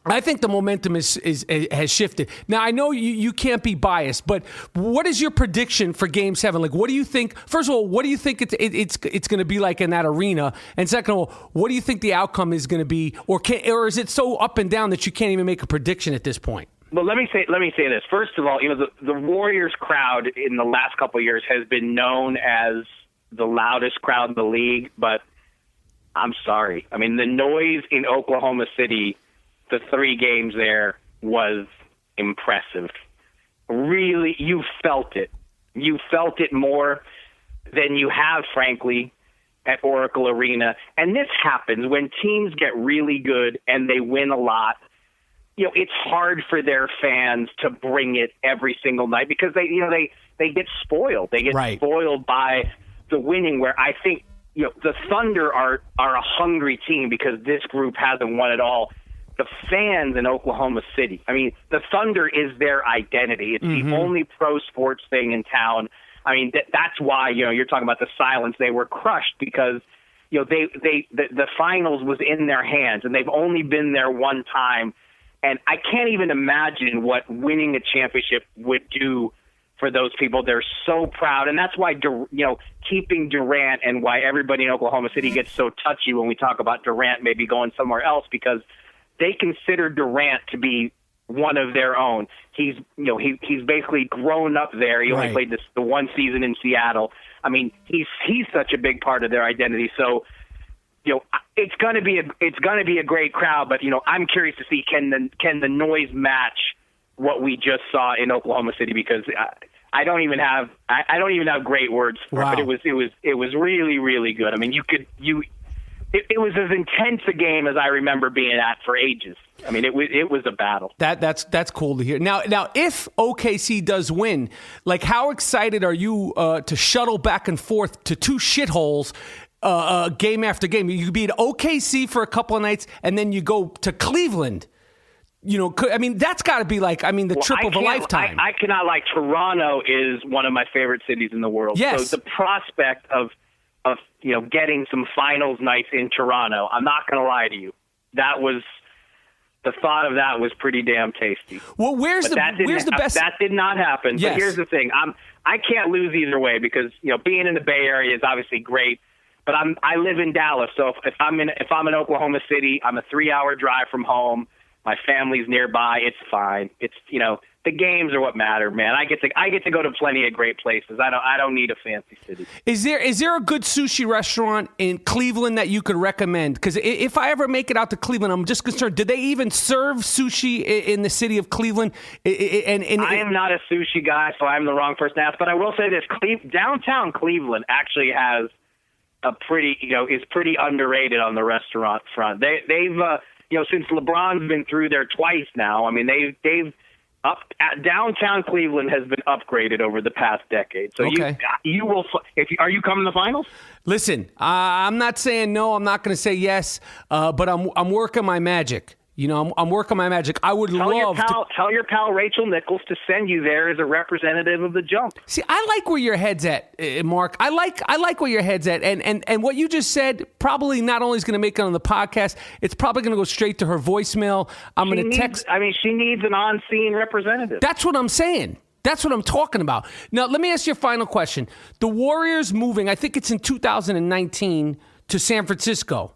I think the momentum has shifted. Now, I know you can't be biased, but what is your prediction for Game 7? Like, what do you think? First of all, what do you think it's going to be like in that arena? And second of all, what do you think the outcome is going to be? Or is it so up and down that you can't even make a prediction at this point? Well, let me say this. First of all, the Warriors crowd in the last couple of years has been known as the loudest crowd in the league, but I'm sorry. I mean, the noise in Oklahoma City, the 3 games there, was impressive. Really, you felt it. You felt it more than you have, frankly, at Oracle Arena. And this happens when teams get really good and they win a lot. It's hard for their fans to bring it every single night because they get spoiled. They get spoiled by the winning, where I think the Thunder are a hungry team because this group hasn't won it all. The fans in Oklahoma City, I mean, the Thunder is their identity. It's the only pro sports thing in town. I mean, that's why, you're talking about the silence. They were crushed because, the finals was in their hands, and they've only been there one time. And I can't even imagine what winning a championship would do for those people. They're so proud. And that's why, keeping Durant, and why everybody in Oklahoma City gets so touchy when we talk about Durant maybe going somewhere else, because they consider Durant to be one of their own. He's basically grown up there. He only played the one season in Seattle. I mean, he's such a big part of their identity. So, it's going to be a great crowd. But I'm curious to see can the noise match what we just saw in Oklahoma City, because I don't even have great words for it. But it was really, really good. I mean, It was as intense a game as I remember being at for ages. I mean, it was a battle. That's cool to hear. Now, if OKC does win, like, how excited are you to shuttle back and forth to 2 shitholes game after game? You could be at OKC for a couple of nights, and then you go to Cleveland. I mean, that's got to be the trip of a lifetime. I cannot Toronto is one of my favorite cities in the world. Yes. So the prospect of getting some finals nights in Toronto, I'm not going to lie to you, the thought of that was pretty damn tasty. Well, where's the best? That did not happen. Yes. But here's the thing: I can't lose either way, because being in the Bay Area is obviously great, but I live in Dallas, so if I'm in Oklahoma City, I'm a 3-hour drive from home. My family's nearby. It's fine. It's the games are what matter, man. I get to go to plenty of great places. I don't need a fancy city. Is there a good sushi restaurant in Cleveland that you could recommend? Because if I ever make it out to Cleveland, I'm just concerned. Do they even serve sushi in the city of Cleveland? I am not a sushi guy, so I'm the wrong person to ask. But I will say this: downtown Cleveland actually has a pretty, is pretty underrated on the restaurant front. They've since LeBron's been through there twice now. I mean, they've downtown Cleveland has been upgraded over the past decade. So okay. you will. Are you coming to the finals? Listen, I'm not saying no. I'm not going to say yes. But I'm working my magic. I'm working my magic. I would tell your pal Rachel Nichols to send you there as a representative of the Jump. See, I like where your head's at, Mark. I like where your head's at, and what you just said probably not only is going to make it on the podcast, it's probably going to go straight to her voicemail. I'm going to text. She needs an on-scene representative. That's what I'm saying. That's what I'm talking about. Now, let me ask you a final question. The Warriors moving, I think it's in 2019 to San Francisco.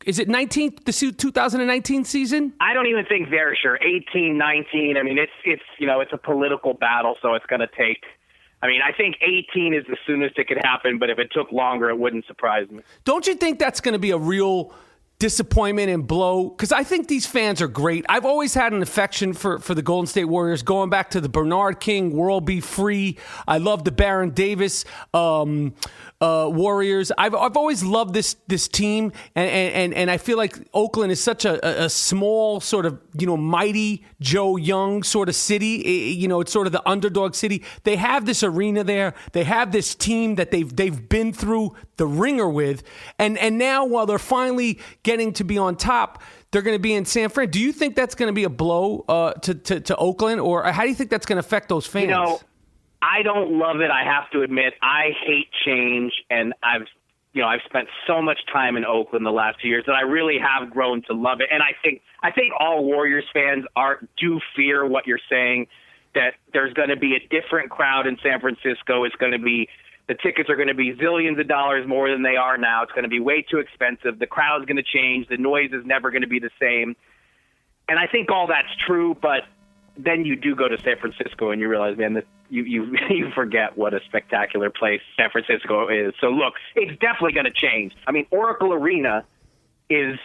Is it 2019 season? I don't even think they're sure. 18, 19. I mean, it's a political battle, so it's going to take. I mean, I think 18 is the soonest it could happen, but if it took longer, it wouldn't surprise me. Don't you think that's going to be a real disappointment and blow? Because I think these fans are great. I've always had an affection for the Golden State Warriors, going back to the Bernard King, World Be Free. I love the Baron Davis Warriors. I've always loved this team, and I feel like Oakland is such a small sort of mighty Joe Young sort of city. It's sort of the underdog city. They have this arena there. They have this team that they've been through the ringer with, and now while they're finally getting to be on top, they're going to be in San Fran. Do you think that's going to be a blow to Oakland, or how do you think that's going to affect those fans? I don't love it. I have to admit, I hate change, and I've spent so much time in Oakland the last 2 years that I really have grown to love it. And I think all Warriors fans do fear what you're saying, that there's going to be a different crowd in San Francisco. The tickets are going to be zillions of dollars more than they are now. It's going to be way too expensive. The crowd's going to change. The noise is never going to be the same. And I think all that's true, but then you do go to San Francisco and you realize, man, that you forget what a spectacular place San Francisco is. So look, it's definitely going to change. I mean, Oracle Arena is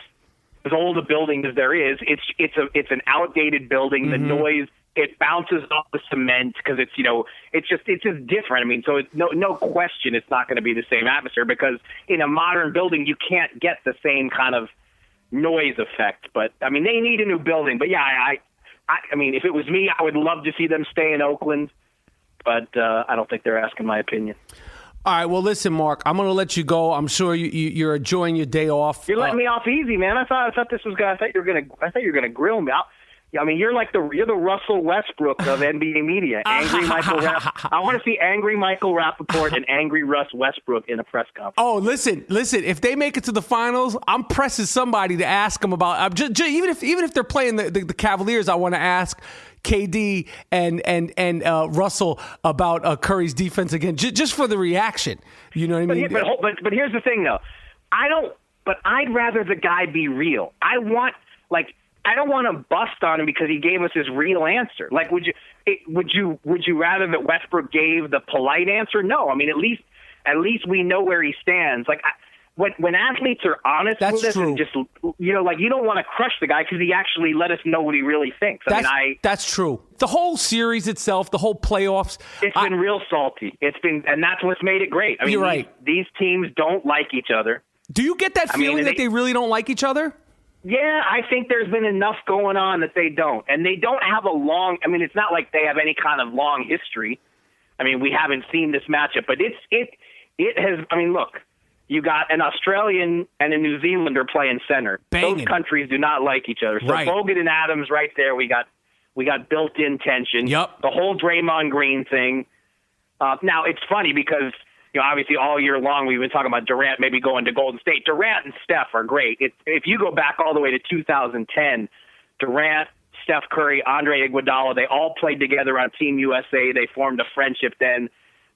as old a building as there is. It's an outdated building. Mm-hmm. The noise, it bounces off the cement because it's just different. I mean, so it's no question it's not going to be the same atmosphere, because in a modern building you can't get the same kind of noise effect. But I mean, they need a new building. But yeah, I mean, if it was me, I would love to see them stay in Oakland, but I don't think they're asking my opinion. All right, well, listen, Mark, I'm going to let you go. I'm sure you're enjoying your day off. You're letting me off easy, man. I thought this was I thought you were gonna grill me. I mean, you're the Russell Westbrook of NBA media. Angry Michael I want to see angry Michael Rapaport and angry Russ Westbrook in a press conference. Oh, listen. If they make it to the finals, I'm pressing somebody to ask them about. Even if they're playing the Cavaliers, I want to ask KD and Russell about Curry's defense again, just for the reaction. You know what I mean? But here's the thing, though. I'd rather the guy be real. I don't want to bust on him because he gave us his real answer. Like, would you rather that Westbrook gave the polite answer? No. I mean, at least we know where he stands. Like, when athletes are honest with us, and just you don't want to crush the guy because he actually let us know what he really thinks. That's true. The whole series itself, the whole playoffs, it's been real salty. And that's what's made it great. I mean, you're right. These teams don't like each other. Do you get that feeling that they really don't like each other? Yeah, I think there's been enough going on that they don't. And they don't have it's not like they have any kind of long history. I mean, we haven't seen this matchup, but it has, I mean, look, you got an Australian and a New Zealander playing center. Banging. Those countries do not like each other. So right. Bogut and Adams right there, we got built-in tension. Yep. The whole Draymond Green thing. Now, it's funny because obviously all year long we've been talking about Durant maybe going to Golden State. Durant and Steph are great. If you go back all the way to 2010, Durant, Steph Curry, Andre Iguodala, they all played together on Team USA. They formed a friendship then.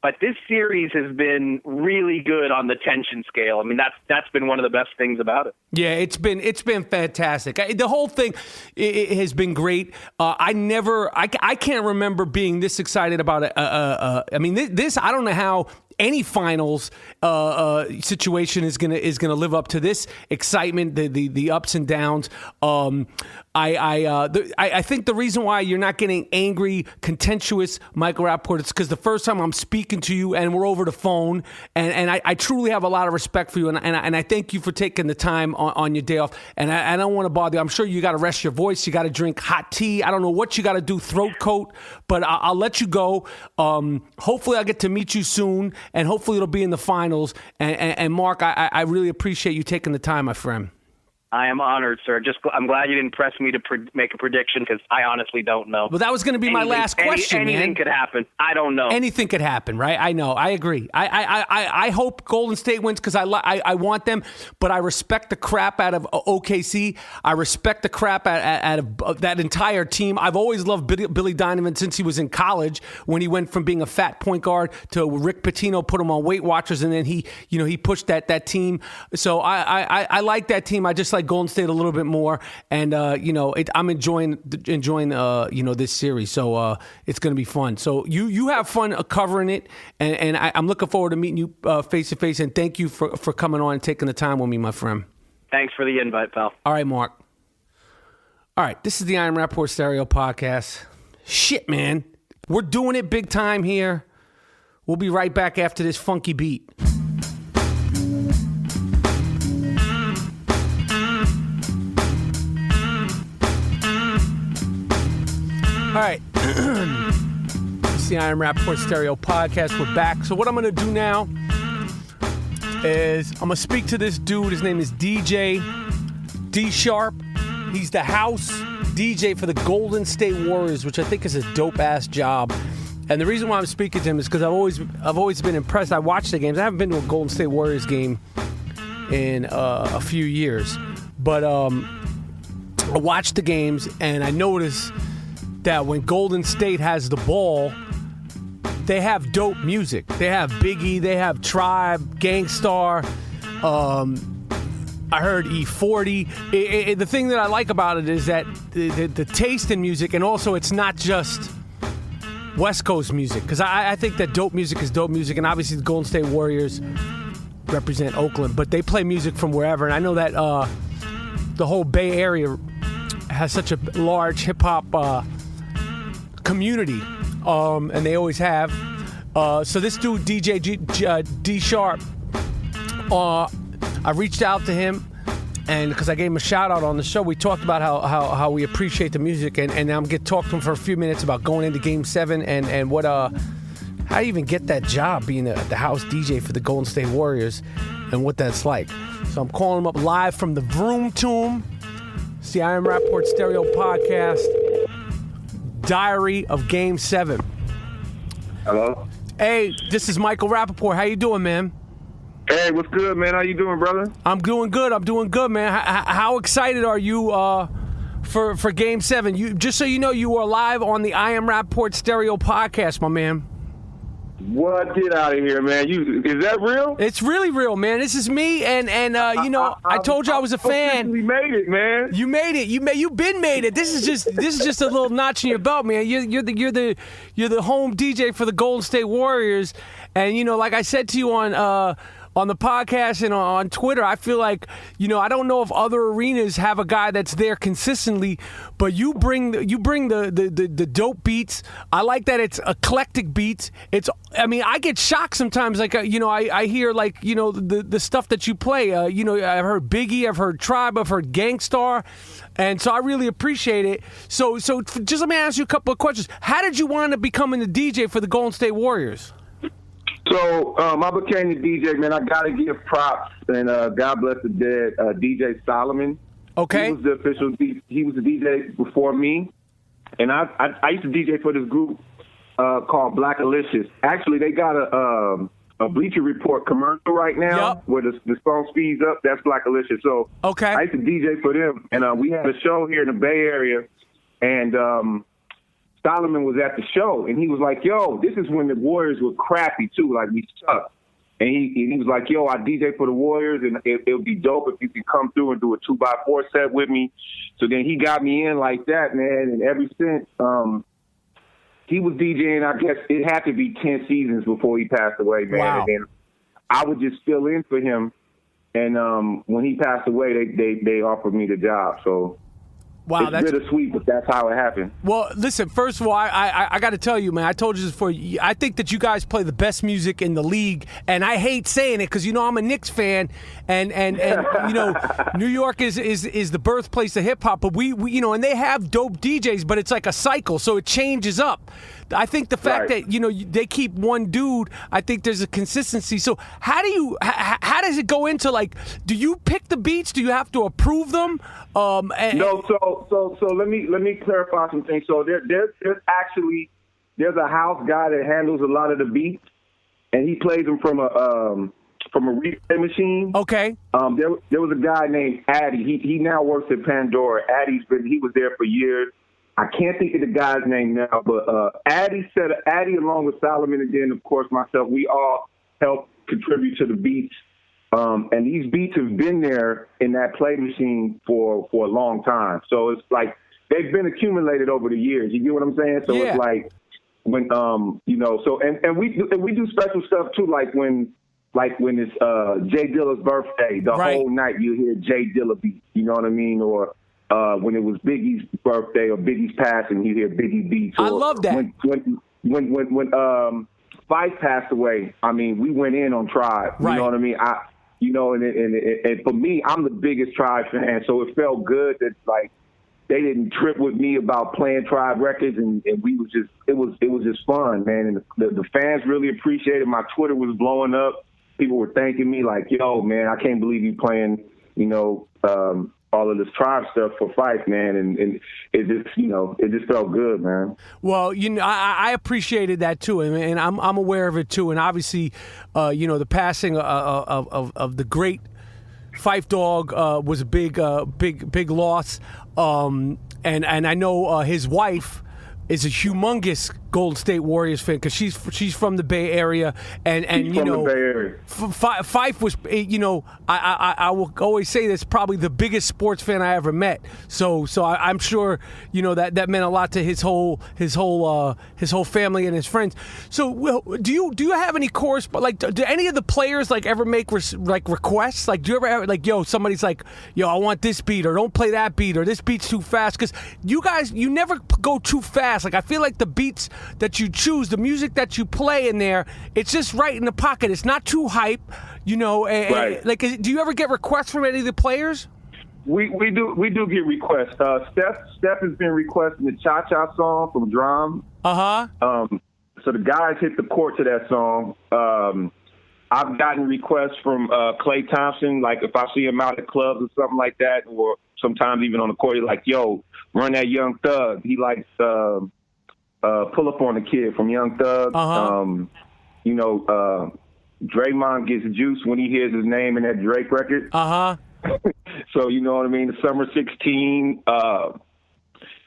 But this series has been really good on the tension scale. I mean, that's been one of the best things about it. Yeah, it's been fantastic. The whole thing it has been great. I can't remember being this excited about it. I mean, this I don't know how any finals situation is gonna live up to this excitement, the ups and downs. I think the reason why you're not getting angry, contentious, Michael Rapaport, it's because the first time I'm speaking to you and we're over the phone, and I truly have a lot of respect for you, and I thank you for taking the time on your day off. And I don't want to bother you. I'm sure you got to rest your voice. You got to drink hot tea. I don't know what you got to do, throat coat, but I'll let you go. Hopefully I'll get to meet you soon, and hopefully it'll be in the finals. And Mark, I really appreciate you taking the time, my friend. I am honored, sir. I'm glad you didn't press me to make a prediction because I honestly don't know. Well, that was going to be my last question, man. Anything could happen. I don't know. Anything could happen, right? I know. I agree. I hope Golden State wins because I want them, but I respect the crap out of OKC. I respect the crap out of that entire team. I've always loved Billy Donovan since he was in college when he went from being a fat point guard to Rick Pitino put him on Weight Watchers, and then he pushed that team. So I like that team. I just like Golden State a little bit more, and I'm enjoying this series, so it's going to be fun. So you have fun covering it, and I'm looking forward to meeting you face to face. And thank you for coming on and taking the time with me, my friend. Thanks for the invite, pal. All right, Mark. All right, this is the I Am Rapaport Stereo Podcast. Shit, man, we're doing it big time here. We'll be right back after this funky beat. All right, it's the I Am Rapaport Stereo Podcast. We're back. So what I'm going to do now is I'm going to speak to this dude. His name is DJ D Sharp. He's the house DJ for the Golden State Warriors, which I think is a dope-ass job. And the reason why I'm speaking to him is because I've always been impressed. I watched the games. I haven't been to a Golden State Warriors game in a few years. But I watched the games, and I noticed that when Golden State has the ball, they have dope music. They have Biggie, they have Tribe, Gangstar. I heard E40. The thing that I like about it is that the taste in music, and also it's not just West Coast music, because I think that dope music is dope music, and obviously the Golden State Warriors represent Oakland, but they play music from wherever, and I know that the whole Bay Area has such a large hip-hop community, and they always have. So this dude, DJ D Sharp, I reached out to him, and because I gave him a shout out on the show, we talked about how we appreciate the music, and I'm going to talk to him for a few minutes about going into Game 7 and what how you even get that job being the house DJ for the Golden State Warriors and what that's like. So I'm calling him up live from the Vroom Tomb. It's the I Am Rapaport Stereo Podcast. Diary of Game 7. Hello? Hey, this is Michael Rapaport. How you doing, man? Hey, what's good, man? How you doing, brother? I'm doing good, man. How excited are you for Game 7? You just so you know, you are live on the I Am Rapaport Stereo Podcast, my man. What? Get out of here, man. Is that real? It's really real, man. This is me, and I told you I was a fan. We made it, man. You made it. You've been made it. This is just a little notch in your belt, man. You're the home DJ for the Golden State Warriors, and like I said to you on the podcast and on Twitter, I feel like, I don't know if other arenas have a guy that's there consistently, but you bring the dope beats. I like that it's eclectic beats. I get shocked sometimes. Like, I hear like, the stuff that you play. I've heard Biggie, I've heard Tribe, I've heard Gangstar. And so I really appreciate it. So just let me ask you a couple of questions. How did you wind up becoming the DJ for the Golden State Warriors? So I became the DJ, man. I got to give props, and God bless the dead, DJ Solomon. Okay. He was the official. He was the DJ before me, and I used to DJ for this group called Black Alicious. Actually, they got a Bleacher Report commercial right now where the song speeds up. That's Black Alicious. So okay, I used to DJ for them, and we had a show here in the Bay Area, and Solomon was at the show, and he was like, yo, this is when the Warriors were crappy, too. Like, we sucked. And he was like, yo, I DJ for the Warriors, and it would be dope if you could come through and do a 2x4 set with me. So then he got me in like that, man. And ever since, he was DJing, I guess it had to be 10 seasons before he passed away, man. Wow. And then I would just fill in for him. And when he passed away, they offered me the job. So wow, it's bittersweet, but that's how it happened. Well, listen, first of all, I got to tell you, man, I told you this before. I think that you guys play the best music in the league, and I hate saying it because, you know, I'm a Knicks fan, and you know, New York is the birthplace of hip-hop, but we you know, and they have dope DJs, but it's like a cycle, so it changes up. I think the fact that, you know, they keep one dude, I think there's a consistency. So how does it go into, like, do you pick the beats? Do you have to approve them? No, so let me clarify some things. So there's a house guy that handles a lot of the beats, and he plays them from a replay machine. Okay. There was a guy named Addy. He now works at Pandora. He was there for years. I can't think of the guy's name now, but Addy along with Solomon and then, of course, myself, we all helped contribute to the beats. And these beats have been there in that play machine for a long time. So it's like they've been accumulated over the years. You get what I'm saying? So It's like when you know, so and we do special stuff too, like when it's Jay Dilla's birthday, the whole night you hear Jay Dilla beats, you know what I mean? Or when it was Biggie's birthday or Biggie's passing, you hear Biggie beats. Or I love that. When Fife passed away, I mean, we went in on Tribe. You know what I mean? And for me, I'm the biggest Tribe fan, so it felt good that like they didn't trip with me about playing Tribe records, and we was just it was just fun, man. And the fans really appreciated it. My Twitter was blowing up. People were thanking me like, yo, man, I can't believe you playing, you know, all of this Tribe stuff for Fife, man, and it just, you know, it just felt good, man. Well, you know, I appreciated that too, and I'm aware of it too, and obviously, you know, the passing of the great Fife Dog was a big loss, and I know his wife is a humongous Golden State Warriors fan because she's from the Bay Area, and you know, Fife was, you know, I will always say this, probably the biggest sports fan I ever met. So I'm sure, you know, that meant a lot to his whole family and his friends. So do you have any like, do any of the players like ever make requests? Like, do you ever have, like, yo, somebody's like, yo, I want this beat, or don't play that beat, or this beat's too fast? Because you guys, you never go too fast. Like, I feel like the beats that you choose, the music that you play in there, it's just right in the pocket. It's not too hype, you know. Like, do you ever get requests from any of the players? We do get requests. Steph has been requesting the Cha Cha song from Drum. So the guys hit the court to that song. I've gotten requests from Klay Thompson, like if I see him out at clubs or something like that, or sometimes even on the court, he's like, yo, run that Young Thug. He likes Pull Up on the Kid from Young Thug. You know, Draymond gets juice when he hears his name in that Drake record. So, you know what I mean? The Summer 16,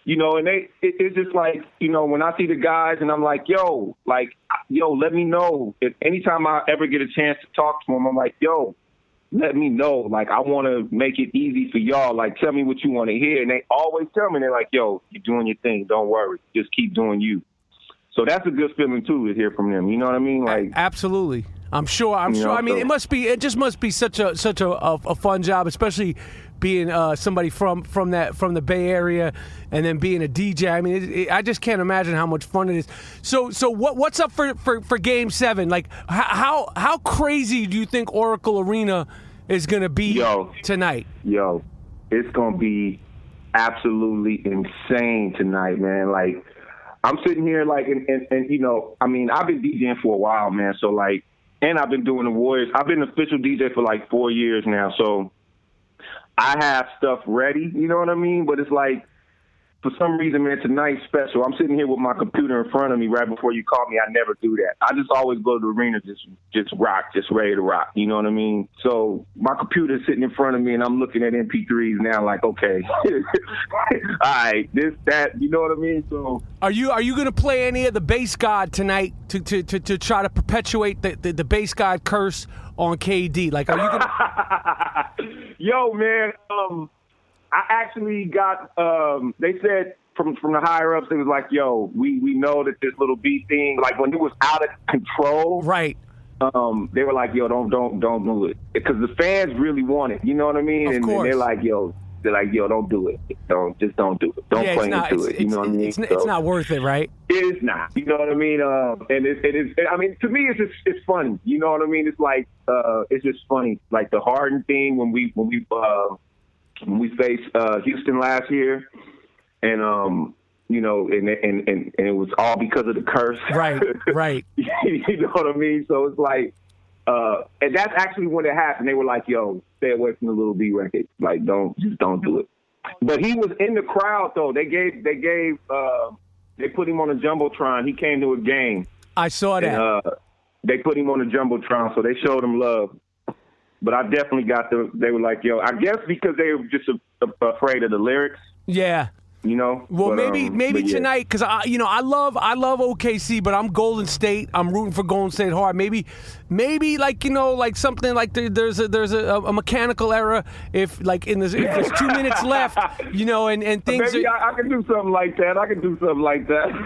you know, and it's just like, you know, when I see the guys and I'm like, yo, let me know. If anytime I ever get a chance to talk to them, I'm like, yo, let me know. Like, I want to make it easy for y'all. Like, tell me what you want to hear. And they always tell me, they're like, yo, you're doing your thing. Don't worry. Just keep doing you. So that's a good feeling, too, to hear from them. You know what I mean? Like, absolutely. I'm sure. I mean, it just must be such a fun job, especially being somebody from the Bay Area and then being a DJ. I mean, I just can't imagine how much fun it is. So what's up for Game 7? Like, how crazy do you think Oracle Arena is going to be tonight? Yo, it's going to be absolutely insane tonight, man. Like, I'm sitting here like, and you know, I mean, I've been DJing for a while, man. So like, and I've been doing the Warriors. I've been an official DJ for like 4 years now. So I have stuff ready, you know what I mean? But it's like, for some reason, man, tonight's special. I'm sitting here with my computer in front of me right before you call me. I never do that. I just always go to the arena, just rock, just ready to rock. You know what I mean? So my computer's sitting in front of me, and I'm looking at MP3s now like, okay, all right, this, that, you know what I mean? So Are you going to play any of the base god tonight to try to perpetuate the base god curse on KD? Like, are you going to... Yo, man, I actually got, they said from the higher ups, it was like, yo, we know that this little beat thing, like when it was out of control. Right. They were like, yo, don't do it. Because the fans really want it. You know what I mean? Of course. They're like, yo, don't do it. Don't do it. Don't play into it. You know what I mean? It's not worth it, right? It is not. You know what I mean? And it is. I mean, to me, it's funny. You know what I mean? It's like it's just funny. Like the Harden thing when we faced Houston last year, and you know, and it was all because of the curse. Right. You know what I mean? So it's like, and that's actually when it happened. They were like, "Yo, stay away from the Little B record. Like, don't do it." But he was in the crowd though. They put him on a jumbotron. He came to a game. I saw that. And, they put him on a jumbotron, so they showed him love. But I definitely they were like, yo, I guess because they were just afraid of the lyrics. Yeah. You know? Well, but, maybe tonight, because I love OKC, but I'm Golden State. I'm rooting for Golden State hard. Maybe like, you know, like something like there's a mechanical error if there's 2 minutes left, you know, and things. Maybe I can do something like that.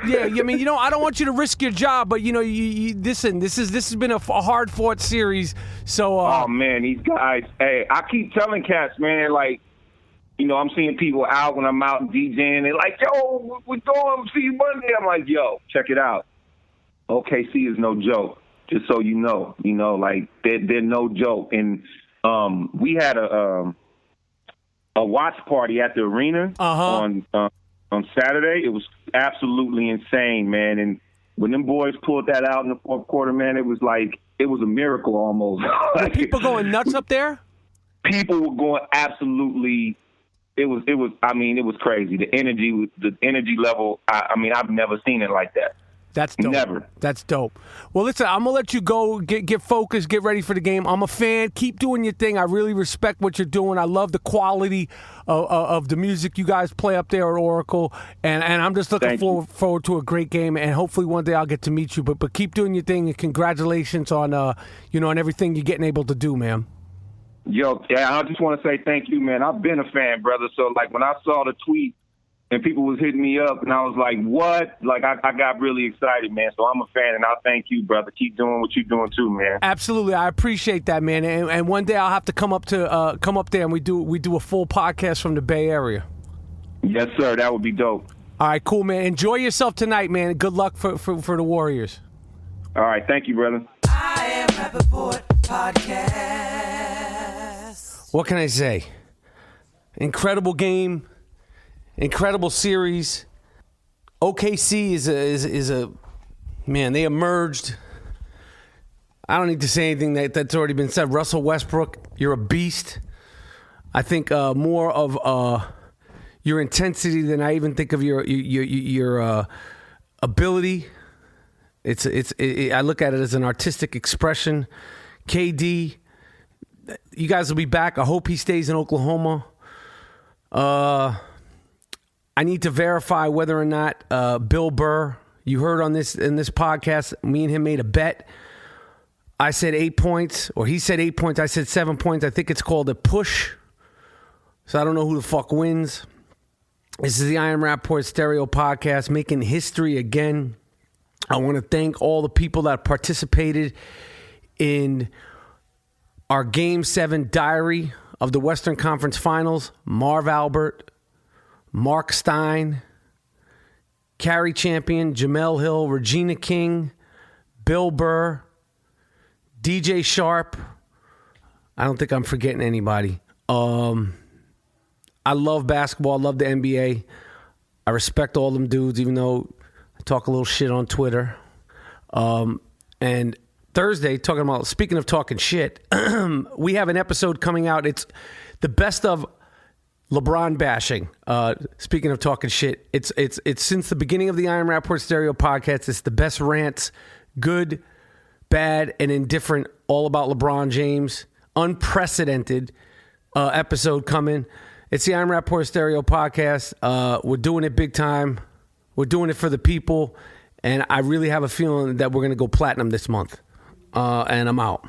Yeah, I mean, you know, I don't want you to risk your job, but you know, you listen. This has been a hard fought series. So. Oh man, these guys. Hey, I keep telling cats, man, like. You know, I'm seeing people out when I'm out and DJing. They're like, yo, we're going, see you Monday. I'm like, yo, check it out. OKC is no joke, just so you know. You know, like, they're no joke. And we had a watch party at the arena on Saturday. It was absolutely insane, man. And when them boys pulled that out in the fourth quarter, man, it was a miracle almost. Were people going nuts up there? People were going absolutely... It was. I mean, it was crazy. The energy level. I mean, I've never seen it like that. That's dope. Never. That's dope. Well, listen, I'm gonna let you go. Get focused. Get ready for the game. I'm a fan. Keep doing your thing. I really respect what you're doing. I love the quality of the music you guys play up there at Oracle, and I'm just looking forward to a great game. And hopefully one day I'll get to meet you. But keep doing your thing, and congratulations on on everything you're getting able to do, man. Yo, yeah, I just want to say thank you, man. I've been a fan, brother. So, like, when I saw the tweet and people was hitting me up, and I was like, what? Like, I got really excited, man. So I'm a fan, and I thank you, brother. Keep doing what you're doing, too, man. Absolutely. I appreciate that, man. And one day I'll have to come up there, and we do a full podcast from the Bay Area. Yes, sir. That would be dope. All right, cool, man. Enjoy yourself tonight, man. Good luck for the Warriors. All right. Thank you, brother. I am Rapaport Podcast. What can I say? Incredible game, incredible series. OKC is a man. They emerged. I don't need to say anything that's already been said. Russell Westbrook, you're a beast. I think more of your intensity than I even think of your ability. I look at it as an artistic expression. KD. You guys will be back. I hope he stays in Oklahoma. I need to verify whether or not Bill Burr, you heard in this podcast, me and him made a bet. I said 8 points, or he said 8 points. I said 7 points. I think it's called a push. So I don't know who the fuck wins. This is the I Am Rapaport Stereo Podcast, making history again. I want to thank all the people that participated in our Game 7 diary of the Western Conference Finals. Marv Albert, Mark Stein, Carrie Champion, Jamel Hill, Regina King, Bill Burr, DJ Sharp. I don't think I'm forgetting anybody. I love basketball. I love the NBA. I respect all them dudes, even though I talk a little shit on Twitter. And Thursday, speaking of talking shit, we have an episode coming out. It's the best of LeBron bashing. Speaking of talking shit, it's since the beginning of the Iron Rapaport Stereo podcast. It's the best rants, good, bad, and indifferent, all about LeBron James. Unprecedented episode coming. It's the Iron Rapaport Stereo podcast. We're doing it big time. We're doing it for the people, and I really have a feeling that we're going to go platinum this month. And I'm out.